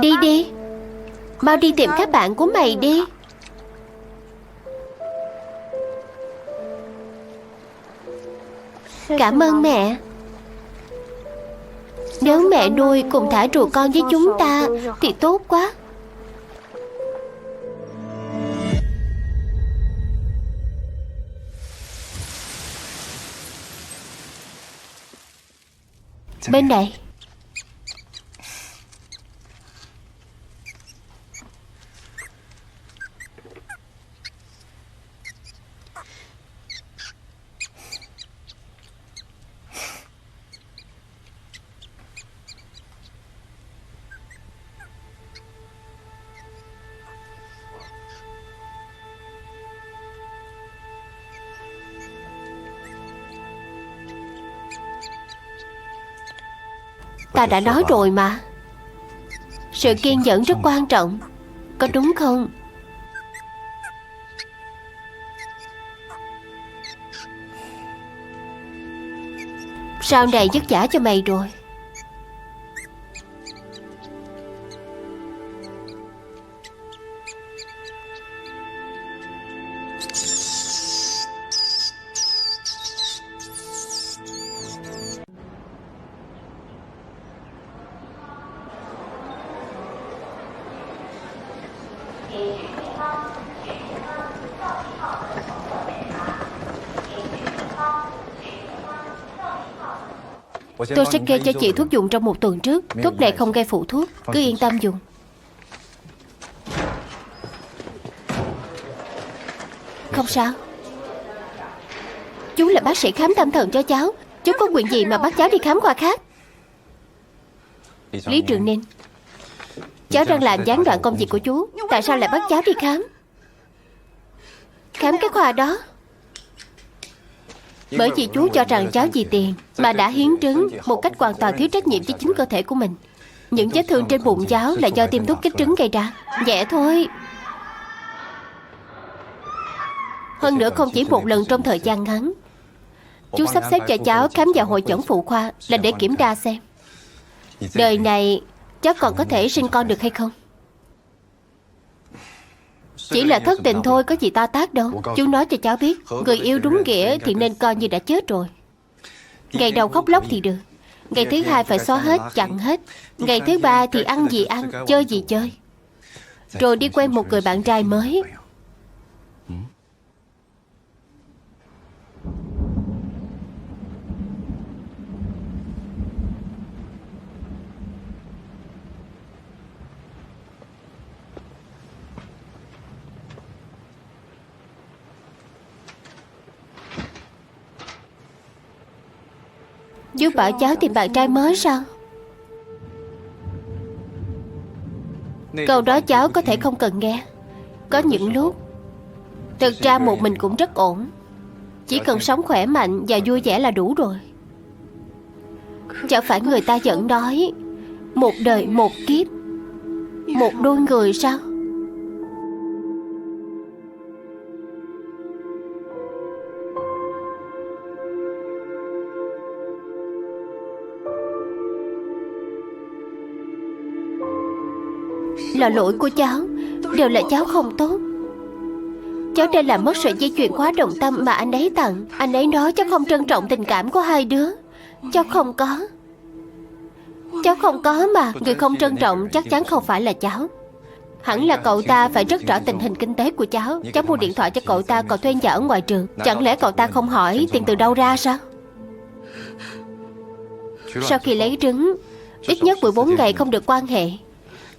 Đi đi, mau đi tìm các bạn của mày đi. Cảm ơn mẹ. Nếu mẹ nuôi cùng thả rùa con với chúng ta thì tốt quá. Bên này. Ta đã nói rồi mà, sự kiên nhẫn rất quan trọng, có đúng không? Sau này vất vả cho mày rồi. Tôi sẽ kê cho chị thuốc dùng trong 1 tuần trước. Thuốc này không gây phụ thuốc, cứ yên tâm dùng. Không sao. Chú là bác sĩ khám tâm thần cho cháu, chú có quyền gì mà bắt cháu đi khám khoa khác? Lý Trường Ninh, cháu đang làm gián đoạn công việc của chú, tại sao lại bắt cháu đi khám? Khám cái khoa đó? Bởi vì chú cho rằng cháu vì tiền mà đã hiến trứng một cách hoàn toàn thiếu trách nhiệm với chính cơ thể của mình. Những vết thương trên bụng cháu là do tiêm thuốc kích trứng gây ra. Nhẹ thôi. Hơn nữa không chỉ một lần trong thời gian ngắn. Chú sắp xếp cho cháu khám vào hội chẩn phụ khoa là để kiểm tra xem đời này cháu còn có thể sinh con được hay không. Chỉ là thất tình thôi, có gì to tát đâu. Chú nói cho cháu biết, người yêu đúng nghĩa thì nên coi như đã chết rồi. Ngày đầu khóc lóc thì được, ngày thứ 2 phải xóa hết, chặn hết. Ngày thứ 3 thì ăn gì ăn, chơi gì chơi. Rồi đi quen một người bạn trai mới. Chú bảo cháu tìm bạn trai mới sao? Câu đó cháu có thể không cần nghe. Có những lúc thực ra một mình cũng rất ổn. Chỉ cần sống khỏe mạnh và vui vẻ là đủ rồi. Chẳng phải người ta vẫn nói một đời một kiếp, một đôi người sao? Là lỗi của cháu, đều là cháu không tốt. Cháu đã làm mất sợi dây chuyền khóa đồng tâm mà anh ấy tặng. Anh ấy nói cháu không trân trọng tình cảm của hai đứa. Cháu không có. Cháu không có mà. Người không trân trọng chắc chắn không phải là cháu. Hẳn là cậu ta phải rất rõ tình hình kinh tế của cháu. Cháu mua điện thoại cho cậu ta còn thuê nhà ở ngoài trường. Chẳng lẽ cậu ta không hỏi tiền từ đâu ra sao? Sau khi lấy trứng, ít nhất 14 ngày không được quan hệ.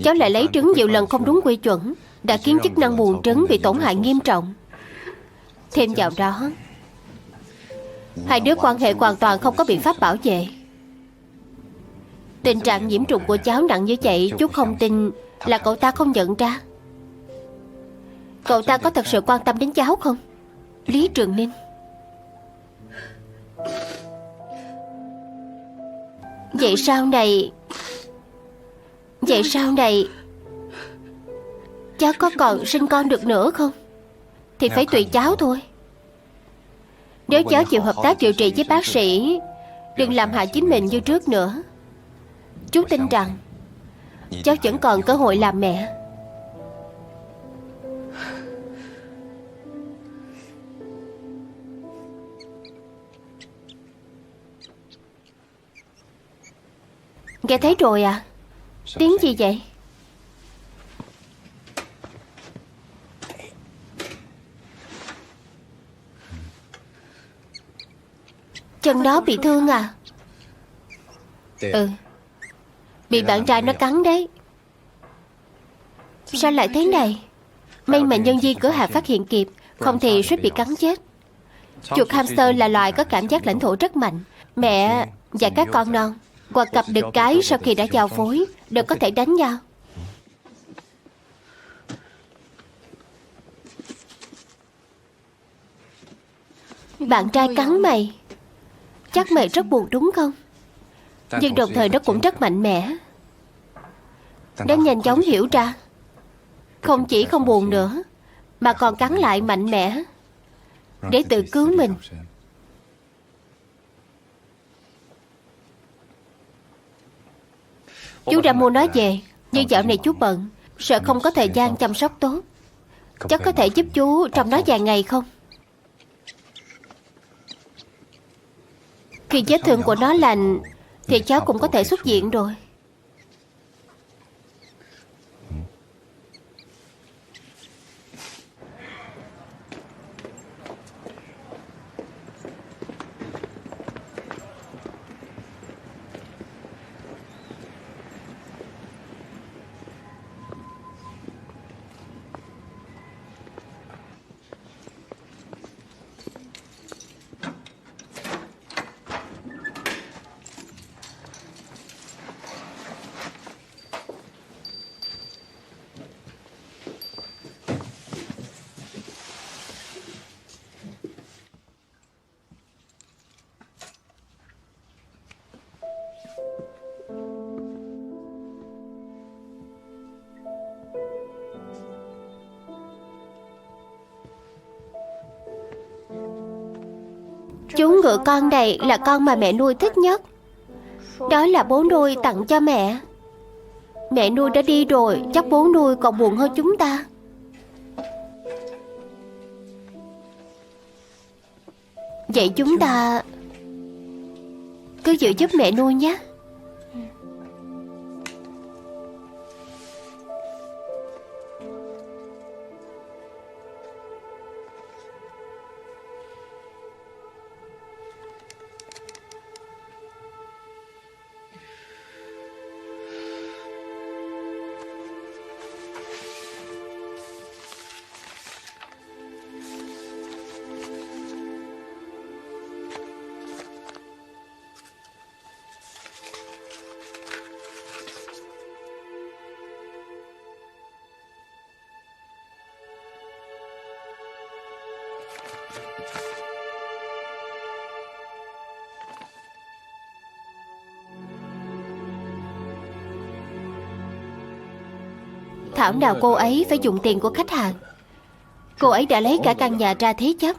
Cháu lại lấy trứng nhiều lần không đúng quy chuẩn, đã khiến chức năng buồng trứng bị tổn hại nghiêm trọng. Thêm vào đó, hai đứa quan hệ hoàn toàn không có biện pháp bảo vệ. Tình trạng nhiễm trùng của cháu nặng như vậy, chú không tin là cậu ta không nhận ra. Cậu ta có thật sự quan tâm đến cháu không, Lý Trường Ninh? Vậy sau này cháu có còn sinh con được nữa không thì phải tùy cháu thôi. Nếu cháu chịu hợp tác điều trị với bác sĩ, đừng làm hại chính mình như trước nữa, chú tin rằng cháu vẫn còn cơ hội làm mẹ. Nghe thấy rồi à? Tiếng gì vậy? Chân nó bị thương à? Ừ, bị bạn trai nó cắn đấy. Sao lại thế này? May mà nhân viên cửa hàng phát hiện kịp, không thì suýt bị cắn chết. Chuột hamster là loài có cảm giác lãnh thổ rất mạnh. Mẹ và các con non hoặc cặp đực cái sau khi đã giao phối đều có thể đánh nhau. Bạn trai cắn mày, chắc mày rất buồn đúng không? Nhưng đồng thời nó cũng rất mạnh mẽ. Nó nhanh chóng hiểu ra, không chỉ không buồn nữa mà còn cắn lại mạnh mẽ để tự cứu mình. Chú đã mua nó về, nhưng dạo này chú bận, sợ không có thời gian chăm sóc tốt. Cháu có thể giúp chú trông nó vài ngày không? Khi vết thương của nó lành thì cháu cũng có thể xuất viện rồi. Chú ngựa con này là con mà mẹ nuôi thích nhất. Đó là bố nuôi tặng cho mẹ. Mẹ nuôi đã đi rồi, chắc bố nuôi còn buồn hơn chúng ta. Vậy chúng ta cứ giữ giúp mẹ nuôi nhé. Thảo nào cô ấy phải dùng tiền của khách hàng. Cô ấy đã lấy cả căn nhà ra thế chấp.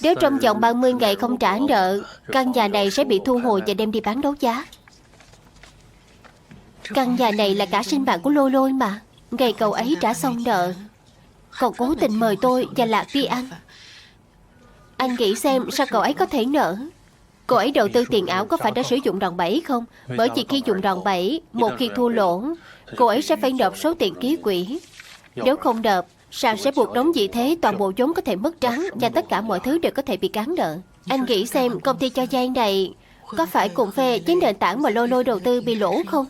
Nếu trong vòng 30 ngày không trả nợ, căn nhà này sẽ bị thu hồi và đem đi bán đấu giá. Căn nhà này là cả sinh mạng của Lôi Lôi mà. Ngày cậu ấy trả xong nợ, còn cố tình mời tôi và Lạc đi ăn. Anh nghĩ xem sao cậu ấy có thể nợ. Cô ấy đầu tư tiền ảo có phải đã sử dụng đòn bẩy không? Bởi vì khi dùng đòn bẩy, một khi thua lỗ, cô ấy sẽ phải nộp số tiền ký quỹ. Nếu không nộp, sàn sẽ buộc đóng vị thế toàn bộ vốn có thể mất trắng và tất cả mọi thứ đều có thể bị cán nợ. Anh nghĩ xem công ty cho vay này có phải cùng phe với nền tảng mà Lôi Lôi đầu tư bị lỗ không?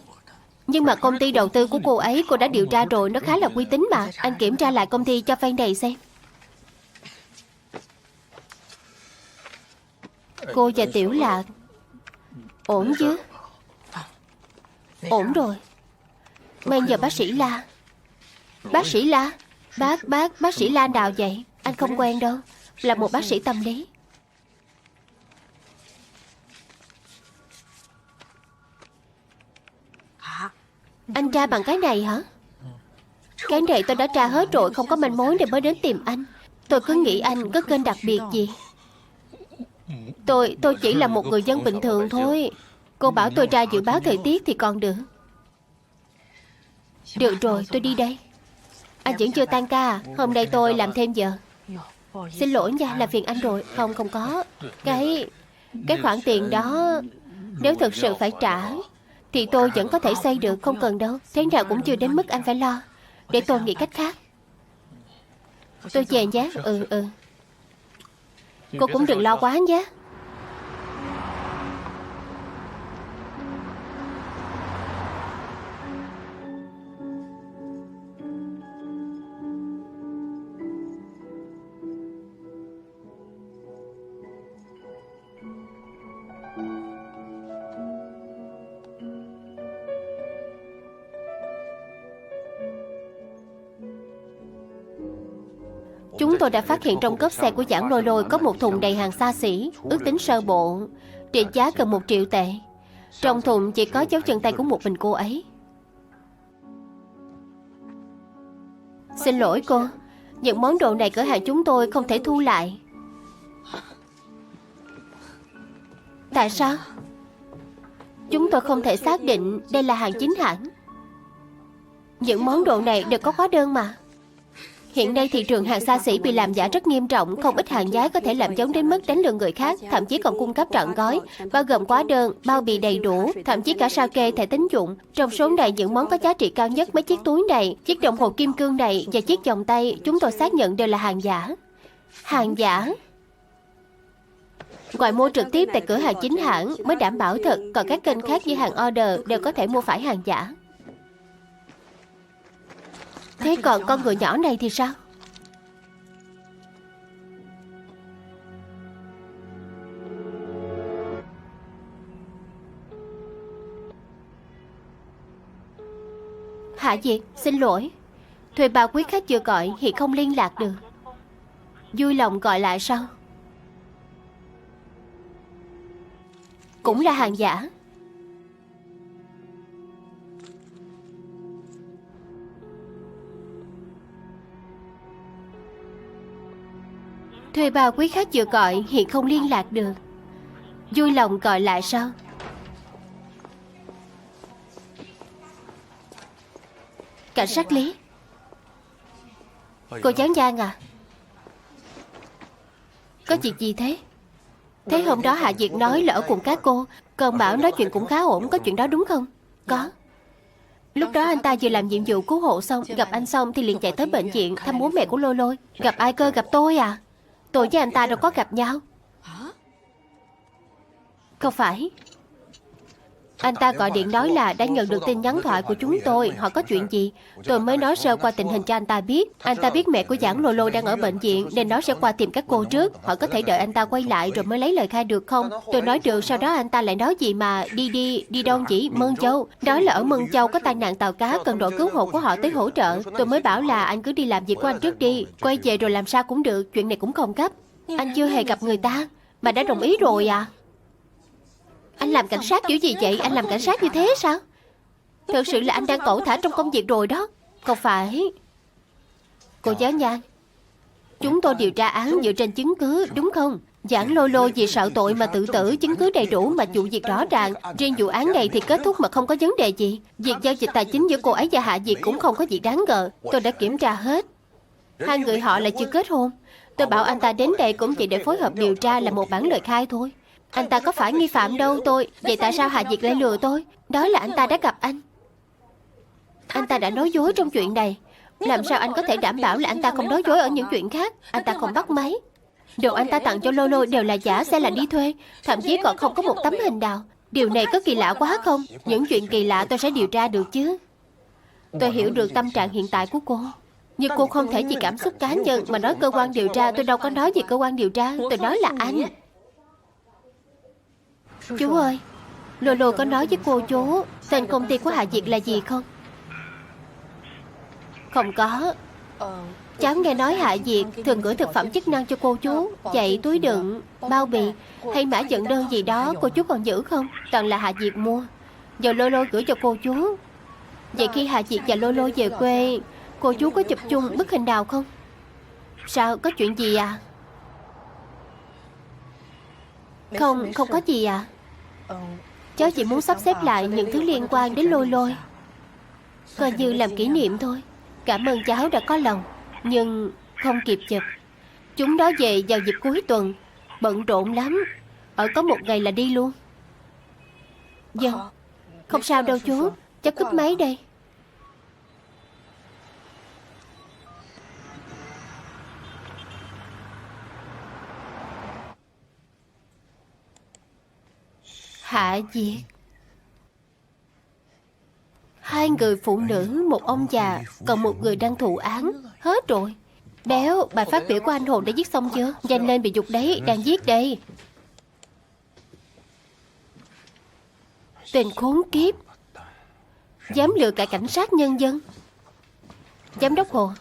Nhưng mà công ty đầu tư của cô ấy cô đã điều tra rồi, nó khá là uy tín mà. Anh kiểm tra lại công ty cho vay này xem. Cô và Tiểu Lạc ổn chứ? Ổn rồi. Bây giờ bác sĩ La. Bác sĩ La? Bác sĩ La nào vậy? Anh không quen đâu. Là một bác sĩ tâm lý. Anh tra bằng cái này hả? Cái này tôi đã tra hết rồi, không có manh mối nên mới đến tìm anh. Tôi cứ nghĩ anh có kênh đặc biệt gì. Tôi chỉ là một người dân bình thường thôi. Cô bảo tôi tra dự báo thời tiết thì còn được. Được rồi, tôi đi đây. Anh vẫn chưa tan ca à? Hôm nay tôi làm thêm giờ. Xin lỗi nha, làm phiền anh rồi. Không có. Cái khoản tiền đó, nếu thực sự phải trả thì tôi vẫn có thể xây được, không cần đâu. Thế nào cũng chưa đến mức anh phải lo. Để tôi nghĩ cách khác. Tôi về nhé. Ừ. Cô cũng đừng lo quá nhé. Chúng tôi đã phát hiện trong cốp xe của Giảng Lôi Lôi có một thùng đầy hàng xa xỉ, ước tính sơ bộ trị giá gần 1 triệu tệ. Trong thùng chỉ có dấu chân tay của một mình cô ấy. Xin lỗi cô, những món đồ này cửa hàng chúng tôi không thể thu lại. Tại sao? Chúng tôi không thể xác định đây là hàng chính hãng. Những món đồ này đều có hóa đơn mà. Hiện nay thị trường hàng xa xỉ bị làm giả rất nghiêm trọng, không ít hàng nhái có thể làm giống đến mức đánh lừa người khác, thậm chí còn cung cấp trọn gói, bao gồm hóa đơn, bao bì đầy đủ, thậm chí cả sao kê thẻ tín dụng. Trong số này những món có giá trị cao nhất mấy chiếc túi này, chiếc đồng hồ kim cương này và chiếc vòng tay, chúng tôi xác nhận đều là hàng giả. Hàng giả? Ngoài mua trực tiếp tại cửa hàng chính hãng mới đảm bảo thật, còn các kênh khác như hàng order đều có thể mua phải hàng giả. Thế còn con người nhỏ này thì sao? Hạ Diệt, xin lỗi. Thuê bao quý khách vừa gọi hiện không liên lạc được. Vui lòng gọi lại sau. Cũng là hàng giả. Thuê bao quý khách vừa gọi hiện không liên lạc được. Vui lòng gọi lại sau. Cảnh sát Lý. Cô Giáng Giang à? Có chuyện gì thế? Thế hôm đó Hạ Diệt nói là ở cùng các cô, còn bảo nói chuyện cũng khá ổn, có chuyện đó đúng không? Có. Lúc đó anh ta vừa làm nhiệm vụ cứu hộ xong, gặp anh xong thì liền chạy tới bệnh viện thăm bố mẹ của Lôi Lôi. Gặp ai cơ? Gặp tôi à? Tôi với anh ta đâu có gặp nhau. Không phải. Anh ta gọi điện nói là đã nhận được tin nhắn thoại của chúng tôi, họ có chuyện gì. Tôi mới nói sơ qua tình hình cho anh ta biết. Anh ta biết mẹ của Giảng Lôi Lôi đang ở bệnh viện nên nói sẽ qua tìm các cô trước. Họ có thể đợi anh ta quay lại rồi mới lấy lời khai được không? Tôi nói được, sau đó anh ta lại nói gì mà đi đâu nhỉ? Mân Châu. Nói là ở Mân Châu có tai nạn tàu cá, cần đội cứu hộ của họ tới hỗ trợ. Tôi mới bảo là anh cứ đi làm việc của anh trước đi, quay về rồi làm sao cũng được, chuyện này cũng không gấp. Anh chưa hề gặp người ta mà đã đồng ý rồi à? Anh làm cảnh sát kiểu gì vậy? Anh làm cảnh sát như thế sao? Thực sự là anh đang cẩu thả trong công việc rồi đó. Không phải. Cô Giáng Nhan, chúng tôi điều tra án dựa trên chứng cứ, đúng không? Giảng Lôi Lôi vì sợ tội mà tự tử, chứng cứ đầy đủ mà vụ việc rõ ràng. Riêng vụ án này thì kết thúc mà không có vấn đề gì. Việc giao dịch tài chính giữa cô ấy và Hạ Diệt cũng không có gì đáng ngờ. Tôi đã kiểm tra hết. Hai người họ là chưa kết hôn. Tôi bảo anh ta đến đây cũng chỉ để phối hợp điều tra, là một bản lời khai thôi. Anh ta có phải nghi phạm đâu tôi. Vậy tại sao Hạ Diệt lại lừa tôi? Đó là anh ta đã gặp anh. Anh ta đã nói dối trong chuyện này. Làm sao anh có thể đảm bảo là anh ta không nói dối ở những chuyện khác? Anh ta không bắt máy. Đồ anh ta tặng cho Lôi Lôi đều là giả, xe là đi thuê. Thậm chí còn không có một tấm hình nào. Điều này có kỳ lạ quá không? Những chuyện kỳ lạ tôi sẽ điều tra được chứ. Tôi hiểu được tâm trạng hiện tại của cô. Nhưng cô không thể vì cảm xúc cá nhân mà nói cơ quan điều tra. Tôi đâu có nói gì cơ quan điều tra. Tôi nói là anh. Chú ơi, Lôi Lôi có nói với cô chú tên công ty của Hạ Diệt là gì không? Không có. Cháu nghe nói Hạ Diệt thường gửi thực phẩm chức năng cho cô chú, vậy túi đựng, bao bì hay mã nhận đơn gì đó cô chú còn giữ không? Toàn là Hạ Diệt mua. Giờ Lôi Lôi gửi cho cô chú. Vậy khi Hạ Diệt và Lôi Lôi về quê, Cô chú có chụp chung bức hình nào không? Sao, có chuyện gì à? Không, không có gì à. Cháu chỉ muốn sắp xếp lại những thứ liên quan đến Lôi Lôi, coi như làm kỷ niệm thôi. Cảm ơn cháu đã có lòng, nhưng không kịp chụp. Chúng nó về vào dịp cuối tuần, bận rộn lắm. Ở có một ngày là đi luôn. Vâng, không sao đâu chú. Cháu cúp máy đây. Hạ Diệt. Hai người phụ nữ, một ông già, còn một người đang thụ án. Hết rồi. Béo, bài phát biểu của anh Hồn đã viết xong chưa? Nhanh lên, bị giục đấy, đang viết đây. Tên khốn kiếp, dám lừa cả cảnh sát nhân dân. Giám đốc Hồ,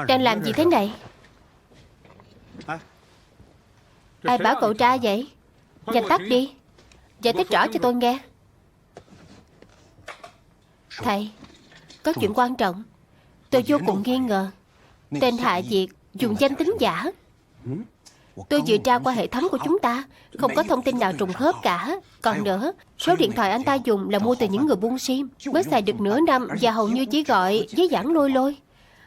đang làm gì thế này? Ai bảo cậu tra vậy? Nhanh tắt đi. Giải thích rõ cho tôi nghe. Thầy, có chuyện quan trọng. Tôi vô cùng nghi ngờ tên Hạ Diệt dùng danh tính giả. Tôi vừa tra qua hệ thống của chúng ta, không có thông tin nào trùng khớp cả. Còn nữa, số điện thoại anh ta dùng là mua từ những người buôn sim, mới xài được nửa năm và hầu như chỉ gọi với dạng Lôi Lôi.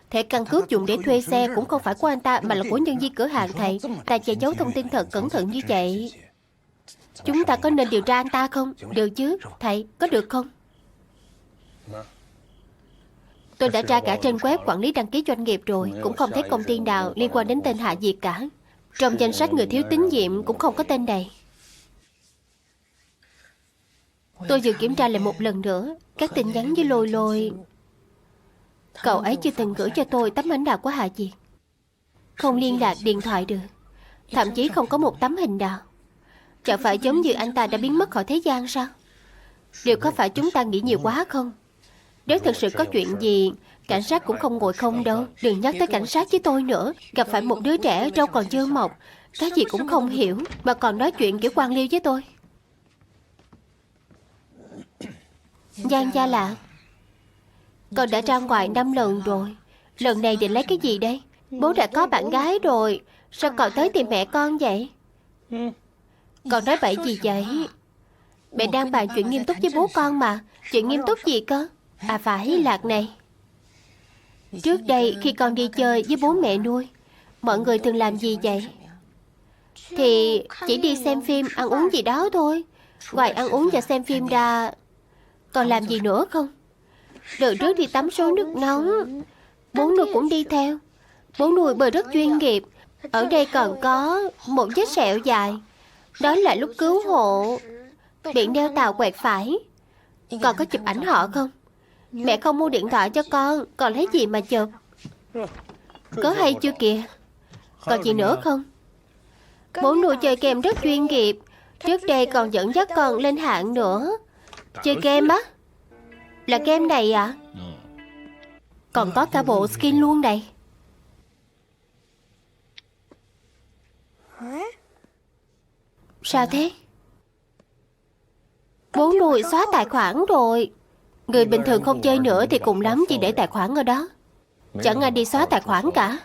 Thẻ căn cước dùng để thuê xe cũng không phải của anh ta, mà là của nhân viên cửa hàng thầy. Ta che giấu thông tin thật cẩn thận như vậy. Chúng ta có nên điều tra anh ta không? Được chứ, thầy, có được không? Tôi đã tra cả trên web quản lý đăng ký doanh nghiệp rồi, cũng không thấy công ty nào liên quan đến tên Hạ Diệt cả. Trong danh sách người thiếu tín nhiệm cũng không có tên này. Tôi vừa kiểm tra lại một lần nữa các tin nhắn với Lôi Lôi. Cậu ấy chưa từng gửi cho tôi tấm ảnh nào của Hạ Diệt. Không liên lạc điện thoại được, thậm chí không có một tấm hình nào. Chẳng phải giống như anh ta đã biến mất khỏi thế gian sao? Điều có phải chúng ta nghĩ nhiều quá không? Nếu thực sự có chuyện gì, cảnh sát cũng không ngồi không đâu. Đừng nhắc tới cảnh sát với tôi nữa. Gặp phải một đứa trẻ râu còn chưa mọc, cái gì cũng không hiểu, mà còn nói chuyện kiểu quan liêu với tôi. Giang Gia Lạc, con đã ra ngoài 5 lần rồi. Lần này định lấy cái gì đây? Bố đã có bạn gái rồi, sao còn tới tìm mẹ con vậy? Con nói bậy gì vậy? Mẹ đang bàn chuyện nghiêm túc với bố con mà. Chuyện nghiêm túc gì cơ? À phải, Lạc này, trước đây khi con đi chơi với bố mẹ nuôi, mọi người thường làm gì vậy? Thì chỉ đi xem phim, ăn uống gì đó thôi. Ngoài ăn uống và xem phim ra, còn làm gì nữa không? Đợt trước đi tắm suối nước nóng, bố nuôi cũng đi theo. Bố nuôi bơi rất chuyên nghiệp. Ở đây còn có một vết sẹo dài, đó là lúc cứu hộ bị neo tàu quẹt phải. Còn có chụp ảnh họ không? Mẹ không mua điện thoại cho con, còn lấy gì mà chụp? Có hay chưa kìa? Còn gì nữa không? Bố nuôi chơi game rất chuyên nghiệp, trước đây còn dẫn dắt con lên hạng nữa. Chơi game á? Là game này à? Còn có cả bộ skin luôn này. Sao thế? Bố nuôi xóa tài khoản rồi. Người bình thường không chơi nữa thì cùng lắm chỉ để tài khoản ở đó, chẳng ai đi xóa tài khoản cả.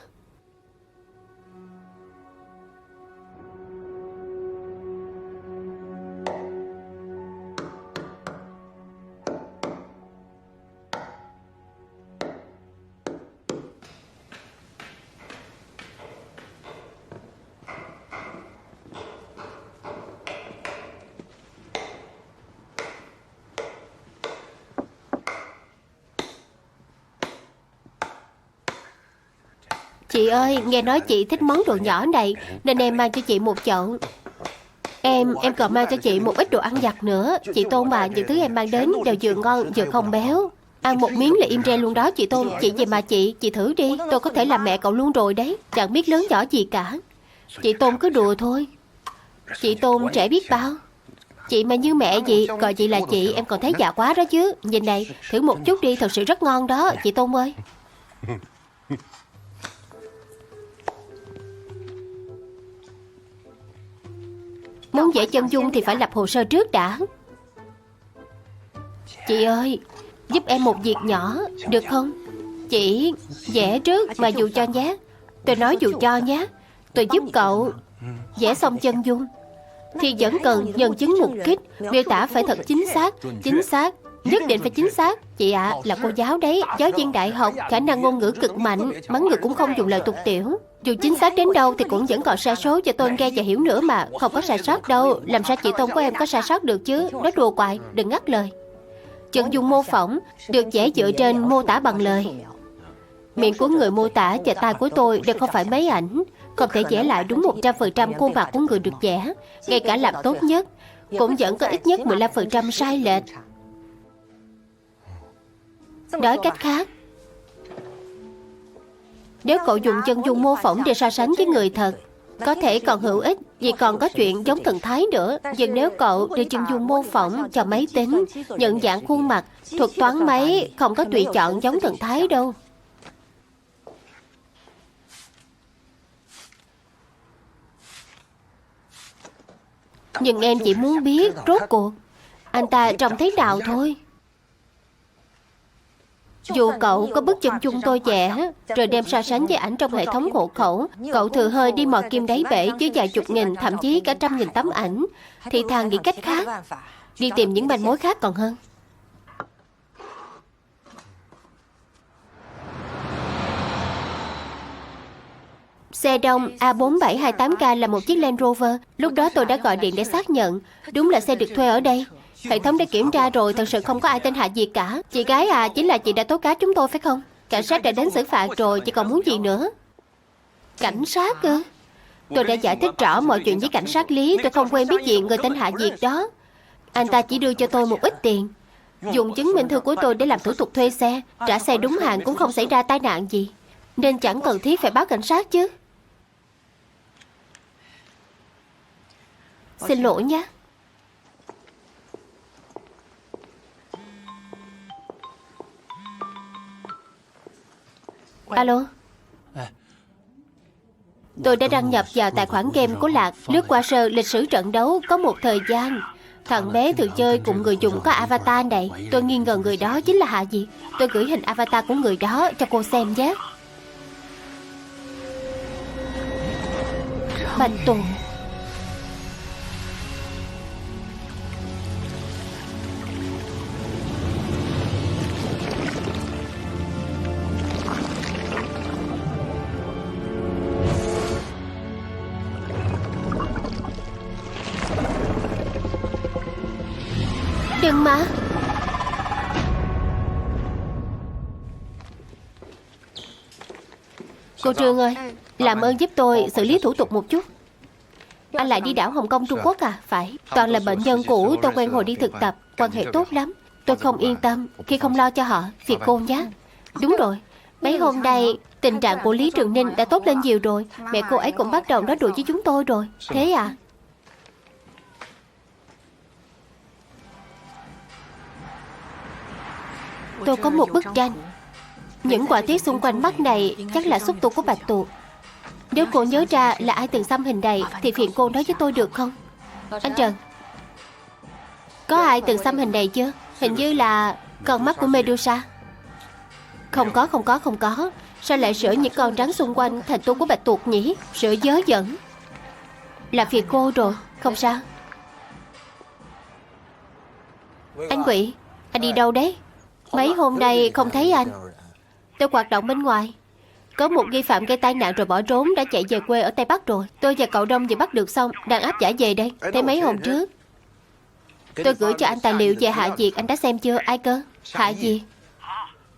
Chị ơi, nghe nói chị thích món đồ nhỏ này, nên em mang cho chị một chậu. Em còn mang cho chị một ít đồ ăn vặt nữa. Chị Tôn mà, những thứ em mang đến đều vừa ngon vừa không béo. Ăn một miếng là im re luôn đó chị Tôn. Chị gì mà chị thử đi. Tôi có thể làm mẹ cậu luôn rồi đấy. Chẳng biết lớn nhỏ gì cả. Chị Tôn cứ đùa thôi. Chị Tôn trẻ biết bao. Chị mà như mẹ gì, gọi chị là chị, em còn thấy già quá đó chứ. Nhìn này, thử một chút đi, thật sự rất ngon đó, chị Tôn ơi. Muốn vẽ chân dung thì phải lập hồ sơ trước đã. Chị ơi, giúp em một việc nhỏ, được không? Chị vẽ trước mà dù cho nhé. Tôi nói dù cho nhé. Tôi giúp cậu vẽ xong chân dung thì vẫn cần nhân chứng mục kích. Miêu tả phải thật chính xác. Chính xác, nhất định phải chính xác. Chị ạ, là cô giáo đấy, giáo viên đại học, khả năng ngôn ngữ cực mạnh, mắng người cũng không dùng lời tục tiểu. Dù chính xác đến đâu thì cũng vẫn còn sai số cho tôi nghe và hiểu nữa mà. Không có sai sót đâu. Làm sao chị Tôn của em có sai sót được chứ? Nói đùa hoài, đừng ngắt lời. Chân dung mô phỏng được vẽ dựa trên mô tả bằng lời. Miệng của người mô tả và tai của tôi đều không phải máy ảnh, không thể vẽ lại đúng 100% khuôn mặt của người được vẽ. Ngay cả làm tốt nhất cũng vẫn có ít nhất 15% sai lệch. Nói cách khác, nếu cậu dùng chân dung mô phỏng để so sánh với người thật, có thể còn hữu ích vì còn có chuyện giống thần thái nữa. Nhưng nếu cậu đưa chân dung mô phỏng cho máy tính nhận dạng khuôn mặt, thuật toán máy không có tùy chọn giống thần thái đâu. Nhưng em chỉ muốn biết rốt cuộc anh ta trông thế nào thôi. Dù cậu có bức chân dung tôi vẽ rồi đem so sánh với ảnh trong hệ thống hộ khẩu, cậu thừa hơi đi mò kim đáy bể với vài chục nghìn, thậm chí cả 100.000 tấm ảnh, thì thà nghĩ cách khác, đi tìm những manh mối khác còn hơn. Xe đông A4728K là một chiếc Land Rover. Lúc đó tôi đã gọi điện để xác nhận. Đúng là xe được thuê ở đây. Hệ thống đã kiểm tra rồi, thật sự không có ai tên Hạ Diệt cả. Chị gái à, chính là chị đã tố cáo chúng tôi phải không? Cảnh sát đã đến xử phạt rồi, chị còn muốn gì nữa? Cảnh sát ư? Tôi đã giải thích rõ mọi chuyện với cảnh sát Lý. Tôi không quen biết gì người tên Hạ Diệt đó. Anh ta chỉ đưa cho tôi một ít tiền, dùng chứng minh thư của tôi để làm thủ tục thuê xe. Trả xe đúng hạn cũng không xảy ra tai nạn gì, nên chẳng cần thiết phải báo cảnh sát chứ. Xin lỗi nhé. Alo. Tôi đã đăng nhập vào tài khoản game của Lạc, lướt qua sơ lịch sử trận đấu. Có một thời gian thằng bé thường chơi cùng người dùng có avatar này. Tôi nghi ngờ người đó chính là Hạ Diệt. Tôi gửi hình avatar của người đó cho cô xem nhé. Bạch Tuần. Đừng mà. Cô Trương ơi, làm ơn giúp tôi xử lý thủ tục một chút. Anh lại đi đảo Hồng Kông Trung Quốc à? Phải, toàn là bệnh nhân cũ tôi quen hồi đi thực tập, quan hệ tốt lắm. Tôi không yên tâm khi không lo cho họ. Phiền cô nhé. Đúng rồi, mấy hôm nay tình trạng của Lý Trường Ninh đã tốt lên nhiều rồi. Mẹ cô ấy cũng bắt đầu nói đùa với chúng tôi rồi. Thế à? Tôi có một bức tranh. Những họa tiết xung quanh mắt này chắc là xúc tu của bạch tuộc. Nếu cô nhớ ra là ai từng xăm hình này thì phiền cô nói với tôi được không? Anh Trần, có ai từng xăm hình này chưa? Hình như là con mắt của Medusa. Không có. Sao lại sửa những con rắn xung quanh thành tu của bạch tuộc nhỉ? Sửa dớ dẫn. Là phiền cô rồi. Không sao. Anh Quỵ, anh đi đâu đấy? Mấy hôm nay không thấy anh. Tôi hoạt động bên ngoài. Có một nghi phạm gây tai nạn rồi bỏ trốn, đã chạy về quê ở Tây Bắc rồi. Tôi và cậu Đông vừa bắt được xong, đang áp giải về đây. Thế mấy hôm trước tôi gửi cho anh tài liệu về Hạ Diệt, anh đã xem chưa? Ai cơ? Hạ Diệt.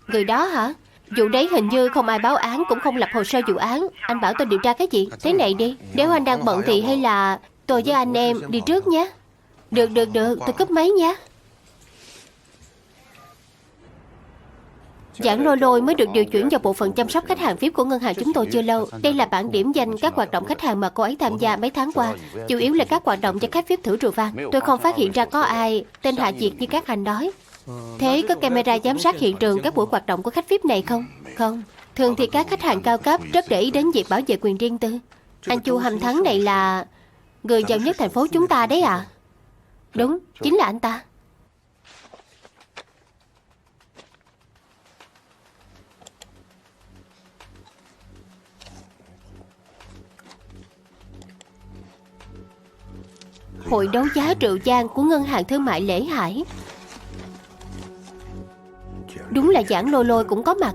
Người đó hả? Vụ đấy hình như không ai báo án, cũng không lập hồ sơ vụ án. Anh bảo tôi điều tra cái gì? Thế này đi, nếu anh đang bận thì hay là tôi với anh em đi trước nhé. Được, tôi cúp máy nhé. Giảng Lôi mới được điều chuyển vào bộ phận chăm sóc khách hàng VIP của ngân hàng chúng tôi chưa lâu. Đây là bảng điểm danh các hoạt động khách hàng mà cô ấy tham gia mấy tháng qua. Chủ yếu là các hoạt động cho khách VIP thử rượu vang. Tôi không phát hiện ra có ai tên Hạ Diệt như các anh nói. Thế có camera giám sát hiện trường các buổi hoạt động của khách VIP này không? Không. Thường thì các khách hàng cao cấp rất để ý đến việc bảo vệ quyền riêng tư. Anh Chu Hàm Thắng này là người giàu nhất thành phố chúng ta đấy à? Đúng, chính là anh ta. Hội đấu giá rượu vang của Ngân hàng Thương mại Lễ Hải. Đúng là Giảng Lôi Lôi cũng có mặt.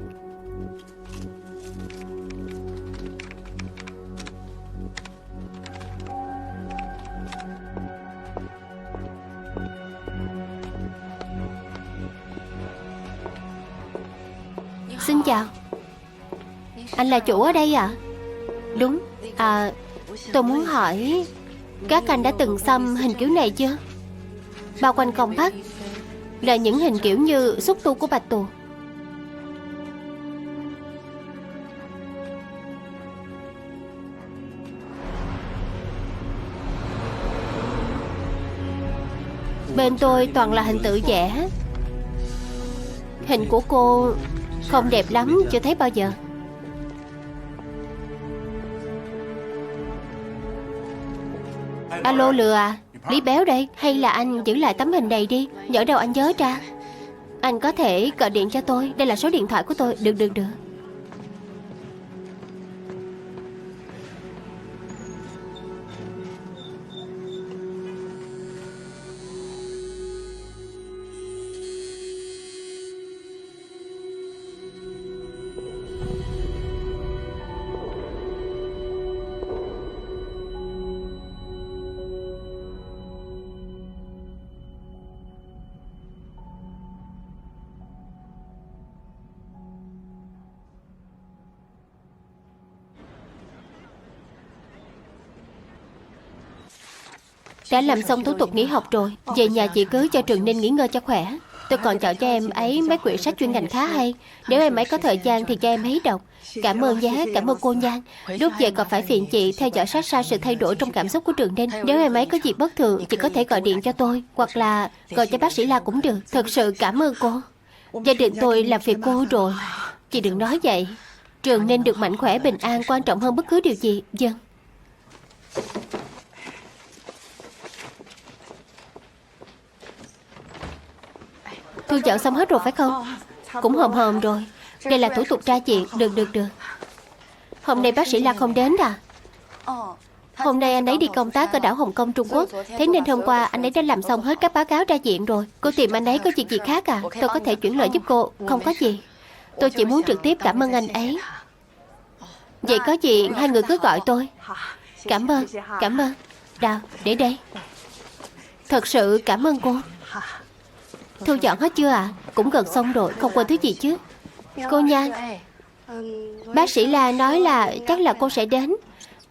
Xin chào. Anh là chủ ở đây à? Đúng. Tôi muốn hỏi, các anh đã từng xăm hình kiểu này chưa? Bao quanh con mắt là những hình kiểu như xúc tu của bạch tuộc. Bên tôi toàn là hình tự vẽ. Hình của cô không đẹp lắm, chưa thấy bao giờ. Alo Lừa à, Lý Béo đây. Hay là anh giữ lại tấm hình này đi, nhỡ đâu anh nhớ ra. Anh có thể gọi điện cho tôi, đây là số điện thoại của tôi. Được. Đã làm xong thủ tục nghỉ học rồi. Về nhà chị cứ cho Trường Ninh nghỉ ngơi cho khỏe. Tôi còn chọn cho em ấy mấy quyển sách chuyên ngành khá hay. Nếu em ấy có thời gian thì cho em ấy đọc. Cảm ơn nhé, cảm ơn cô Nhan. Lúc về còn phải phiền chị theo dõi sát sao sự thay đổi trong cảm xúc của Trường Ninh. Nếu em ấy có gì bất thường, chị có thể gọi điện cho tôi, hoặc là gọi cho bác sĩ La cũng được. Thật sự cảm ơn cô. Gia đình tôi làm phiền cô rồi. Chị đừng nói vậy. Trường Ninh được mạnh khỏe bình an quan trọng hơn bất cứ điều gì. Vâng. Thu dọn xong hết rồi phải không? Cũng hòm rồi. Đây là thủ tục tra viện. Được. Hôm nay bác sĩ La không đến à? Hôm nay anh ấy đi công tác ở đảo Hồng Kông, Trung Quốc. Thế nên hôm qua anh ấy đã làm xong hết các báo cáo tra viện rồi. Cô tìm anh ấy có việc gì khác à? Tôi có thể chuyển lời giúp cô. Không có gì. Tôi chỉ muốn trực tiếp cảm ơn anh ấy. Vậy có gì hai người cứ gọi tôi. Cảm ơn. Nào, để đây. Thật sự cảm ơn cô. Thu dọn hết chưa ạ? Cũng gần xong rồi, không quên thứ gì chứ? Cô Nhan, bác sĩ La nói là chắc là cô sẽ đến.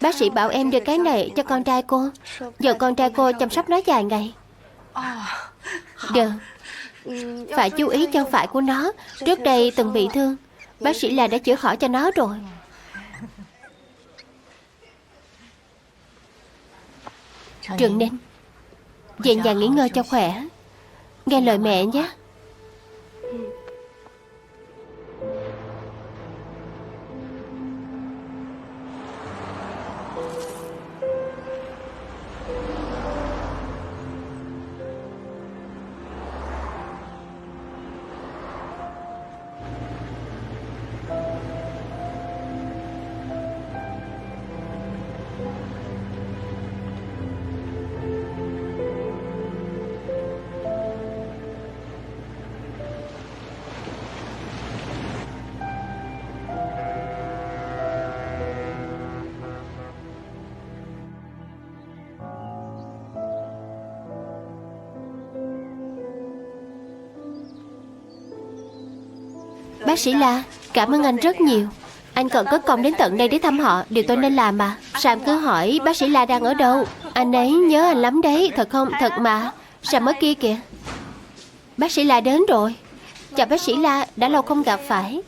Bác sĩ bảo em đưa cái này cho con trai cô. Giờ con trai cô chăm sóc nó vài ngày. Được. Phải chú ý chân phải của nó. Trước đây từng bị thương. Bác sĩ La đã chữa khỏi cho nó rồi. Trường Ninh, về nhà nghỉ ngơi cho khỏe. Nghe lời mẹ nhé. Bác sĩ La, cảm ơn anh rất nhiều. Anh còn có công đến tận đây để thăm họ. Điều tôi nên làm mà. Sam cứ hỏi bác sĩ La đang ở đâu. Anh ấy nhớ anh lắm đấy. Thật không? Thật mà. Sam ở kia kìa. Bác sĩ La đến rồi. Chào bác sĩ La, đã lâu không gặp phải.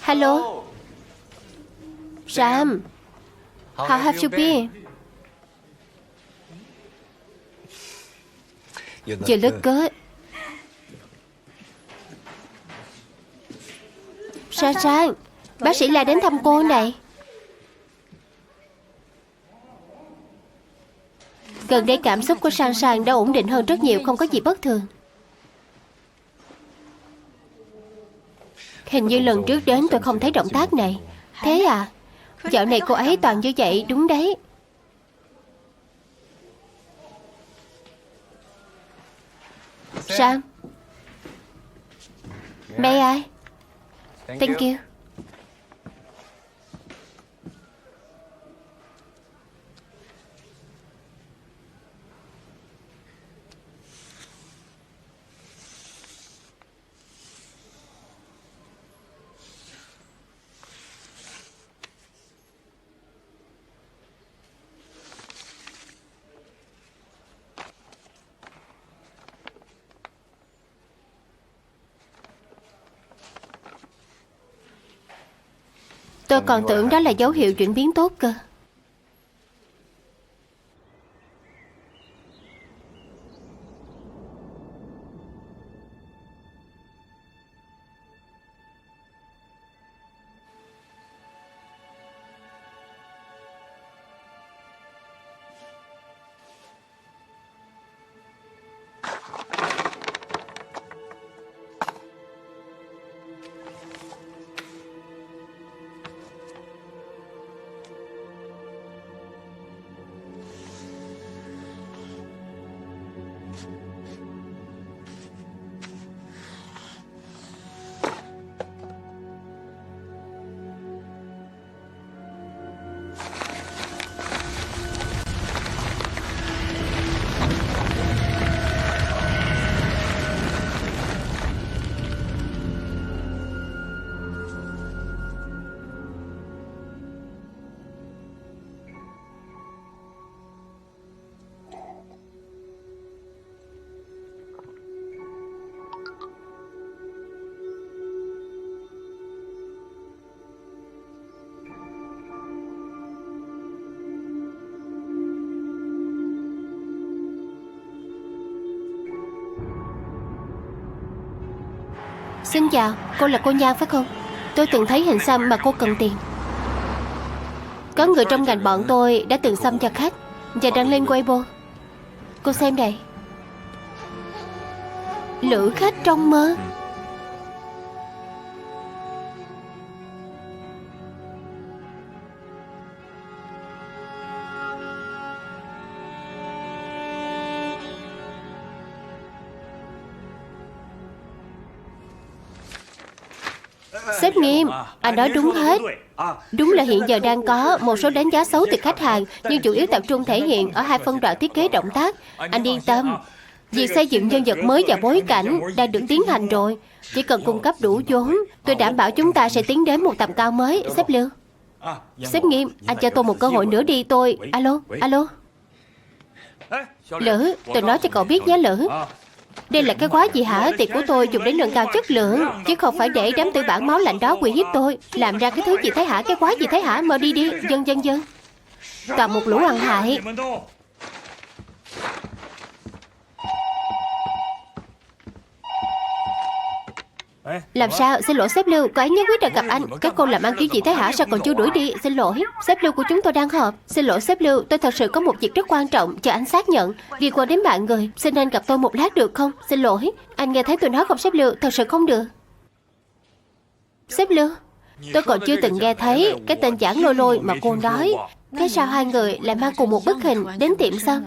Hello Sam, how have you been? You look good. Sang, bác sĩ La đến thăm cô này. Gần đây cảm xúc của Sang đã ổn định hơn rất nhiều, không có gì bất thường. Hình như lần trước đến tôi không thấy động tác này. Thế à? Dạo này cô ấy toàn như vậy, đúng đấy. Sam. May I? Thank you. Tôi còn tưởng đó là dấu hiệu chuyển biến tốt cơ. Xin chào, cô là cô Nhan phải không? Tôi từng thấy hình xăm mà cô cần tiền. Có người trong ngành bọn tôi đã từng xăm cho khách và đăng lên Weibo. Cô xem đây. Lữ khách trong mơ. Sếp Nghiêm, anh nói đúng hết. Đúng là hiện giờ đang có một số đánh giá xấu từ khách hàng, nhưng chủ yếu tập trung thể hiện ở hai phân đoạn thiết kế động tác. Anh yên tâm, việc xây dựng nhân vật mới và bối cảnh đang được tiến hành rồi. Chỉ cần cung cấp đủ vốn, tôi đảm bảo chúng ta sẽ tiến đến một tầm cao mới. Sếp Lưu. Sếp Nghiêm, anh cho tôi một cơ hội nữa đi. Tôi... Alo. Lữ, tôi nói cho cậu biết nhé Lữ. Đây là cái quái gì hả? Tiền của tôi dùng để nâng cao chất lượng, chứ không phải để đám tư bản máu lạnh đó uy hiếp tôi. Làm ra cái thứ gì thế hả? Cái quái gì thế hả? Mau đi đi. Dân. Toàn một lũ ăn hại. Làm sao? Xin lỗi sếp Lưu, cô ấy nhất quyết được gặp anh. Các cô làm ăn kiểu gì thế hả? Sao còn chưa đuổi đi? Xin lỗi, sếp Lưu của chúng tôi đang họp. Xin lỗi sếp Lưu, tôi thật sự có một việc rất quan trọng chờ anh xác nhận. Liên quan đến bạn người, xin anh gặp tôi một lát được không? Xin lỗi, anh nghe thấy tôi nói không sếp Lưu? Thật sự không được. Sếp Lưu, tôi còn chưa từng nghe thấy cái tên Giảng Lôi mà cô nói. Thế sao hai người lại mang cùng một bức hình đến tiệm xăm?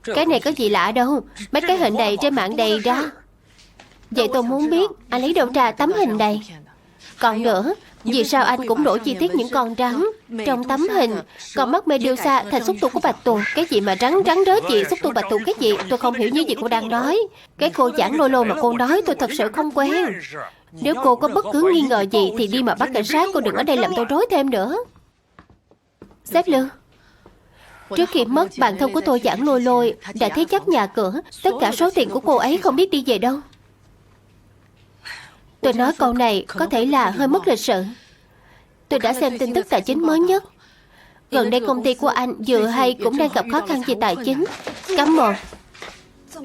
Cái này có gì lạ đâu. Mấy cái hình này trên mạng đầy ra. Vậy tôi muốn biết anh lấy đâu ra tấm hình này. Còn nữa, vì sao anh cũng đổ chi tiết những con rắn trong tấm hình? Còn mắt Medusa thành xúc tu của bạch tuộc. Cái gì mà rắn rớt gì, xúc tu bạch tuộc cái gì? Tôi không hiểu những gì cô đang nói. Cái cô Giảng Lôi mà cô nói tôi thật sự không quen. Nếu cô có bất cứ nghi ngờ gì thì đi mà bắt cảnh sát. Cô đừng ở đây làm tôi rối thêm nữa. Sếp Lưu, trước khi mất, bạn thân của tôi Giảng Lôi đã thế chấp nhà cửa. Tất cả số tiền của cô ấy không biết đi về đâu. Tôi nói câu này có thể là hơi mất lịch sự. Tôi đã xem tin tức tài chính mới nhất. Gần đây công ty của anh vừa hay cũng đang gặp khó khăn về tài chính. Cắm một.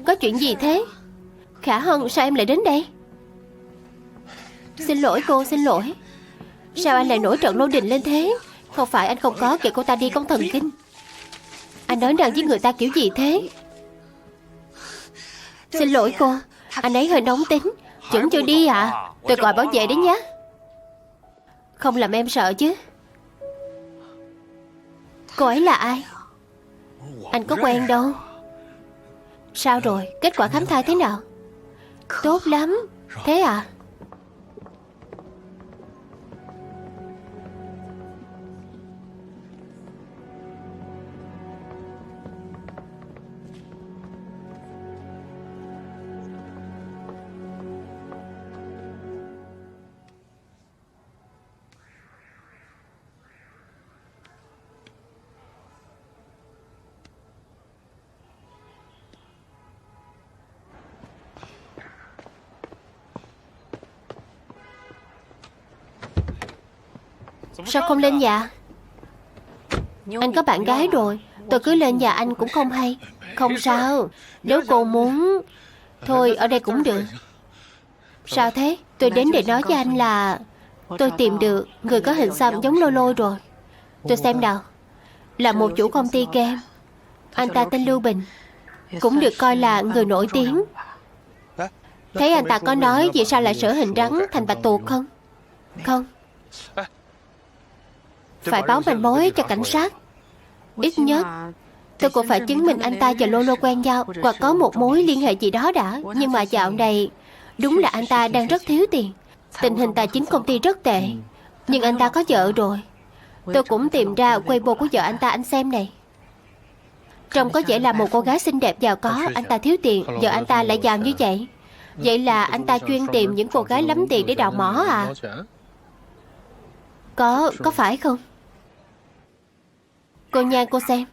Có chuyện gì thế? Khả Hân, sao em lại đến đây? Xin lỗi cô, xin lỗi. Sao anh lại nổi trận lôi đình lên thế? Không phải anh không có kể cô ta đi công thần kinh. Anh nói rằng với người ta kiểu gì thế? Xin lỗi cô, anh ấy hơi nóng tính. Vẫn chưa đi à? Tôi gọi bảo vệ đến nhé. Không làm em sợ chứ? Cô ấy là ai? Anh có quen đâu. Sao rồi, kết quả khám thai thế nào? Tốt lắm. Thế à? Sao không lên nhà? Anh có bạn gái rồi. Tôi cứ lên nhà anh cũng không hay. Không sao. Nếu cô muốn... Thôi ở đây cũng được. Sao thế? Tôi đến để nói với anh là tôi tìm được người có hình xăm giống Lôi Lôi rồi. Tôi xem nào. Là một chủ công ty kem. Anh ta tên Lưu Bình, cũng được coi là người nổi tiếng. Thấy anh ta có nói vì sao lại sửa hình rắn thành bạch tuộc không? Không. Phải báo manh mối cho cảnh sát. Ít nhất tôi cũng phải chứng minh anh ta và Lôi Lôi quen nhau, hoặc có một mối liên hệ gì đó đã. Nhưng mà dạo này đúng là anh ta đang rất thiếu tiền. Tình hình tài chính công ty rất tệ. Nhưng anh ta có vợ rồi. Tôi cũng tìm ra Weibo của vợ anh ta, anh xem này. Trông có vẻ là một cô gái xinh đẹp giàu có. Anh ta thiếu tiền, vợ anh ta lại giàu như vậy. Vậy là anh ta chuyên tìm những cô gái lắm tiền để đào mỏ à? Có phải không? Cô Nhan, cô xem.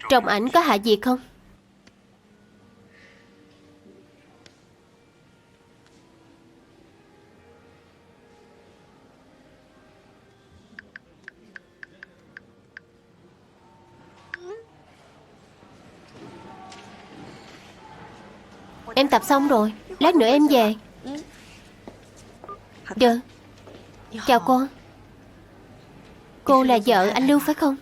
Trong ảnh có Hạ Diệt không? Em tập xong rồi, lát nữa em về. Được. Chào cô. Cô là vợ anh Lưu phải không?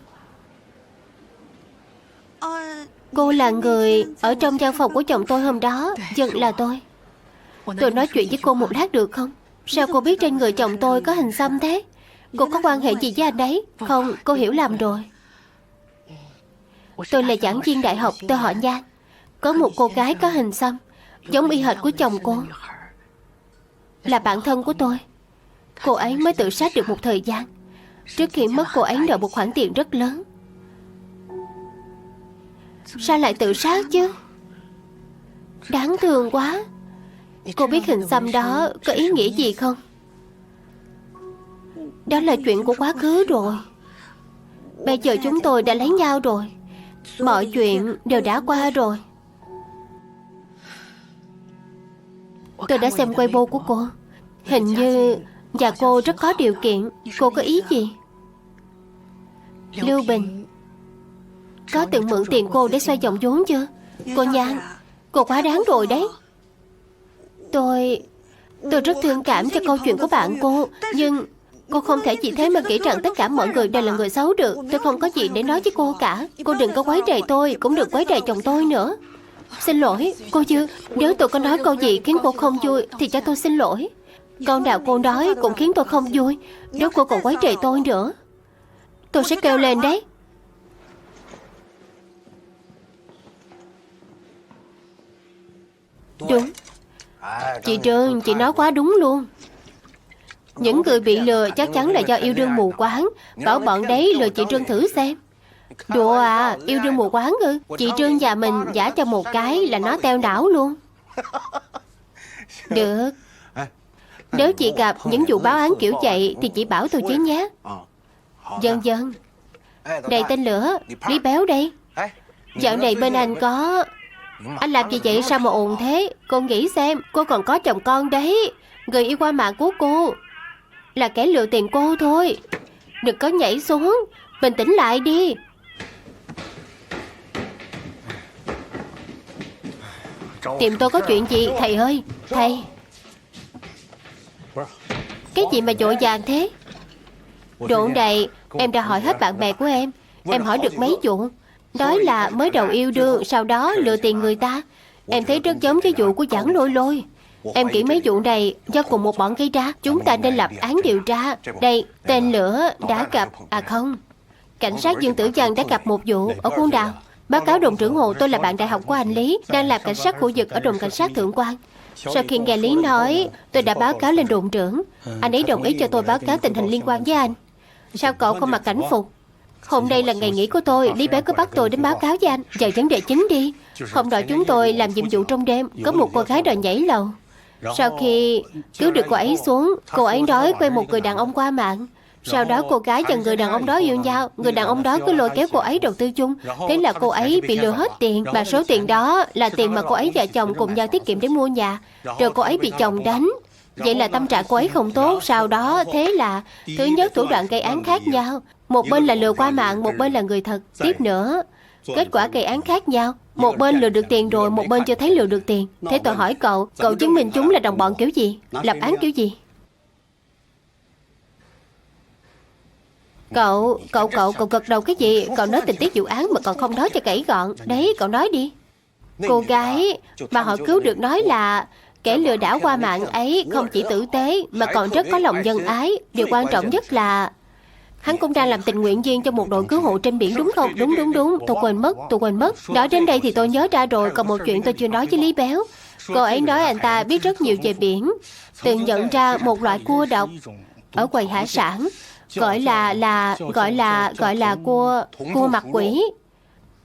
Cô là người ở trong văn phòng của chồng tôi hôm đó. Vâng, là tôi. Tôi nói chuyện với cô một lát được không? Sao cô biết trên người chồng tôi có hình xăm thế? Cô có quan hệ gì với anh ấy? Không, cô hiểu lầm rồi. Tôi là giảng viên đại học, tôi họ Nhan. Có một cô gái có hình xăm giống y hệt của chồng cô, là bạn thân của tôi. Cô ấy mới tự sát được một thời gian. Trước khi mất, cô ấy nợ một khoản tiền rất lớn. Sao lại tự sát chứ? Đáng thương quá. Cô biết hình xăm đó có ý nghĩa gì không? Đó là chuyện của quá khứ rồi. Bây giờ chúng tôi đã lấy nhau rồi. Mọi chuyện đều đã qua rồi. Tôi đã xem Weibo của cô. Hình như nhà cô rất có điều kiện. Cô có ý gì? Lưu Bình có từng mượn tiền cô để xoay vòng vốn chưa? Cô Nhan, cô quá đáng rồi đấy. Tôi rất thương cảm cho câu chuyện của bạn cô. Nhưng cô không thể chỉ thế mà nghĩ rằng tất cả mọi người đều là người xấu được. Tôi không có gì để nói với cô cả. Cô đừng có quấy rầy tôi, cũng đừng quấy rầy chồng tôi nữa. Xin lỗi, cô Dư. Nếu tôi có nói câu gì khiến cô không vui thì cho tôi xin lỗi. Câu nào cô nói cũng khiến tôi không vui. Nếu cô còn quấy rầy tôi nữa, tôi sẽ kêu lên đấy. Đúng. Chị Trương, chị nói quá đúng luôn. Những người bị lừa chắc chắn là do yêu đương mù quáng. Bảo bọn đấy lừa chị Trương thử xem. Đùa à, yêu đương mù quáng ư? Chị Trương nhà mình giả cho một cái là nó teo não luôn. Được. Nếu chị gặp những vụ báo án kiểu vậy thì chị bảo tôi chứ nhé. Vâng vâng. Đây tên lửa, Lý Béo đây. Dạo này bên anh có... Anh làm gì vậy, sao mà ồn thế? Cô nghĩ xem, cô còn có chồng con đấy. Người yêu qua mạng của cô là kẻ lừa tiền cô thôi. Đừng có nhảy xuống, bình tĩnh lại đi. Tìm tôi có chuyện gì thầy ơi? Thầy, cái gì mà vội vàng thế? Độ này em đã hỏi hết bạn bè của em. Em hỏi được mấy vụ. Nói là mới đầu yêu đương, sau đó lừa tiền người ta. Em thấy rất giống cái vụ của Giảng Lôi Lôi. Em nghĩ mấy vụ này do cùng một bọn gây ra. Chúng ta nên lập án điều tra. Đây, tên lửa đã gặp... À không, cảnh sát Dương Tử Văn đã gặp một vụ ở Khuôn Đào. Báo cáo đồn trưởng Hồ, tôi là bạn đại học của anh Lý, đang làm cảnh sát khu vực ở đồn cảnh sát Thượng Quan. Sau khi nghe Lý nói, tôi đã báo cáo lên đồn trưởng. Anh ấy đồng ý cho tôi báo cáo tình hình liên quan với anh. Sao cậu không mặc cảnh phục? Hôm nay là ngày nghỉ của tôi, Lý bé cứ bắt tôi đến báo cáo với anh. Vào vấn đề chính đi. Hôm đó chúng tôi làm nhiệm vụ trong đêm, có một cô gái đòi nhảy lầu. Sau khi cứu được cô ấy xuống, cô ấy nói quen một người đàn ông qua mạng. Sau đó cô gái và người đàn ông đó yêu nhau. Người đàn ông đó cứ lôi kéo cô ấy đầu tư chung. Thế là cô ấy bị lừa hết tiền. Mà số tiền đó là tiền mà cô ấy và chồng cùng nhau tiết kiệm để mua nhà. Rồi cô ấy bị chồng đánh. Vậy là tâm trạng cô ấy không tốt. Sau đó thế là thứ nhất thủ đoạn gây án khác nhau. Một bên là lừa qua mạng, một bên là người thật. Tiếp nữa, kết quả gây án khác nhau. Một bên lừa được tiền rồi, một bên chưa thấy lừa được tiền. Thế tôi hỏi cậu, cậu chứng minh chúng là đồng bọn kiểu gì? Lập án kiểu gì? Cậu gật đầu cái gì? Cậu nói tình tiết vụ án mà còn không nói cho kỹ gọn. Đấy, cậu nói đi. Cô gái mà họ cứu được nói là kẻ lừa đảo qua mạng ấy không chỉ tử tế mà còn rất có lòng nhân ái. Điều quan trọng nhất là hắn cũng đang làm tình nguyện viên cho một đội cứu hộ trên biển, đúng không? Đúng. Tôi quên mất. Nói đến đây thì tôi nhớ ra rồi. Còn một chuyện tôi chưa nói với Lý Béo. Cô ấy nói anh ta biết rất nhiều về biển. Từng nhận ra một loại cua độc ở quầy hải sản, gọi là cua mặt quỷ.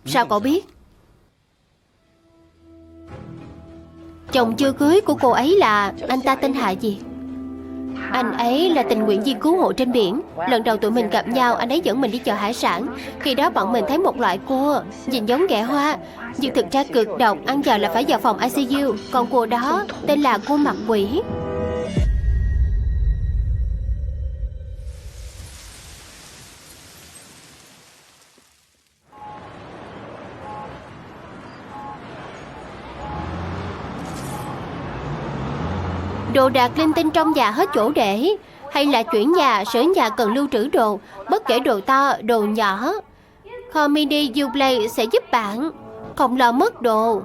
Sao cậu biết? Chồng chưa cưới của cô ấy là anh ta tên Hạ gì? Anh ấy là tình nguyện viên cứu hộ trên biển. Lần đầu tụi mình gặp nhau, anh ấy dẫn mình đi chợ hải sản. Khi đó bọn mình thấy một loại cua nhìn giống ghẹ hoa, nhưng thực ra cực độc, ăn vào là phải vào phòng ICU. Con cua đó tên là cua mặt quỷ. Đồ đạc linh tinh trong nhà hết chỗ để. Hay là chuyển nhà, sửa nhà cần lưu trữ đồ. Bất kể đồ to, đồ nhỏ, Comedy Uplay sẽ giúp bạn không lo mất đồ.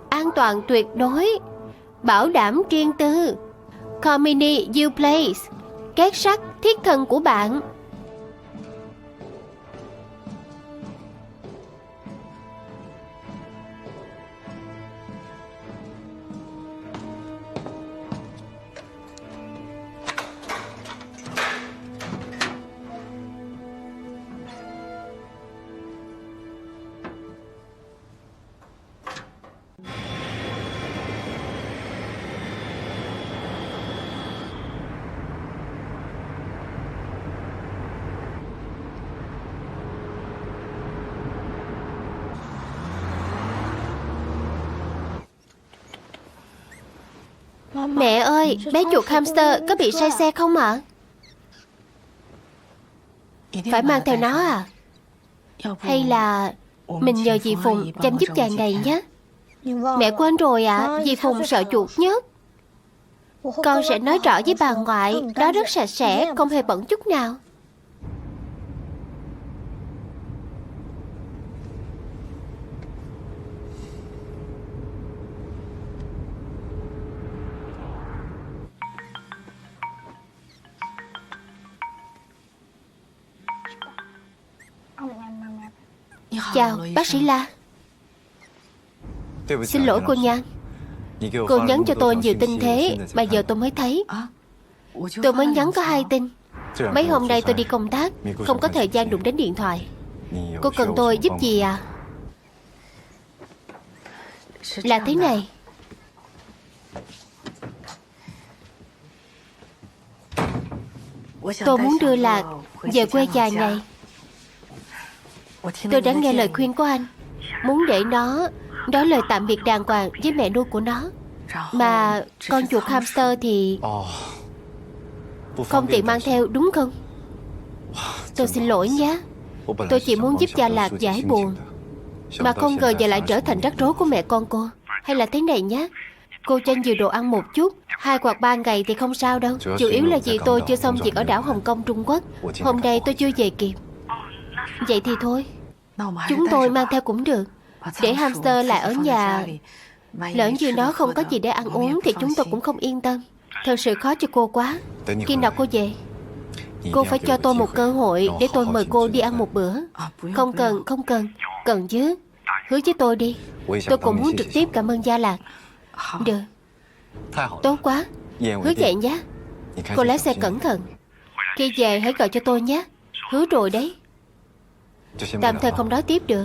An toàn tuyệt đối, bảo đảm riêng tư. Comedy Uplay, két sắt thiết thân của bạn. Mẹ ơi, bé chuột hamster có bị say xe không ạ? Phải mang theo nó à? Hay là mình nhờ dì Phùng chăm giúp vài ngày nhé? Mẹ quên rồi ạ, dì Phùng sợ chuột nhất. Con sẽ nói rõ với bà ngoại, đó rất sạch sẽ, không hề bẩn chút nào. Chào, bác sĩ La. Xin lỗi cô Nhan. Cô nhắn cho tôi nhiều tin thế mà giờ tôi mới thấy. Tôi mới nhắn có 2 tin. Mấy hôm nay tôi đi công tác, không có thời gian đụng đến điện thoại. Cô cần tôi giúp gì à? Là thế này. Tôi muốn đưa Lạc về quê vài ngày. Tôi đã nghe lời khuyên của anh, muốn để nó nói lời tạm biệt đàng hoàng với mẹ nuôi của nó. Mà con chuột hamster thì không tiện mang theo, đúng không? Tôi xin lỗi nhé. Tôi chỉ muốn giúp cho Lạc giải buồn, mà không ngờ giờ lại trở thành rắc rối của mẹ con cô. Hay là thế này nhé, cô cho nhiều đồ ăn một chút, 2 hoặc 3 ngày thì không sao đâu. Chủ yếu là vì tôi chưa xong việc ở đảo Hồng Kông, Trung Quốc. Hôm nay tôi chưa về kịp. Vậy thì thôi, chúng tôi mang theo cũng được, để hamster lại ở nhà. Lỡ như nó không có gì để ăn uống thì chúng tôi cũng không yên tâm. Thật sự khó cho cô quá. Khi nào cô về, cô phải cho tôi một cơ hội để tôi mời cô đi ăn một bữa. Không cần. Cần chứ. Hứa với tôi đi. Tôi cũng muốn trực tiếp cảm ơn Gia Lạc. Được. Tốt quá. Hứa vậy nhé. Cô lái xe cẩn thận. Khi về hãy gọi cho tôi nhé. Hứa rồi đấy. Tạm thời không nói tiếp được.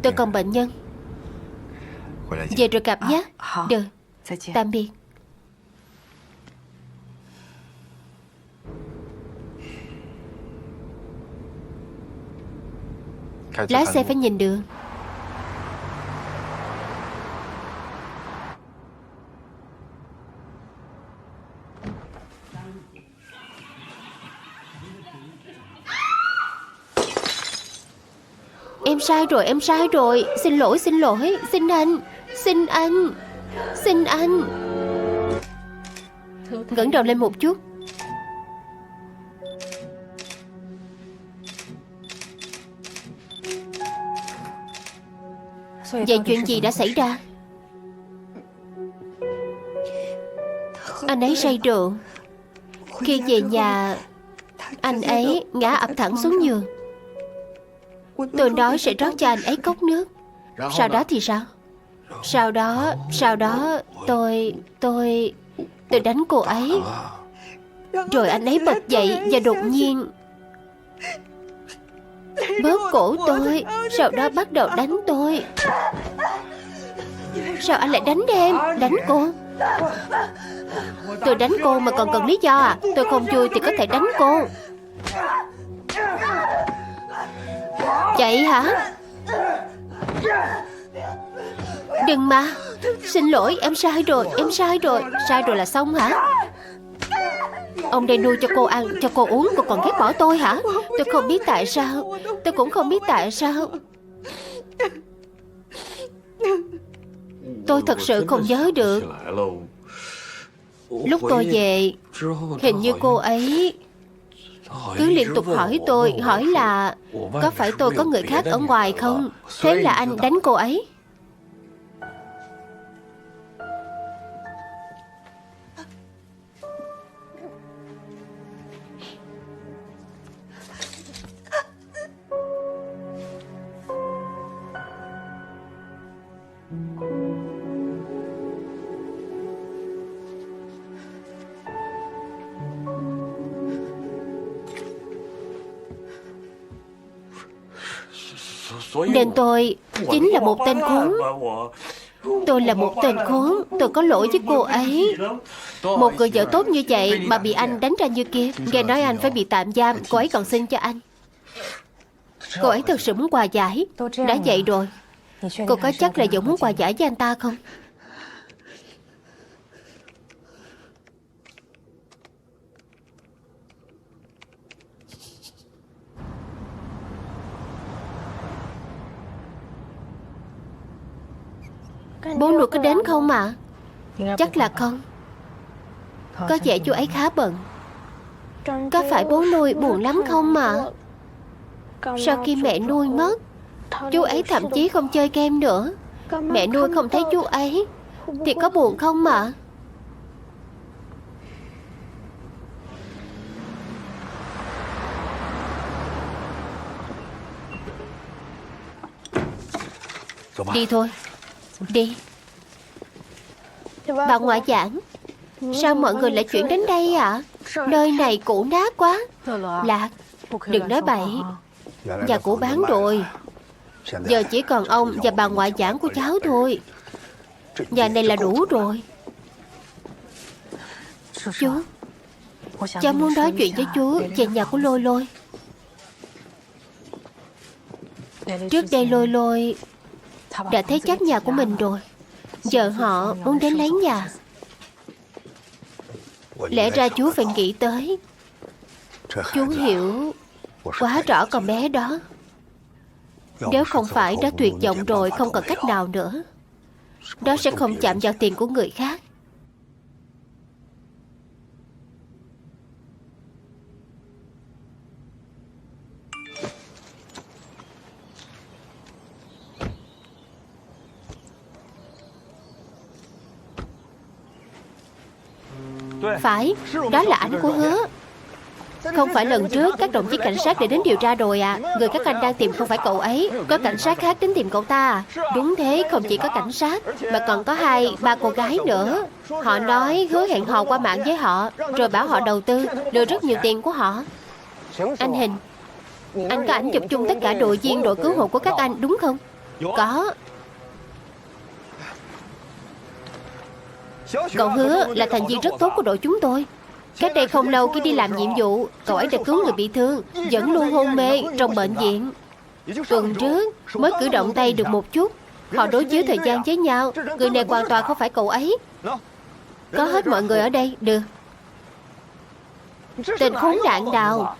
Tôi còn bệnh nhân. Về rồi gặp nhé. Được. Tạm biệt. Lái xe phải nhìn đường. Em sai rồi, em sai rồi. Xin lỗi, xin lỗi. Xin anh. Xin anh. Xin anh. Ngẩng đầu lên một chút. Vậy chuyện gì đã xảy ra? Anh ấy say rượu. Khi về nhà, anh ấy ngã ập thẳng xuống giường. Tôi nói sẽ rót cho anh ấy cốc nước. Sau đó thì sao? Sau đó tôi đánh cô ấy. Rồi anh ấy bật dậy và đột nhiên bóp cổ tôi. Sau đó bắt đầu đánh tôi. Sao anh lại đánh em? Đánh cô? Tôi đánh cô mà còn cần lý do à? Tôi không vui thì có thể đánh cô. Chạy hả? Đừng mà. Xin lỗi, em sai rồi. Em sai rồi. Sai rồi là xong hả? Ông đây nuôi cho cô ăn, cho cô uống. Cô còn ghét bỏ tôi hả? Tôi không biết tại sao. Tôi cũng không biết tại sao. Tôi thật sự không nhớ được. Lúc tôi về, hình như cô ấy cứ liên tục hỏi tôi, hỏi là có phải tôi có người khác ở ngoài không. Thế là anh đánh cô ấy. Nên tôi chính là một tên khốn. Tôi là một tên khốn. Tôi có lỗi với cô ấy. Một người vợ tốt như vậy mà bị anh đánh ra như kia. Nghe nói anh phải bị tạm giam. Cô ấy còn xin cho anh. Cô ấy thật sự muốn hòa giải. Đã vậy rồi, cô có chắc là vẫn muốn hòa giải với anh ta không? Bố nuôi có đến không ạ? Chắc là không. Có vẻ chú ấy khá bận. Có phải bố nuôi buồn lắm không mà? Sau khi mẹ nuôi mất, chú ấy thậm chí không chơi game nữa. Mẹ nuôi không thấy chú ấy thì có buồn không mà? Đi thôi. Đi. Bà ngoại giảng, sao mọi người lại chuyển đến đây ạ? Nơi này cũ nát quá. Lạc, đừng nói bậy. Nhà cũ bán rồi. Giờ chỉ còn ông và bà ngoại giảng của cháu thôi. Nhà này là đủ rồi. Chú, cháu muốn nói chuyện với chú về nhà của Lôi Lôi. Trước đây Lôi Lôi đã thấy chắc nhà của mình rồi. Giờ họ muốn đến lấy nhà. Lẽ ra chú phải nghĩ tới. Chú hiểu quá rõ con bé đó. Nếu không phải đã tuyệt vọng rồi, không còn cách nào nữa, đó sẽ không chạm vào tiền của người khác. Phải, đó là ảnh của Hứa. Không phải lần trước các đồng chí cảnh sát đã đến điều tra rồi à? Người các anh đang tìm không phải cậu ấy. Có cảnh sát khác đến tìm cậu ta à? Đúng thế, không chỉ có cảnh sát mà còn có 2-3 cô gái nữa. Họ nói hứa hẹn hò qua mạng với họ, rồi bảo họ đầu tư, lừa rất nhiều tiền của họ. Anh Hình, anh có ảnh chụp chung tất cả đội viên đội cứu hộ của các anh đúng không? Có. Cậu Hứa là thành viên rất tốt của đội chúng tôi. Cách đây không lâu khi đi làm nhiệm vụ, cậu ấy đã cứu người bị thương, vẫn luôn hôn mê trong bệnh viện. Tuần trước mới cử động tay được một chút. Họ đối chiếu thời gian với nhau. Người này hoàn toàn không phải cậu ấy. Có hết mọi người ở đây. Được. Tên khốn nạn nào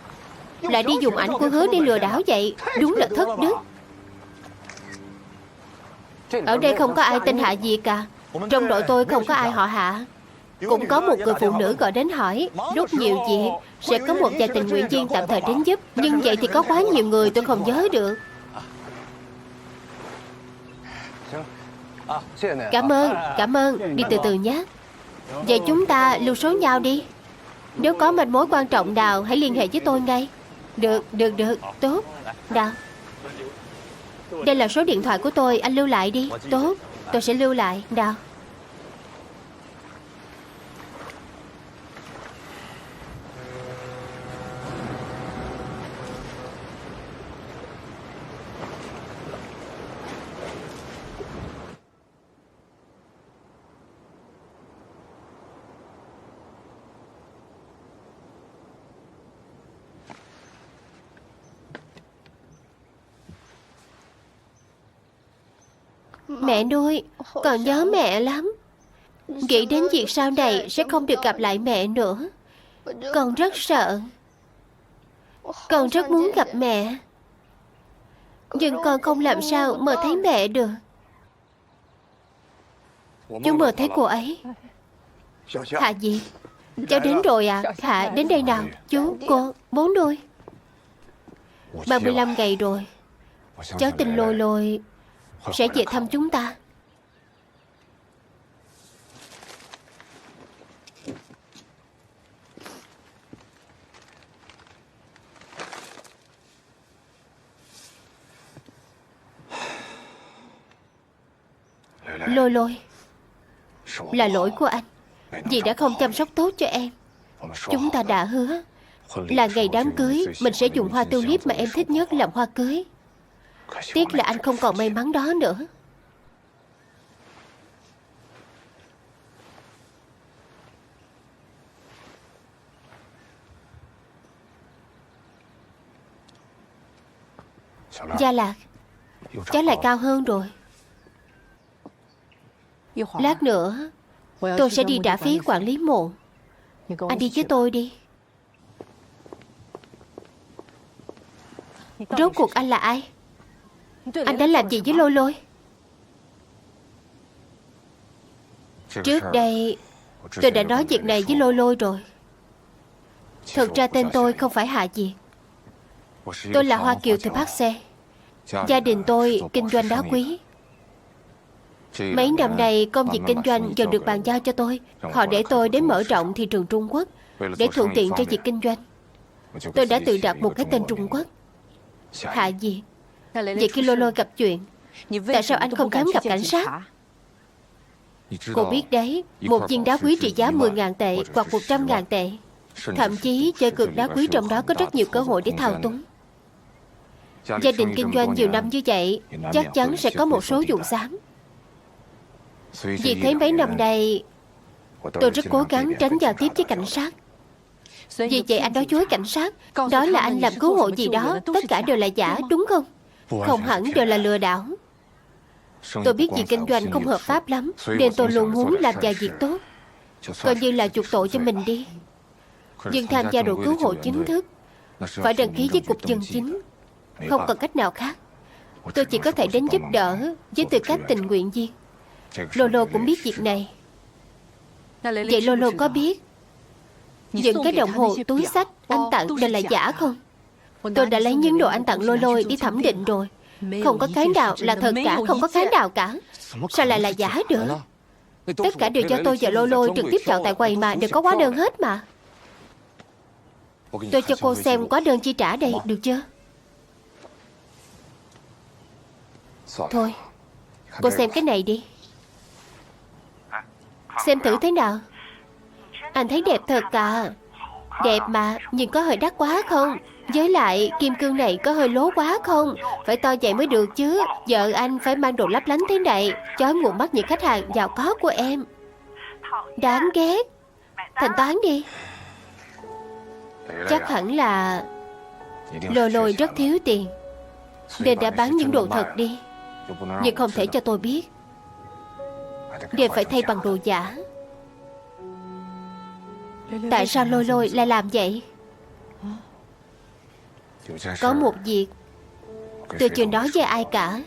lại đi dùng ảnh của Hứa để lừa đảo vậy? Đúng là thất đức. Ở đây không có ai tên Hạ Diệt cả. Trong đội tôi không có ai họ Hạ. Cũng có một người phụ nữ gọi đến hỏi rất nhiều việc. Sẽ có một vài tình nguyện viên tạm thời đến giúp. Nhưng vậy thì có quá nhiều người tôi không nhớ được. Cảm ơn. Đi từ từ nhé. Vậy chúng ta lưu số nhau đi. Nếu có manh mối quan trọng nào hãy liên hệ với tôi ngay. Được. Tốt. Nào. Đây là số điện thoại của tôi. Anh lưu lại đi. Tốt. Tôi sẽ lưu lại. Nào. Mẹ nuôi, còn nhớ mẹ lắm. Nghĩ đến việc sau này sẽ không được gặp lại mẹ nữa. Con rất sợ. Con rất muốn gặp mẹ. Nhưng con không làm sao mơ thấy mẹ được. Chú mơ thấy cô ấy. Hạ Diệt, cháu đến rồi à? Hạ, đến đây nào. Chú, cô, bố nuôi. 35 ngày rồi. Cháu tin Lôi Lôi sẽ về thăm chúng ta. Lôi Lôi, là lỗi của anh vì đã không chăm sóc tốt cho em. Chúng ta đã hứa là ngày đám cưới mình sẽ dùng hoa tulip mà em thích nhất làm hoa cưới. Tiếc là anh không còn may mắn đó nữa. Gia Lạc, cháu lại cao hơn rồi. Lát nữa tôi sẽ đi trả phí quản lý mộ. Anh đi với tôi đi. Rốt cuộc anh là ai? Anh đã làm gì với Lôi Lôi? Trước đây tôi đã nói việc này với Lôi Lôi rồi. Thực ra tên tôi không phải Hạ Diệt. Tôi là Hoa Kiều từ Park Se. Gia đình tôi kinh doanh đá quý. Mấy năm nay công việc kinh doanh dần được bàn giao cho tôi. Họ để tôi đến mở rộng thị trường Trung Quốc để thuận tiện cho việc kinh doanh. Tôi đã tự đặt một cái tên Trung Quốc, Hạ Diệt. Vậy khi Lôi Lôi gặp chuyện, tại sao anh không dám gặp cảnh sát? Cô biết đấy, một viên đá quý trị giá 10.000 tệ hoặc 100.000 tệ. Thậm chí chơi cược đá quý trong đó có rất nhiều cơ hội để thao túng. Gia đình kinh doanh nhiều năm như vậy chắc chắn sẽ có một số vụ xám. Vì thế mấy năm nay tôi rất cố gắng tránh giao tiếp với cảnh sát. Vì vậy anh nói dối cảnh sát, nói là anh làm cứu hộ gì đó, tất cả đều là giả, đúng không? Không hẳn đều là lừa đảo. Tôi biết việc kinh doanh không hợp pháp lắm, nên tôi luôn muốn làm vài việc tốt, coi như là chuộc tội cho mình đi. Nhưng tham gia đội cứu hộ chính thức phải đăng ký với cục dân chính. Không còn cách nào khác. Tôi chỉ có thể đến giúp đỡ với tư cách tình nguyện viên. Lolo cũng biết việc này. Vậy Lolo có biết những cái đồng hồ, túi xách anh tặng đều là giả không? Tôi đã lấy những đồ anh tặng Lolo đi thẩm định rồi. Không có cái nào là thật cả, không có cái nào cả. Sao lại là giả được? Tất cả đều do tôi và Lolo trực tiếp chọn tại quầy mà, đều có hóa đơn hết mà. Tôi cho cô xem hóa đơn chi trả đây, được chưa? Thôi, cô xem cái này đi. Xem thử thế nào. Anh thấy đẹp thật à. Đẹp mà, nhưng có hơi đắt quá không? Với lại, kim cương này có hơi lố quá không? Phải to vậy mới được chứ. Vợ anh phải mang đồ lấp lánh thế này, chói mù mắt những khách hàng giàu có của em. Đáng ghét. Thanh toán đi. Chắc hẳn là Lôi Lôi rất thiếu tiền nên đã bán những đồ thật đi. Nhưng không thể cho tôi biết. Đều phải thay bằng đồ giả. Tại sao Lôi Lôi lại làm vậy? Có một việc tôi chưa nói với ai cả.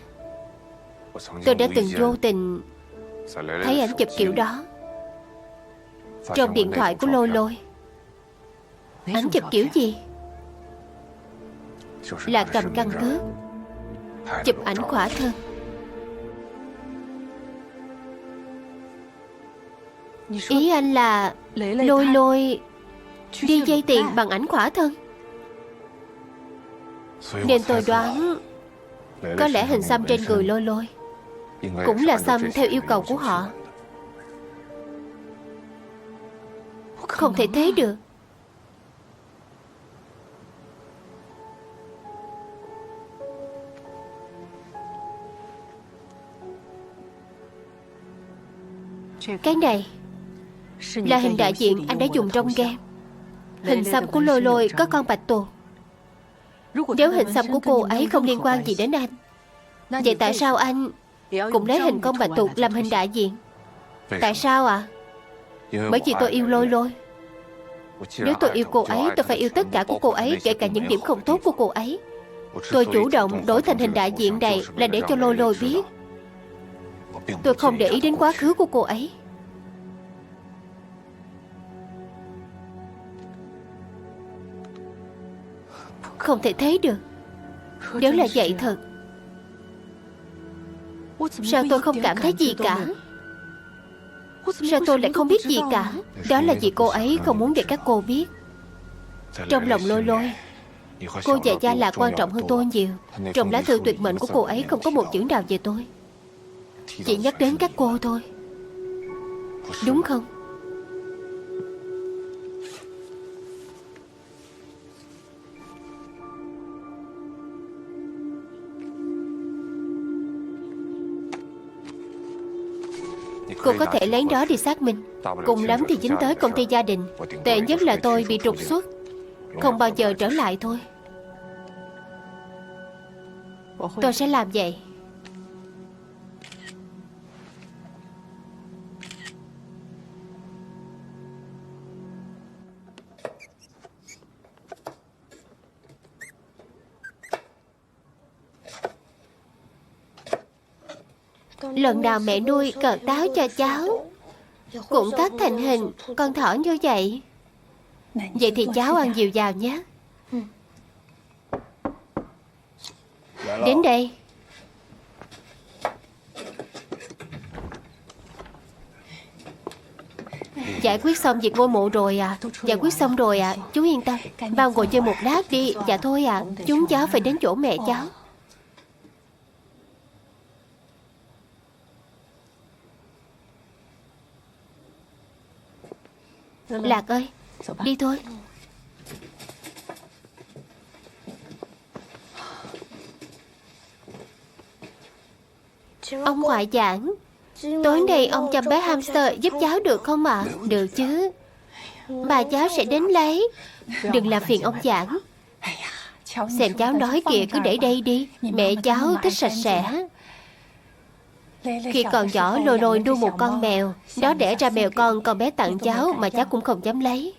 Tôi đã từng vô tình thấy ảnh chụp kiểu đó trong điện thoại của Lôi Lôi. Ảnh chụp kiểu gì? Là cầm căn cước chụp ảnh khỏa thân. Ý anh là Lôi Lôi đi vay tiền bằng ảnh khỏa thân. Nên tôi đoán có lẽ hình xăm trên người Lôi Lôi cũng là xăm theo yêu cầu của họ. Không thể thế được. Cái này là hình đại diện anh đã dùng trong game. Hình xăm của Lôi Lôi có con bạch tuộc. Nếu hình xăm của cô ấy không liên quan gì đến anh, vậy tại sao anh cũng lấy hình con bạch tuộc làm hình đại diện? Tại sao ạ? Bởi vì tôi yêu Lôi Lôi. Nếu tôi yêu cô ấy, tôi phải yêu tất cả của cô ấy, kể cả những điểm không tốt của cô ấy. Tôi chủ động đổi thành hình đại diện này là để cho Lôi Lôi biết tôi không để ý đến quá khứ của cô ấy. Không thể thấy được. Nếu là vậy thật, sao tôi không cảm thấy gì cả? Sao tôi lại không biết gì cả? Đó là vì cô ấy không muốn để các cô biết. Trong lòng Lôi Lôi, cô và Gia Lạc quan trọng hơn tôi nhiều. Trong lá thư tuyệt mệnh của cô ấy không có một chữ nào về tôi. Chỉ nhắc đến các cô thôi. Đúng không? Cô có thể lấy đó đi xác minh. Cùng lắm thì dính tới công ty gia đình. Tệ nhất là tôi bị trục xuất, không bao giờ trở lại thôi. Tôi sẽ làm vậy. Lần nào mẹ nuôi cợt táo cho cháu cũng cắt thành hình con thỏ như vậy. Vậy thì cháu ăn dìu vào nhé. Đến đây. Giải quyết xong việc ngôi mộ rồi à? Giải quyết xong rồi à? Chú yên tâm. Bao ngồi chơi một lát đi. Dạ thôi à. Chúng cháu phải đến chỗ mẹ cháu. Lạc ơi, đi thôi. Ông ngoại giảng, tối nay ông chăm bé hamster giúp cháu được không ạ? Được chứ. Bà cháu sẽ đến lấy. Đừng làm phiền ông giảng. Xem cháu nói kìa, cứ để đây đi. Mẹ cháu thích sạch sẽ. Khi còn nhỏ, Lôi Lôi nuôi một con mèo. Đó đẻ ra mèo con bé tặng cháu mà cháu cũng không dám lấy.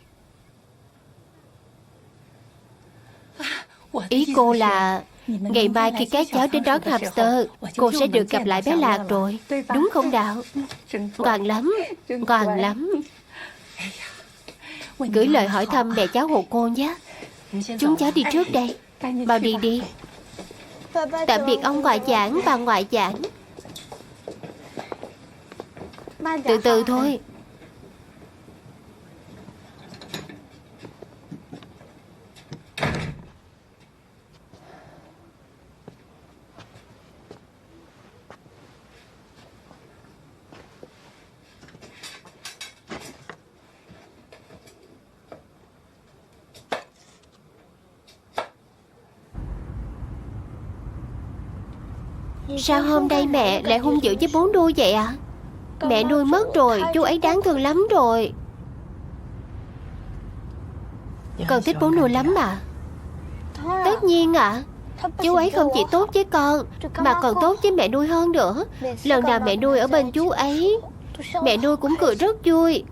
Ý cô là ngày mai khi các cháu đến đón hamster, cô sẽ được gặp lại bé Lạc rồi. Đúng không Đạo? Ngoan lắm, ngoan lắm. Gửi lời hỏi thăm mẹ cháu hộ cô nhé. Chúng cháu đi trước đây. Bao đi đi. Tạm biệt ông ngoại giảng, bà ngoại giảng. Từ từ thôi. Sao hôm nay mẹ lại hung dữ với bố nuôi vậy ạ? Mẹ nuôi mất rồi, chú ấy đáng thương lắm rồi. Con thích bố nuôi lắm mà. Tất nhiên ạ. Chú ấy không chỉ tốt với con mà còn tốt với mẹ nuôi hơn nữa. Lần nào mẹ nuôi ở bên chú ấy, mẹ nuôi cũng cười rất vui.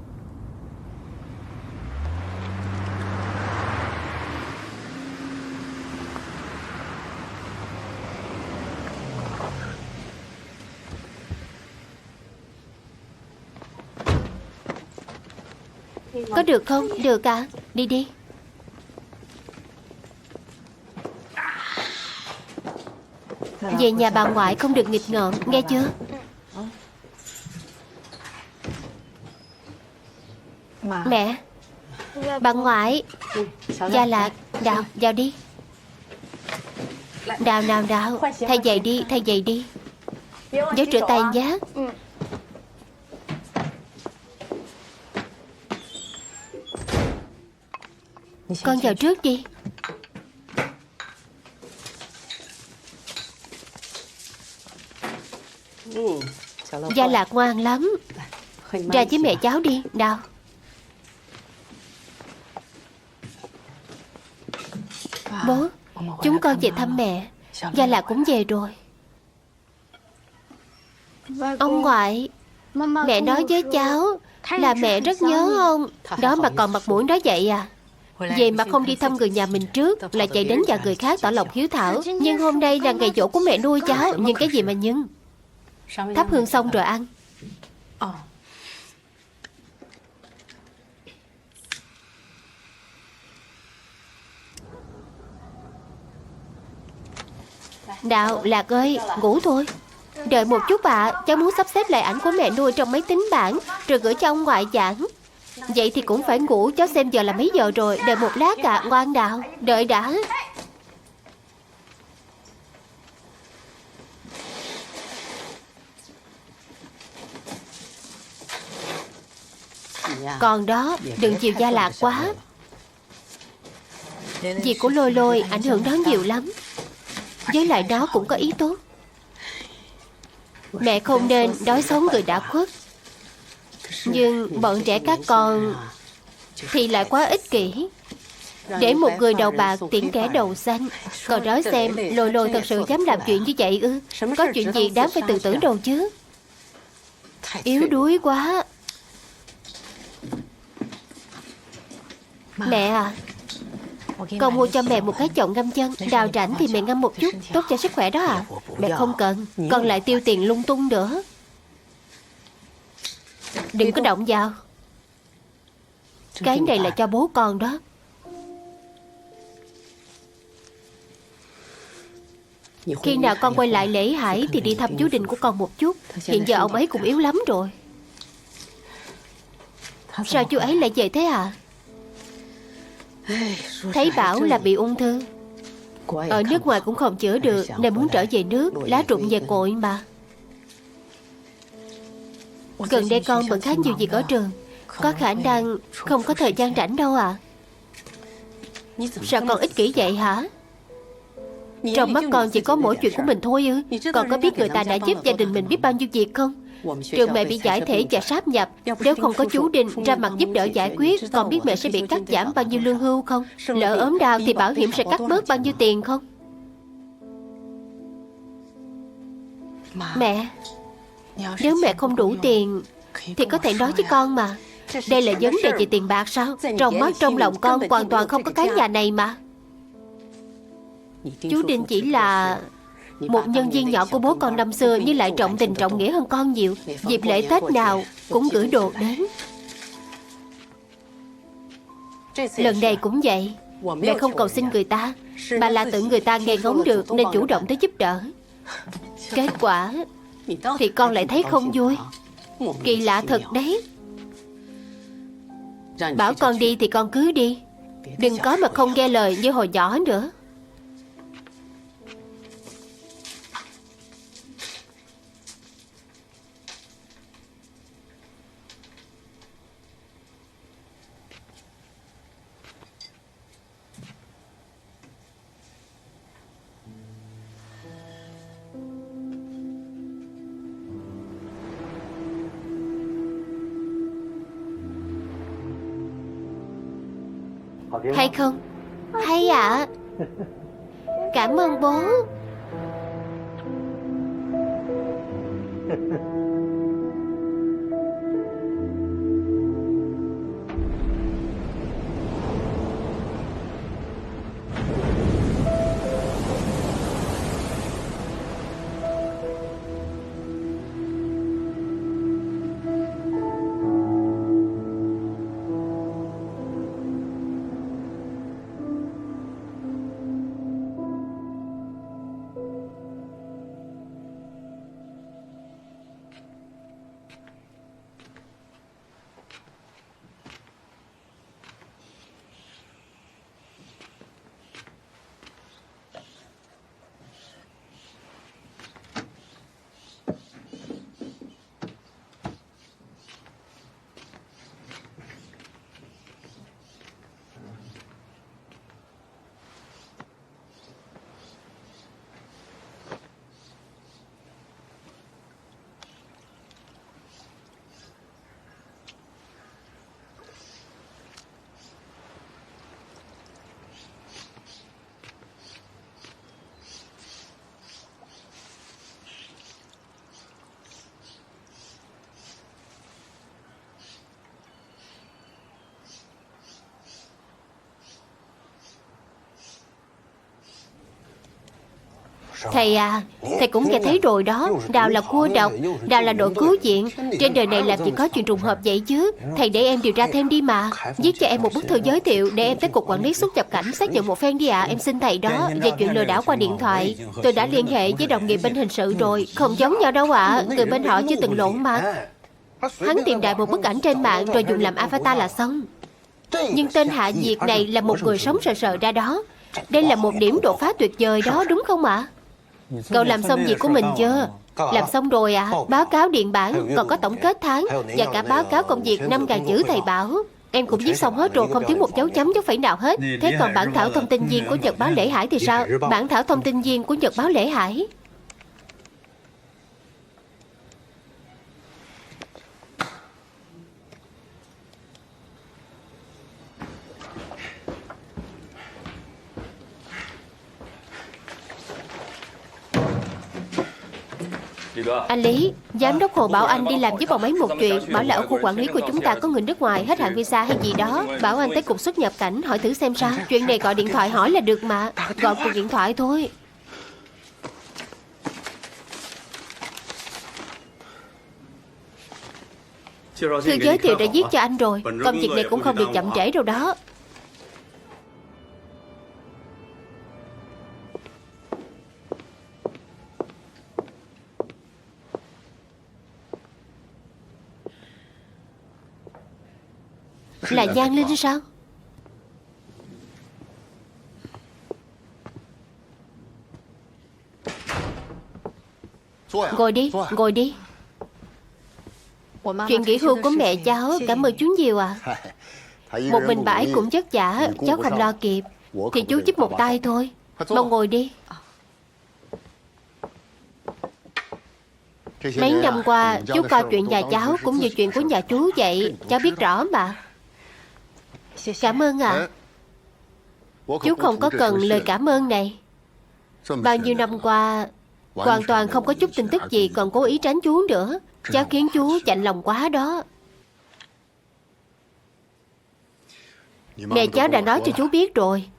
Có được không? Được ạ. Đi đi. Về nhà bà ngoại không được nghịch ngợm, nghe chưa? Mẹ, bà ngoại. Gia Lạc, Đào, vào đi. Đào, nào, Đào. Thay giày đi, thay giày đi. Nhớ rửa tay nhé. Con vào trước đi. Gia Lạc ngoan lắm. Ra với mẹ cháu đi, Đào. Bố, chúng con về thăm mẹ. Gia Lạc cũng về rồi. Ông ngoại, mẹ nói với cháu là mẹ rất nhớ ông. Đó mà còn mặt mũi nói vậy à? Về mà không đi thăm người nhà mình trước là chạy đến nhà người khác tỏ lòng hiếu thảo. Nhưng hôm nay là ngày giỗ của mẹ nuôi cháu. Nhưng cái gì mà nhưng? Thắp hương xong rồi ăn. Đào, Lạc ơi, ngủ thôi. Đợi một chút ạ, cháu muốn sắp xếp lại ảnh của mẹ nuôi trong máy tính bảng rồi gửi cho ông ngoại giảng. Vậy thì cũng phải ngủ, cháu xem giờ là mấy giờ rồi. Đợi một lát ạ, ngoan Đào. Đợi đã. Còn đó, đừng chiều Gia Lạc quá. Việc của Lôi Lôi ảnh hưởng đó nhiều lắm. Với lại đó cũng có ý tốt. Mẹ không nên đói xấu người đã khuất. Nhưng bọn trẻ các con thì lại quá ích kỷ, để một người đầu bạc tiễn kẻ đầu xanh. Còn nói xem, Lôi Lôi thật sự dám làm chuyện như vậy ư? Có chuyện gì đáng phải tự tử đâu chứ? Yếu đuối quá. Mẹ à, con mua cho mẹ một cái chậu ngâm chân. Đào rảnh thì mẹ ngâm một chút, tốt cho sức khỏe đó à. Mẹ không cần, con lại tiêu tiền lung tung nữa. Đừng có động vào. Cái này là cho bố con đó. Khi nào con quay lại Lễ Hải thì đi thăm chú Đình của con một chút. Hiện giờ ông ấy cũng yếu lắm rồi. Sao chú ấy lại về thế à? Thấy bảo là bị ung thư. Ở nước ngoài cũng không chữa được nên muốn trở về nước, lá rụng về cội mà. Gần đây con bận khá nhiều việc ở trường, có khả năng không có thời gian rảnh đâu à. Sao con ích kỷ vậy hả? Trong mắt con chỉ có mỗi chuyện của mình thôi ư? Con có biết người ta đã giúp gia đình mình biết bao nhiêu việc không? Trường mẹ bị giải thể và sáp nhập. Nếu không có chú Đình ra mặt giúp đỡ giải quyết, con biết mẹ sẽ bị cắt giảm bao nhiêu lương hưu không? Lỡ ốm đau thì bảo hiểm sẽ cắt bớt bao nhiêu tiền không? Mẹ, nếu mẹ không đủ tiền thì có thể nói với con mà. Đây là vấn đề về tiền bạc sao? Trong mắt trong lòng con hoàn toàn không có cái nhà này mà. Chú Đình chỉ là một nhân viên nhỏ của bố con năm xưa, nhưng lại trọng tình trọng nghĩa hơn con nhiều. Dịp lễ Tết nào cũng gửi đồ đến. Lần này cũng vậy. Mẹ không cầu xin người ta, mà là tự người ta nghe ngóng được nên chủ động tới giúp đỡ. Kết quả thì con lại thấy không vui. Kỳ lạ thật đấy. Bảo con đi thì con cứ đi, đừng có mà không nghe lời như hồi nhỏ nữa. Hay không? Hay ạ. Cảm ơn bố. Thầy à, thầy cũng nghe thấy rồi đó. Đào là cua độc, Đào là đội cứu viện. Trên đời này làm gì có chuyện trùng hợp vậy chứ. Thầy để em điều tra thêm đi mà. Viết cho em một bức thư giới thiệu để em tới cục quản lý xuất nhập cảnh xác nhận một phen đi ạ. Em xin thầy đó. Về chuyện lừa đảo qua điện thoại, tôi đã liên hệ với đồng nghiệp bên hình sự rồi. Không giống nhau đâu ạ. Người bên họ chưa từng lộn mặt. Hắn tìm đại một bức ảnh trên mạng rồi dùng làm avatar là xong. Nhưng tên Hạ Diệt này là một người sống sờ sờ ra đó. Đây là một điểm đột phá tuyệt vời đó, đúng không ạ? Cậu làm xong việc của mình chưa? Làm xong rồi ạ. Báo cáo điện bản, còn có tổng kết tháng và cả báo cáo công việc 5.000 chữ thầy bảo. Em cũng viết xong hết rồi, không thiếu một dấu chấm dấu phẩy nào hết. Thế còn bản thảo thông tin viên của Nhật báo Lễ Hải thì sao? Bản thảo thông tin viên của Nhật báo Lễ Hải. Anh Lý, giám đốc Hồ bảo anh đi làm với bọn ấy một chuyện. Bảo là ở khu quản lý của chúng ta có người nước ngoài hết hạn visa hay gì đó. Bảo anh tới cục xuất nhập cảnh hỏi thử xem sao. Chuyện này gọi điện thoại hỏi là được mà. Gọi cuộc điện thoại thôi. Thư giới thiệu đã viết cho anh rồi. Công việc này cũng không được chậm trễ đâu đó. Là Giang Linh sao? Ngồi đi, ngồi đi. Chuyện nghỉ hưu của mẹ cháu, cảm ơn chú nhiều à. Một mình bà ấy cũng vất vả, cháu không lo kịp. Thì chú giúp một tay thôi. Mau ngồi đi. Mấy năm qua, chú coi chuyện nhà cháu cũng như chuyện của nhà chú vậy. Cháu biết rõ mà. Cảm ơn ạ. Chú không có cần lời cảm ơn này. Bao nhiêu năm qua, hoàn toàn không có chút tin tức gì, còn cố ý tránh chú nữa. Cháu khiến chú chạnh lòng quá đó. Mẹ cháu đã nói cho chú biết rồi.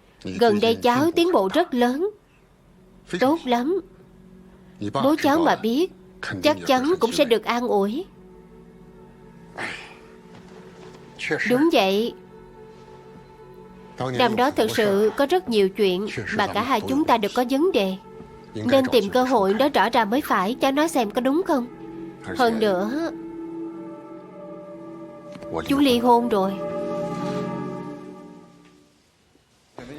Gần đây cháu tiến bộ rất lớn. Tốt lắm. Bố cháu mà biết, chắc chắn cũng sẽ được an ủi. Đúng vậy. Năm đó thực sự có rất nhiều chuyện mà cả hai chúng ta đều có vấn đề, nên tìm cơ hội nói rõ ra mới phải. Cháu nói xem có đúng không? Hơn nữa, chú ly hôn rồi.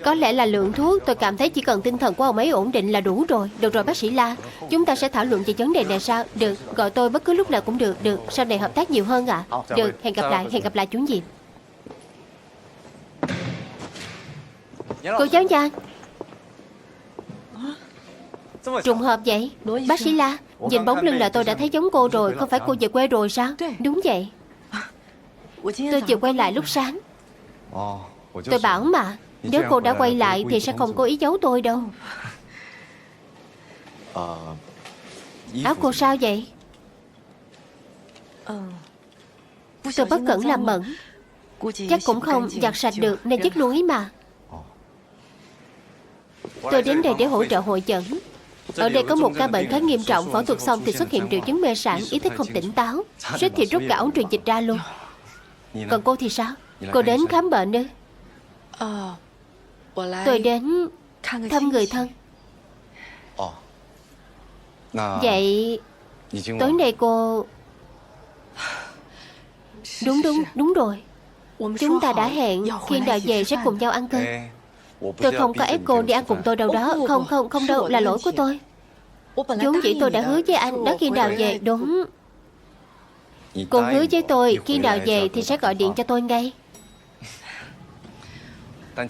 Có lẽ là lượng thuốc, tôi cảm thấy chỉ cần tinh thần của ông ấy ổn định là đủ rồi. Được rồi bác sĩ La, chúng ta sẽ thảo luận về vấn đề này sao? Được, gọi tôi bất cứ lúc nào cũng được. Được, sau này hợp tác nhiều hơn ạ. Được, hẹn gặp lại chủ nhiệm. Cô giáo Giang. Trùng hợp vậy. Bác sĩ La, nhìn bóng lưng là tôi đã thấy giống cô rồi. Không phải cô về quê rồi sao? Đúng vậy. Tôi vừa quay lại lúc sáng. Tôi bảo mà, nếu cô đã quay lại thì sẽ không cố ý giấu tôi đâu. Áo cô sao vậy? Tôi bất cẩn làm bẩn, chắc cũng không giặt sạch được nên dứt luôn ấy mà. Tôi đến đây để hỗ trợ hội chẩn. Ở đây có một ca bệnh khá nghiêm trọng, phẫu thuật xong thì xuất hiện triệu chứng mê sảng, ý thức không tỉnh táo, suýt thì rút cả ống truyền dịch ra luôn. Còn cô thì sao? Cô đến khám bệnh ư? Tôi đến thăm người thân. Vậy tối nay cô... Đúng rồi. Chúng ta đã hẹn khi nào về sẽ cùng nhau ăn cơm. Tôi không có ép cô đi ăn cùng tôi đâu đó. Không đâu, là lỗi của tôi. Vốn dĩ tôi đã hứa với anh đó, khi nào về. Đúng. Cô hứa với tôi khi nào về thì sẽ gọi điện cho tôi ngay.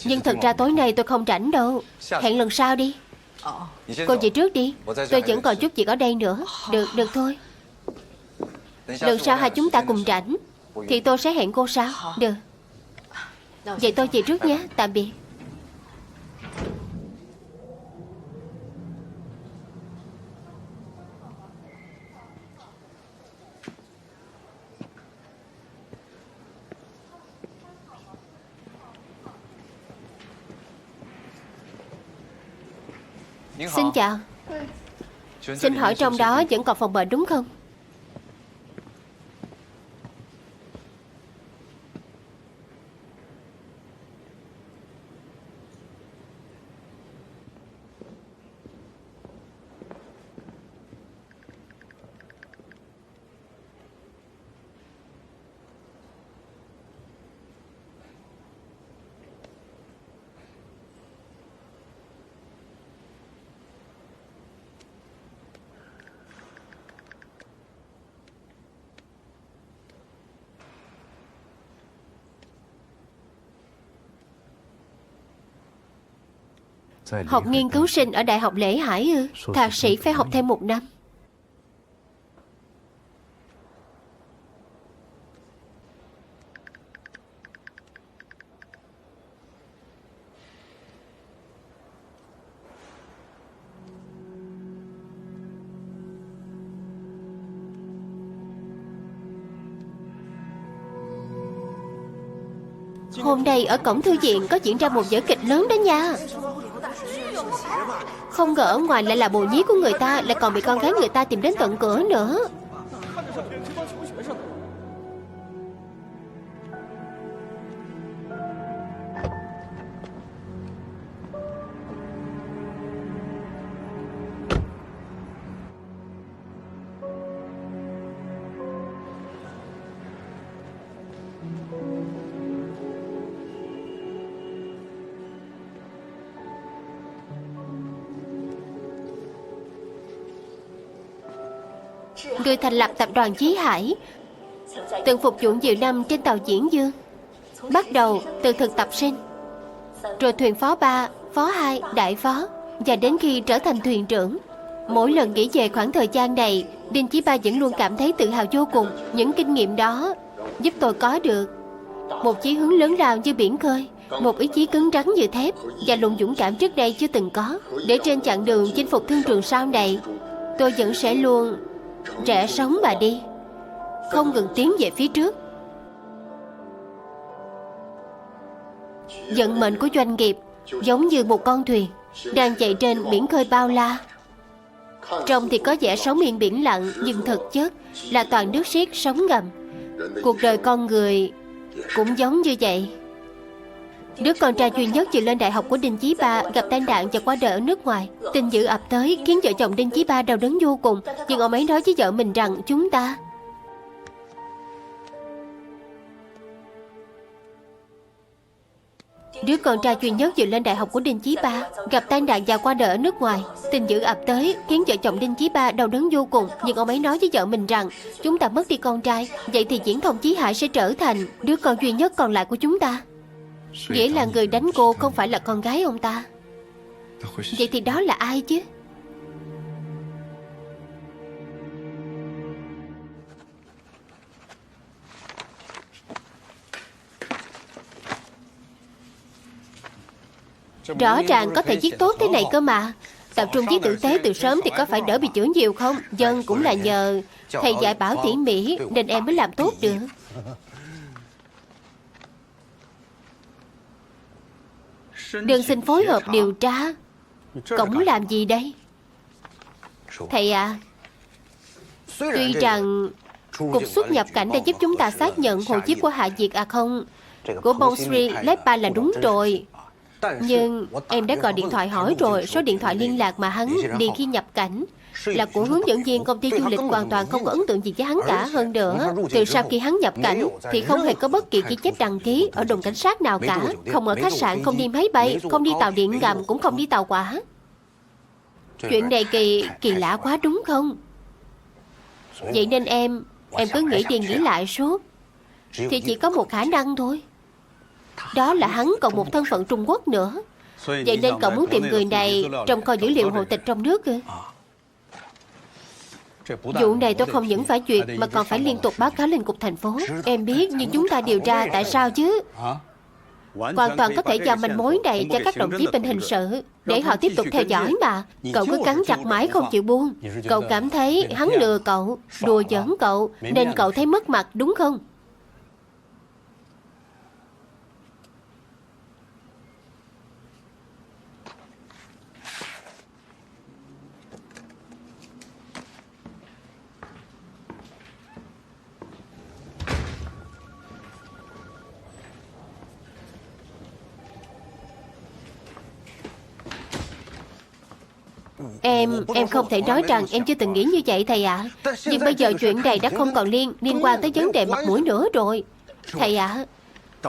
Nhưng thật ra tối nay tôi không rảnh đâu. Hẹn lần sau đi. Cô về trước đi, tôi vẫn còn chút việc ở đây nữa. Được thôi. Lần sau hai chúng ta cùng rảnh thì tôi sẽ hẹn cô sao? Được. Vậy tôi về trước nhé, tạm biệt. Xin chào. Xin hỏi trong đó vẫn còn phòng bệnh đúng không? Học nghiên cứu sinh ở Đại học Lễ Hải ư? Thạc sĩ phải học thêm 1 năm. Hôm nay ở cổng thư viện có diễn ra một vở kịch lớn đó nha. Không ngờ ở ngoài lại là bồ nhí của người ta, lại còn bị con gái người ta tìm đến tận cửa nữa. Người thành lập tập đoàn Chí Hải, từng phục vụ nhiều năm trên tàu Diễn Dương. Bắt đầu từ thực tập sinh, rồi thuyền phó 3, phó 2, đại phó, và đến khi trở thành thuyền trưởng. Mỗi lần nghĩ về khoảng thời gian này, Đinh Chí Ba vẫn luôn cảm thấy tự hào vô cùng. Những kinh nghiệm đó giúp tôi có được một chí hướng lớn lao như biển khơi, một ý chí cứng rắn như thép, và lòng dũng cảm trước đây chưa từng có. Để trên chặng đường chinh phục thương trường sau này, tôi vẫn sẽ luôn rẽ sóng mà đi, không ngừng tiến về phía trước. Vận mệnh của doanh nghiệp giống như một con thuyền đang chạy trên biển khơi bao la. Trông thì có vẻ sóng yên biển lặng, nhưng thực chất là toàn nước xiết sóng ngầm. Cuộc đời con người cũng giống như vậy. Đứa con trai duy nhất vừa lên đại học của Đinh Chí Ba gặp tai nạn và qua đời ở nước ngoài. Tin dữ ập tới khiến vợ chồng Đinh Chí Ba đau đớn vô cùng. Nhưng ông ấy nói với vợ mình rằng chúng ta... Đứa con trai duy nhất vừa lên đại học của Đinh Chí Ba gặp tai nạn và qua đời ở nước ngoài. Tin dữ ập tới khiến vợ chồng Đinh Chí Ba đau đớn vô cùng. Nhưng ông ấy nói với vợ mình rằng chúng ta mất đi con trai, vậy thì Diễn Thông Chí Hải sẽ trở thành đứa con duy nhất còn lại của chúng ta. Nghĩa là người đánh cô không phải là con gái ông ta. Vậy thì đó là ai chứ? Rõ ràng có thể viết tốt thế này cơ mà. Tập trung viết tử tế từ sớm thì có phải đỡ bị chửi nhiều không? Dân cũng là nhờ thầy dạy bảo tỉ mỉ nên em mới làm tốt được. Đơn xin phối hợp điều tra. Cậu muốn làm gì đây? Thầy à, tuy rằng Cục xuất nhập cảnh đã giúp chúng ta xác nhận hộ chiếu của Hạ Diệt không của Bonsri Lepa là đúng rồi. Nhưng em đã gọi điện thoại hỏi rồi, số điện thoại liên lạc mà hắn điền khi nhập cảnh là của hướng dẫn viên công ty du lịch, hoàn toàn không có ấn tượng gì với hắn cả. Hơn nữa, từ sau khi hắn nhập cảnh thì không hề có bất kỳ ghi chép đăng ký ở đồn cảnh sát nào cả. Không ở khách sạn, không đi máy bay, không đi tàu điện ngầm, cũng không đi tàu hỏa. Chuyện này kỳ lạ quá đúng không? Vậy nên em cứ nghĩ đi nghĩ lại suốt thì chỉ có một khả năng thôi. Đó là hắn còn một thân phận Trung Quốc nữa. Vậy nên cậu muốn tìm người này trong kho dữ liệu hộ tịch trong nước ư? Vụ này tôi không những phải duyệt mà còn phải liên tục báo cáo lên cục thành phố. Em biết, nhưng chúng ta điều tra tại sao chứ? Hoàn toàn có thể giao manh mối này cho các đồng chí bên hình sự để họ tiếp tục theo dõi mà. Cậu cứ cắn chặt mãi không chịu buông. Cậu cảm thấy hắn lừa cậu, đùa giỡn cậu, nên cậu thấy mất mặt đúng không? Em không thể nói rằng em chưa từng nghĩ như vậy thầy ạ. Nhưng bây giờ chuyện này đã không còn liên quan tới vấn đề mặt mũi nữa rồi. Thầy ạ,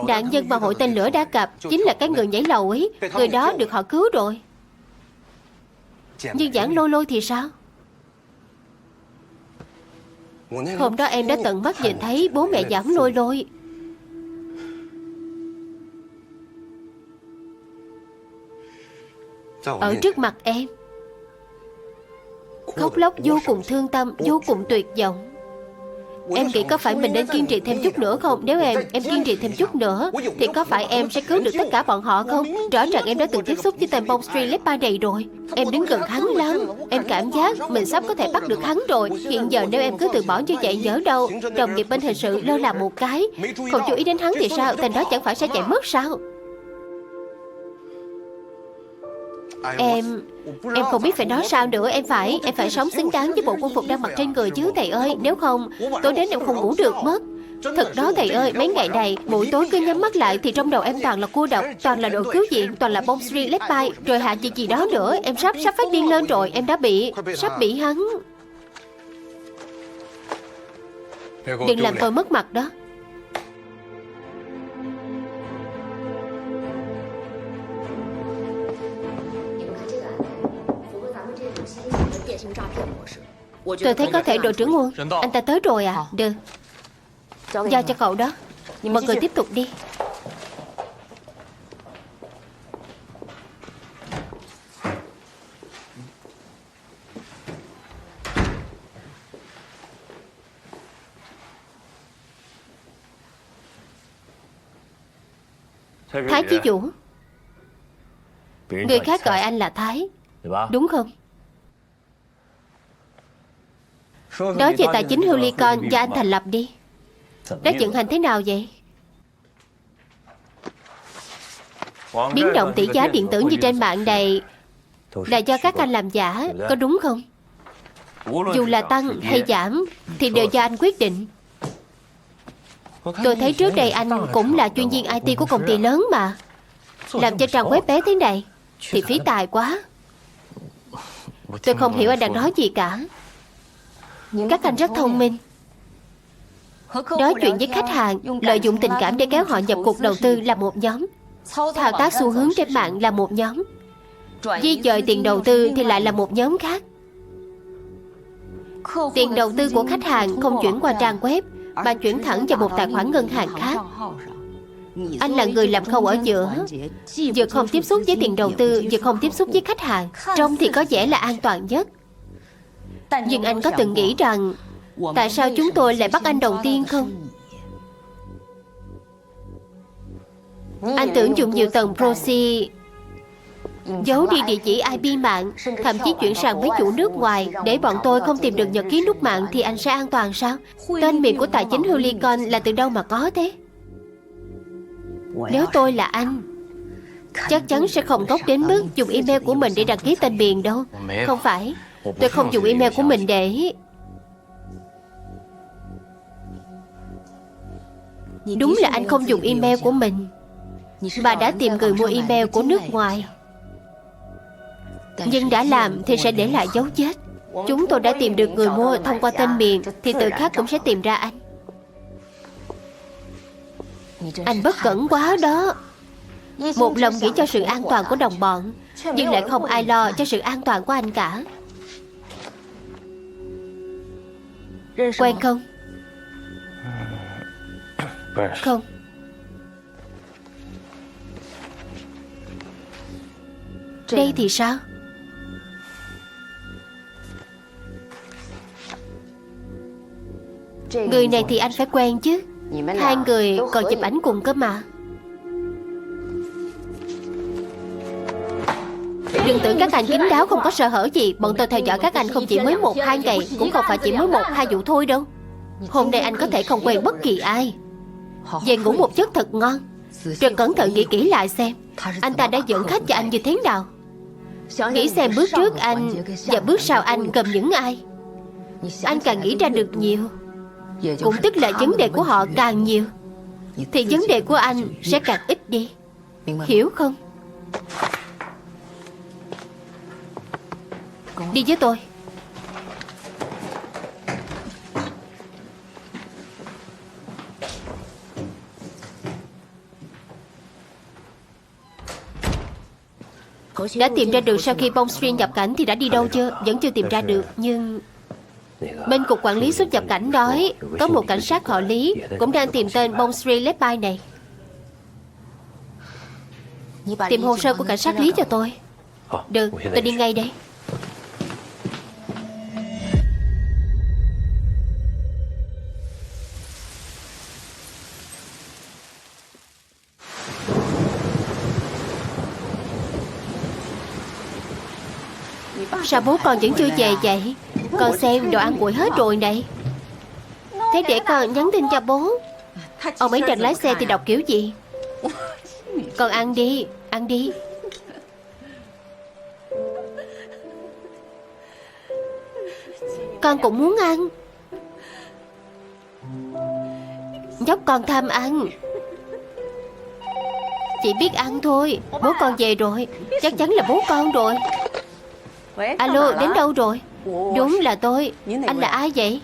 nạn nhân mà hội tên lửa đã gặp chính là cái người nhảy lầu ấy. Người đó được họ cứu rồi. Nhưng Giảng Lôi Lôi thì sao? Hôm đó em đã tận mắt nhìn thấy bố mẹ Giảng Lôi Lôi ở trước mặt em, khóc lóc vô cùng thương tâm, vô cùng tuyệt vọng. Em nghĩ có phải mình nên kiên trì thêm chút nữa không? Nếu em kiên trì thêm chút nữa thì có phải em sẽ cứu được tất cả bọn họ không? Rõ ràng em đã từng tiếp xúc với tên Bonsri Lepa này rồi. Em đứng gần hắn lắm. Em cảm giác mình sắp có thể bắt được hắn rồi. Hiện giờ nếu em cứ từ bỏ như vậy, nhớ đâu đồng nghiệp bên hình sự lơ là một cái, không chú ý đến hắn thì sao? Tên đó chẳng phải sẽ chạy mất sao? Em không biết phải nói sao nữa. Em phải sống xứng đáng với bộ quân phục đang mặc trên người chứ thầy ơi. Nếu không, tối đến em không ngủ được mất. Thật đó thầy ơi, mấy ngày này buổi tối cứ nhắm mắt lại thì trong đầu em toàn là cô độc, toàn là đội cứu viện, toàn là Bonsri Lepa, rồi Hạ Diệt gì đó nữa. Em sắp phát điên lên rồi. Em đã sắp bị hắn. Đừng làm tôi mất mặt đó. Tôi thấy có thể đội trưởng Uông. Anh ta tới rồi à? Được, giao cho cậu đó. Mọi người tiếp tục đi. Thái Chí Vũ. Người khác gọi anh là Thái, đúng không? Đó về tài chính Helicon do anh thành lập đi. Đã vận hành thế nào vậy? Biến động tỷ giá điện tử như trên mạng này là do các anh làm giả, có đúng không? Dù là tăng hay giảm thì đều do anh quyết định. Tôi thấy trước đây anh cũng là chuyên viên IT của công ty lớn mà. Làm cho trang web bé thế này thì phí tài quá. Tôi không hiểu anh đang nói gì cả. Các anh rất thông minh. Nói chuyện với khách hàng, lợi dụng tình cảm để kéo họ nhập cuộc đầu tư là một nhóm. Thao tác xu hướng trên mạng là một nhóm. Di dời tiền đầu tư thì lại là một nhóm khác. Tiền đầu tư của khách hàng không chuyển qua trang web mà chuyển thẳng vào một tài khoản ngân hàng khác. Anh là người làm khâu ở giữa, vừa không tiếp xúc với tiền đầu tư, vừa không tiếp xúc với khách hàng. Trông thì có vẻ là an toàn nhất. Nhưng anh có từng nghĩ rằng tại sao chúng tôi lại bắt anh đầu tiên không? Anh tưởng dùng nhiều tầng proxy giấu đi địa chỉ IP mạng, thậm chí chuyển sang với chủ nước ngoài để bọn tôi không tìm được nhật ký nút mạng, thì anh sẽ an toàn sao? Tên miền của tài chính Helicon là từ đâu mà có thế? Nếu tôi là anh, chắc chắn sẽ không ngốc đến mức dùng email của mình để đăng ký tên miền đâu. Không phải, tôi không dùng email của mình để... Đúng là anh không dùng email của mình, mà đã tìm người mua email của nước ngoài. Nhưng đã làm thì sẽ để lại dấu vết. Chúng tôi đã tìm được người mua thông qua tên miền, thì tự khắc cũng sẽ tìm ra anh. Anh bất cẩn quá đó. Một lòng nghĩ cho sự an toàn của đồng bọn, nhưng lại không ai lo cho sự an toàn của anh cả. Quen không? Không. Đây thì sao? Người này thì anh phải quen chứ. Hai người còn chụp ảnh cùng cơ mà. Đừng tưởng các anh kín đáo không có sơ hở gì. Bọn tôi theo dõi các anh không chỉ mới 1-2 ngày, cũng không phải chỉ mới 1-2 vụ thôi đâu. Hôm nay anh có thể không quen bất kỳ ai. Về ngủ một giấc thật ngon, rồi cẩn thận nghĩ kỹ lại xem anh ta đã dẫn khách cho anh như thế nào. Nghĩ xem bước trước anh và bước sau anh gồm những ai. Anh càng nghĩ ra được nhiều, cũng tức là vấn đề của họ càng nhiều, thì vấn đề của anh sẽ càng ít đi. Hiểu không? Đi với tôi. Đã tìm ra được sau khi Bong Street nhập cảnh thì đã đi đâu chưa? Vẫn chưa tìm ra được. Nhưng bên cục quản lý xuất nhập cảnh nói có một cảnh sát họ Lý cũng đang tìm tên Bong Street left by này. Tìm hồ sơ của cảnh sát Lý cho tôi. Được, tôi đi ngay đây. Sao bố con vẫn chưa về vậy? Con xem đồ ăn nguội hết rồi này. Thế để con nhắn tin cho bố. Ông ấy đang lái xe thì đọc kiểu gì? Con ăn đi, ăn đi. Con cũng muốn ăn. Nhóc con tham ăn. Chỉ biết ăn thôi. Bố con về rồi. Chắc chắn là bố con rồi. Alo, đến đâu rồi? Đúng là tôi. Anh là ai vậy?